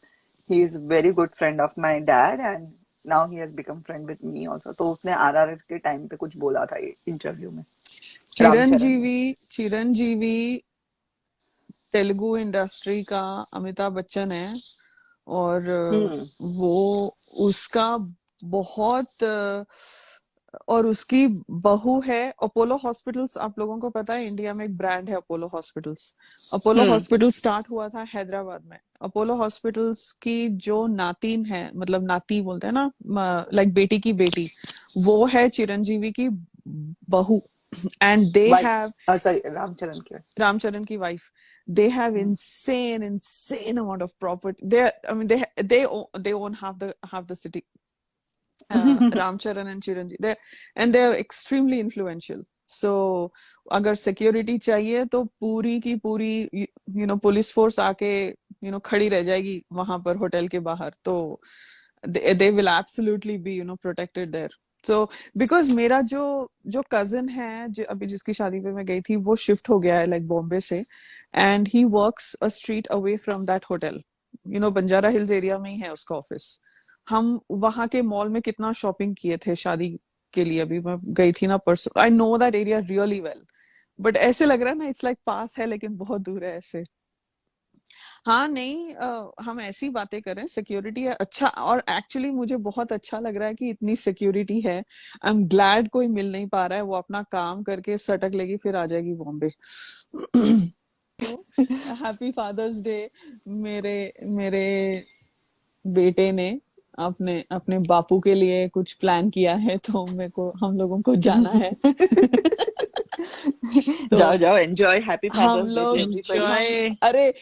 he is very good friend of my dad and now he has become friend with me also. तो उसने आरआरआर के टाइम पे कुछ बोला था ये इंटरव्यू में, रामचरण ने। चिरंजीवी तेलुगु इंडस्ट्री का अमिताभ बच्चन है, और हम्म वो उसका बहुत और उसकी बहू है। अपोलो हॉस्पिटल्स, आप लोगों को पता है इंडिया में एक ब्रांड है अपोलो हॉस्पिटल्स। अपोलो हम्म हॉस्पिटल स्टार्ट हुआ था हैदराबाद में। अपोलो हॉस्पिटल्स की जो नातिन है, मतलब नाती बोलते हैं ना, लाइक बेटी की बेटी, वो है चिरंजीवी की बहू। And they wife, have, sorry Ram Charan की। रामचरण की wife, they have insane amount of property. I mean, they own half the city. Ramcharan and Chiranjeev, they're extremely influential. So अगर सिक्योरिटी चाहिए तो पूरी की पूरी पुलिस फोर्स आके खड़ी रह जाएगी वहां पर होटल के बाहर। तो they will absolutely be, protected there. So because मेरा जो cousin है, जो अभी जिसकी शादी पे मैं गई थी, वो शिफ्ट हो गया है like बॉम्बे से, and he works a street away from that hotel. Banjara hills area में ही है उसका ऑफिस. हम वहां के मॉल में कितना शॉपिंग किए थे शादी के लिए. अभी मैं गई थी ना परसों. I know that area really well, but ऐसे लग रहा है ना इट्स लाइक पास है लेकिन बहुत दूर है ऐसे. हाँ नहीं, हम ऐसी बातें करें. सिक्योरिटी है अच्छा, और एक्चुअली मुझे बहुत अच्छा लग रहा है कि इतनी सिक्योरिटी है. आई एम ग्लैड कोई मिल नहीं पा रहा है. वो अपना काम करके सटक लेगी फिर आ जाएगी बॉम्बे. Happy father's day. मेरे मेरे बेटे ने अपने अपने बापू के लिए कुछ प्लान किया है, तो मेरे को हम लोगों को जाना है. तो जाओ जाओ, एंजॉय. हैप्पी हम फादर्स डे टू लोग एवरीबॉडी. अरे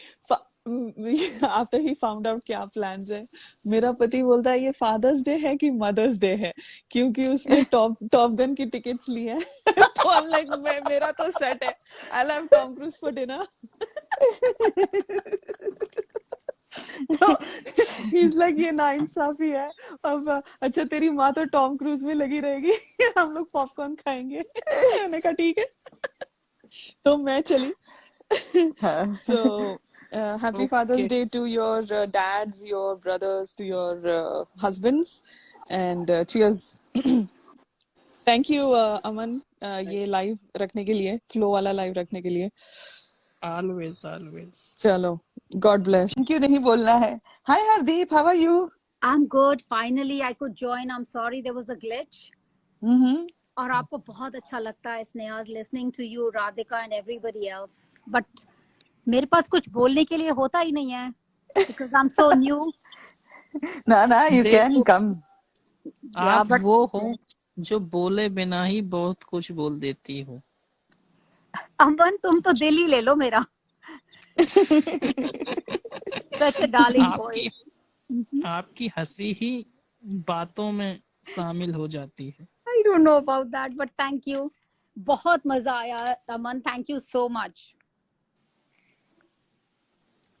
आफ्टर ही फाउंड आउट क्या प्लान्स है, मेरा पति बोलता है ये फादर्स डे है कि मदर्स डे है, क्योंकि उसने टॉप गन की टिकट्स ली है. तो हम लाइक मेरा तो सेट है. I love Tom cruise for dinner. तो he's like ये नाइंसाफी है. अब अच्छा तेरी माँ तो टॉम क्रूज में लगी रहेगी, हम लोग पॉपकॉर्न खाएंगे. मैंने कहा ठीक है. तो मैं चली. So happy Father's Day to your dads, your brothers, to your husbands, and cheers. Thank you अमन, ये लाइव रखने के लिए, फ्लो वाला लाइव रखने के लिए. always. चलो, God bless. थैंक यू नहीं बोलना है. Hi Hardeep, how are you? I'm good. Finally, I could join. I'm sorry there was a glitch. और आपको बहुत अच्छा लगता है स्नेहा's listening to you, Radhika and everybody else. But मेरे पास कुछ बोलने के लिए होता ही नहीं है because I'm so new. ना you can come. आप वो हो जो बोले बिना ही बहुत कुछ बोल देती हो. अमन तुम तो दिल ही ले लो मेरा. Such a darling boy. आपकी हंसी ही बातों में शामिल हो जाती है. I don't know about that, but thank you. बहुत मजा आया अमन. Thank you so much.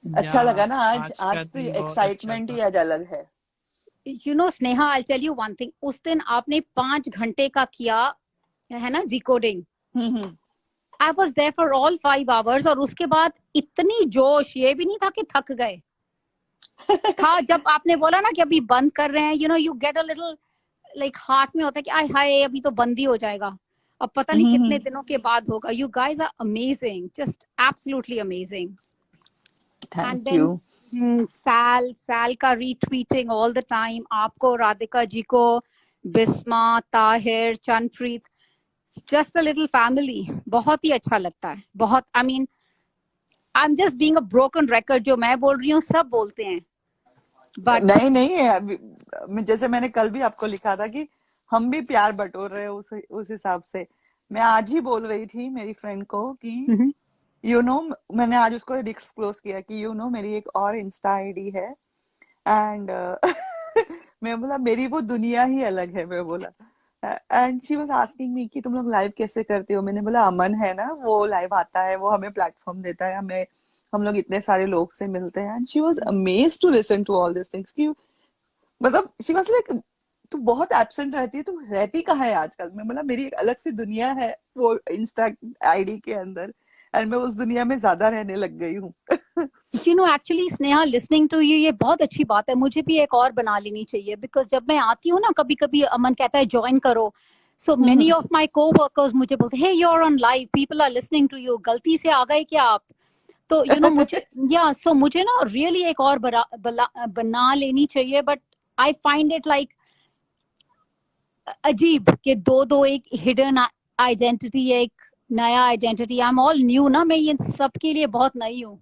अच्छा लगा ना आज का आज तो दिन बहुत एक्साइटमेंट ही अच्छा आज अलग है. You know Sneha, I'll tell you one thing. उस दिन आपने 5 घंटे का किया है ना decoding. I was there for all 5 hours और उसके बाद इतनी जोश, ये भी नहीं था कि थक गए. था जब आपने बोला ना कि अभी बंद कर रहे हैं, you get a little like heart में होता है कि आय हाय अभी तो बंद ही हो जाएगा, अब पता नहीं कितने दिनों के बाद होगा. You guys are amazing, just absolutely amazing. Thank And then you. साल का retweeting all the time. आपको, राधिका जी को, Bisma, Tahir, चंदप्रीत, just a little family. बहुत ही अच्छा लगता है. बहुत, I mean, I'm just being a broken record. जो मैं बोल रही हूँ सब बोलते हैं. But नहीं जैसे मैंने कल भी आपको लिखा था कि हम भी प्यार बटोर रहे हैं उस हिसाब से. मैं आज ही बोल रही थी मेरी फ्रेंड को कि मैंने आज उसको डिस्क्लोज किया कि मेरी एक और इंस्टा आईडी है एंड मैं बोला मेरी वो दुनिया ही अलग है. मैं बोला and she was asking me कि तुम लोग लाइव कैसे करते हो. मैंने बोला अमन है ना, वो लाइव आता है, वो हमें प्लेटफॉर्म देता है, हम लोग इतने सारे लोग से मिलते हैं. And she was amazed to listen to all this things कि मतलब शी वाज लाइक तू बहुत एब्सेंट रहती है, तू रहती कहाँ है आजकल. मैं बोला मेरी एक अलग सी दुनिया है वो इंस्टा आईडी के अंदर, एंड मैं उस दुनिया में ज्यादा रहने लग गई हूँ. Actually Sneha, listening to you ये बहुत अच्छी बात है. मुझे भी एक और बना लेनी चाहिए बिकॉज जब मैं आती हूँ ना, कभी कभी अमन कहता है ज्वाइन करो, सो मेनी ऑफ माई को-वर्कर्स मुझे बोलते हैं, hey you are on live, people are listening to you, गलती से आ गए क्या आप? तो मुझे सो मुझे ना रियली एक और बना लेनी चाहिए. But I find it like अजीब कि दो एक हिडन आइडेंटिटी, एक नया identity. I am all new ना, मैं ये सब के लिए बहुत नई हूँ.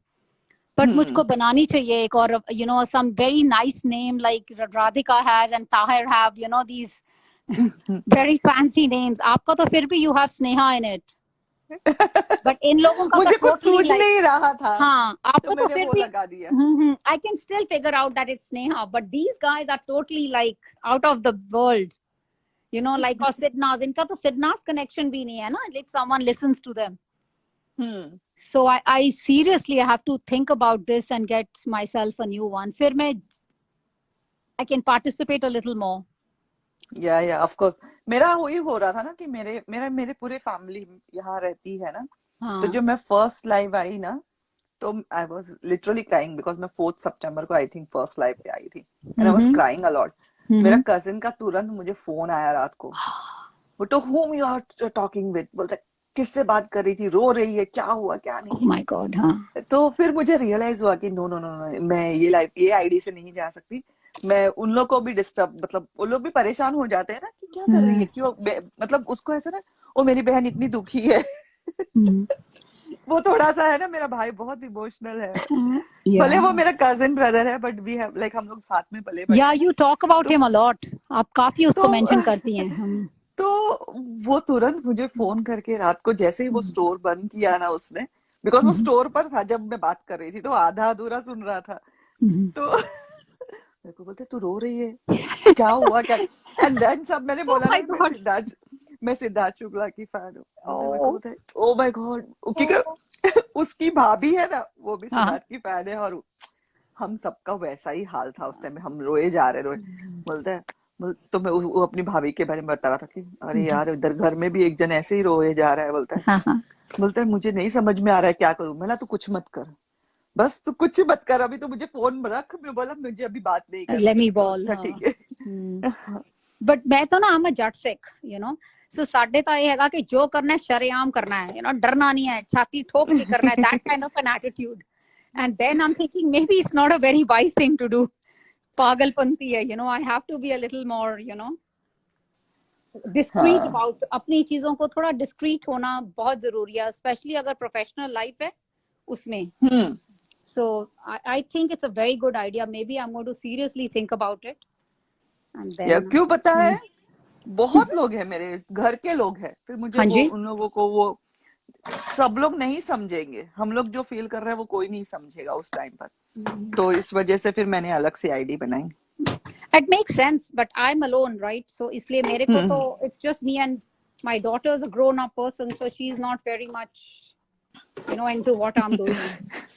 बट मुझको बनानी चाहिए एक और some very nice name like Radhika has and Tahir have, these very fancy names. आपका तो फिर भी you have Sneha in it. But इन लोगों का मुझे कुछ सूझ नहीं रहा था. हाँ, आपको तो फिर भी लगा दिया. I can still figure out that it's Sneha, but these guys are totally like out of the world. Like और Sidna's, इनका तो Sidna's connection भी नहीं है ना, if someone listens to them. So I seriously have to think about this and get myself a new one. फिर मैं I can participate a little more. या ऑफ कोर्स। मेरा वही हो रहा था ना कि मेरे पूरे फैमिली यहाँ रहती है ना, तो हाँ जो मैं फर्स्ट लाइव आई ना, तो I was literally crying because मैं 4 सितंबर को आई थिंक फर्स्ट लाइव पे आई थी, and I was crying a lot. मेरा कजिन का तुरंत मुझे फोन आया रात को, वो तो whom you are talking with, बोलता किससे बात कर रही थी, रो रही है, क्या हुआ क्या oh नहीं। my god हाँ तो फिर मुझे रियलाइज हुआ कि नो नो नो नो, मैं ये आईडी से नहीं जा सकती, मैं उन लोग को भी डिस्टर्ब, मतलब उन लोग भी परेशान हो जाते हैं ना कि क्या कर रही है, क्यों, मतलब उसको ऐसा ना, ओ मेरी बहन इतनी दुखी है। वो थोड़ा सा है ना, मेरा भाई बहुत इमोशनल है, भले वो मेरा कजिन ब्रदर है, बट वी हैव लाइक हम लोग साथ में पले बड़े या हैं। यू टॉक अबाउट तो हिम अ लॉट, आप काफी उसको तो मेंशन करती हैं हम। तो वो तुरंत मुझे फोन करके रात को, जैसे ही वो स्टोर बंद किया ना उसने, बिकॉज वो स्टोर पर था जब मैं बात कर रही थी, तो आधा अधूरा सुन रहा था, तो मेरे को बोलते तू रो रही है, क्या हुआ क्या। एंड देन सब मैंने Oh बोला my ना, god. मैं सिद्धार्थ शुक्ला की फैन हूँ, मेरे को Oh. बोलता है ओ माय गॉड, क्योंकि उसकी भाभी है ना, वो भी हाँ सिद्धार्थ की फैन है, और हम सबका वैसा ही हाल था उस टाइम में, हम रोए जा रहे रोए। बोलता है तो मैं वो अपनी भाभी के बारे में बता रहा था कि अरे यार इधर घर में भी एक जन ऐसे ही रोए जा रहा है। हाँ बोलता है मुझे नहीं समझ में आ रहा है क्या करूं। मैं तू कुछ मत कर, बस तू कुछ मत कर, अभी तो मुझे फोन रख। मैं बोला मुझे अभी बात नहीं करनी। let me तो ball अच्छा ठीक है। बट मैं तो ना I'm a jat sick, you know, so ਸਾਡੇ ਤਾਂ ਇਹ ਹੈਗਾ ਕਿ ਜੋ ਕਰਨਾ ਹੈ ਸ਼ਰੇਆਮ ਕਰਨਾ ਹੈ, you know, डरना नहीं है, छाती ठोक के करना है, that kind of an attitude. And then I'm thinking maybe it's not a very wise thing to do. पागलपंती है, you know, I have to be a little more, you know, discreet हाँ about अपनी चीजों को थोड़ा discreet होना बहुत जरूरी है, especially अगर प्रोफेशनल लाइफ है उसमें। So I think it's a very good idea. Maybe I'm going to seriously think about it. And या then क्यों पता है, बहुत लोग हैं मेरे घर के लोग हैं, फिर मुझे हाँ वो जी उन लोगों को वो सब लोग नहीं समझेंगे, हम लोग जो फील कर रहे हैं वो कोई नहीं समझेगा उस टाइम पर, तो इस वजह से फिर मैंने अलग से आईडी बनाई। it makes sense, but I'm alone, right? So इसलिए मेरे को तो it's just me and my daughter is a grown up person, so she's not very much, you know, into what I'm doing.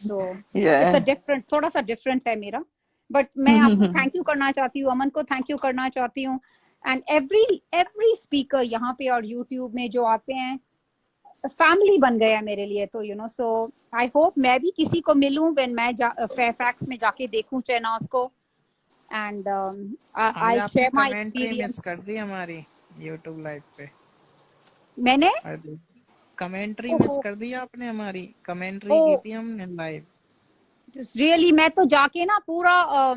So it's a different, थोड़ा सा different है मेरा, but मैं आपको thank you करना चाहती हूँ, अमन को thank you करना चाहती हूँ, and every speaker यहाँ पे और YouTube में जो आते हैं फैमिली बन गया मेरे लिए, तो you know, so I hope मैं भी किसी को मिलूं व्हेन मैं फेयरफैक्स में जाके देखूं शहनाज को, and I share my experience. Miss कर दी हमारी YouTube लाइव पे, मैंने कमेंट्री मिस कर दी आपने, हमारी कमेंट्री की थी हमने लाइव। रियली मैं तो जाके ना पूरा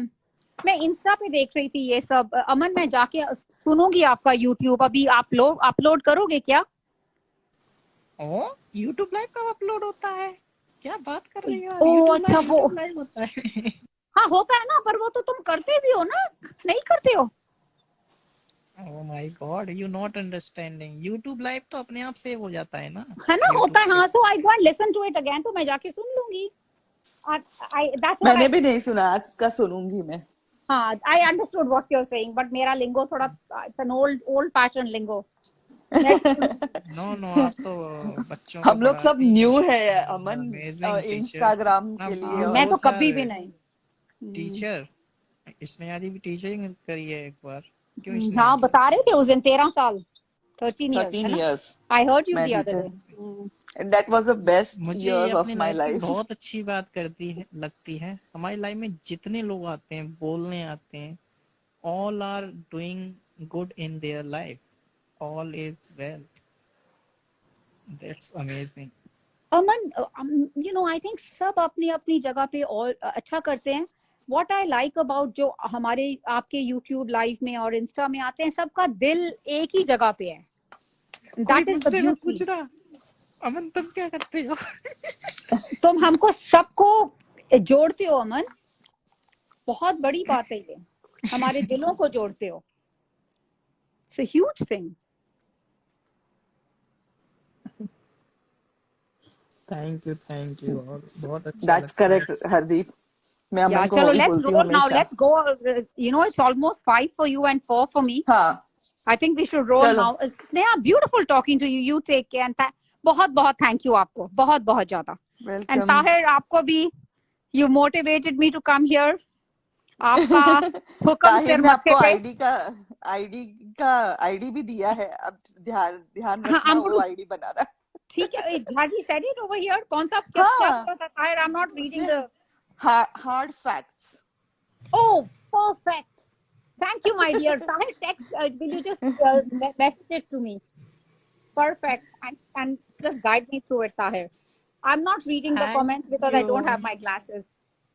मैं इंस्टा पे देख रही थी ये सब। अमन मैं जाके सुनूंगी आपका YouTube, अभी आप लोग अपलोड करोगे क्या? ओ YouTube लाइव कब अपलोड होता है, क्या बात कर रही हो? ओ अच्छा, वो लाइव होता है। हाँ होता है ना, पर वो तो तुम करते भी हो ना, नहीं करते हो? Oh my God, you not understanding. YouTube live तो अपने आप सेव हो जाता है ना, है ना, होता है। हाँ, so I go and listen to it again, तो मैं जाके सुन लूंगी। That's what मैंने भी नहीं सुना, आज का सुनूंगी मैं। हाँ, I understood what you're saying, but मेरा लिंगो थोड़ा it's an old fashioned लिंगो। नो आप तो बच्चों हम लोग सब न्यू है अमन इंस्टाग्राम के लिए। मैं तो कभी भी नहीं। टीचर इसने आदि भी टीचिंग करी है एक बार, क्यों? हाँ बता रहे थे उस दिन 13 साल 13 years. I heard you the other day. That was the best years of my life. बहुत अच्छी बात करती है, लगती है हमारी लाइफ में जितने लोग आते हैं, बोलने आते हैं, all are doing good in their life, all is well. That's amazing. Aman, you know, I think सब अपनी अपनी जगह पे और अच्छा करते हैं। What I like about जो हमारे आपके YouTube लाइव में और इंस्टा में आते हैं, सबका दिल एक ही जगह पे है। That is the beauty. पूछ रहा अमन तुम क्या करते हो? तुम हमको सबको जोड़ते हो अमन, बहुत बड़ी बात है ये, हमारे दिलों को जोड़ते हो। It's a huge thing. Thank you. बहुत अच्छा। That's correct, Hardeep. मैं अमन को चलो वही let's बोलती roll हूँ now. हमेशा। Let's go. You know, it's almost 5 for you and 4 for me. हाँ। I think we should roll now. Sneha, beautiful talking to you. You take care. And बहुत thank you आपको, बहुत ज्यादा। Welcome. And Tahir, आपको भी, you motivated me to come here. आपका हुक्म ताहिर सिर ने मत्थे आपको पे। आईडी भी दिया है, अब ध्यान ध्यान हाँ, रखना I'm वो going to, आईडी बनाना। ठीक है, has he said it over here? कौन सा क्या क्या हाँ, बोला था ताहिर? I'm not reading उसने the. Hard facts. Oh, perfect. Thank you, my dear. Tahir, text, will you just message it to me? Perfect. And just guide me through it, Tahir. I'm not reading the Thank comments because I don't you. have my glasses.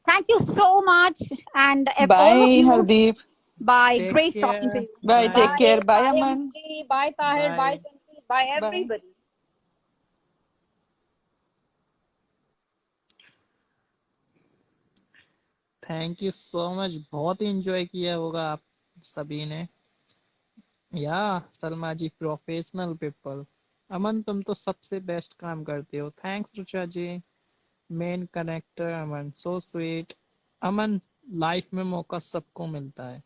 Thank you so much. And all bye of you, Hardeep, bye. Take Great talking to care. you. Bye, take Bye. Care, bye Bye, Aman, Amri. Bye, Tahir. Bye, Bye. Chinti. Bye, bye. everybody. Thank you so much, बहुत एंजॉय किया होगा आप सभी ने। या सलमा जी, प्रोफेशनल पीपल। अमन तुम तो सबसे बेस्ट काम करते हो। Thanks Rucha ji, main connector Aman, so sweet. Aman, life में मौका सबको मिलता है,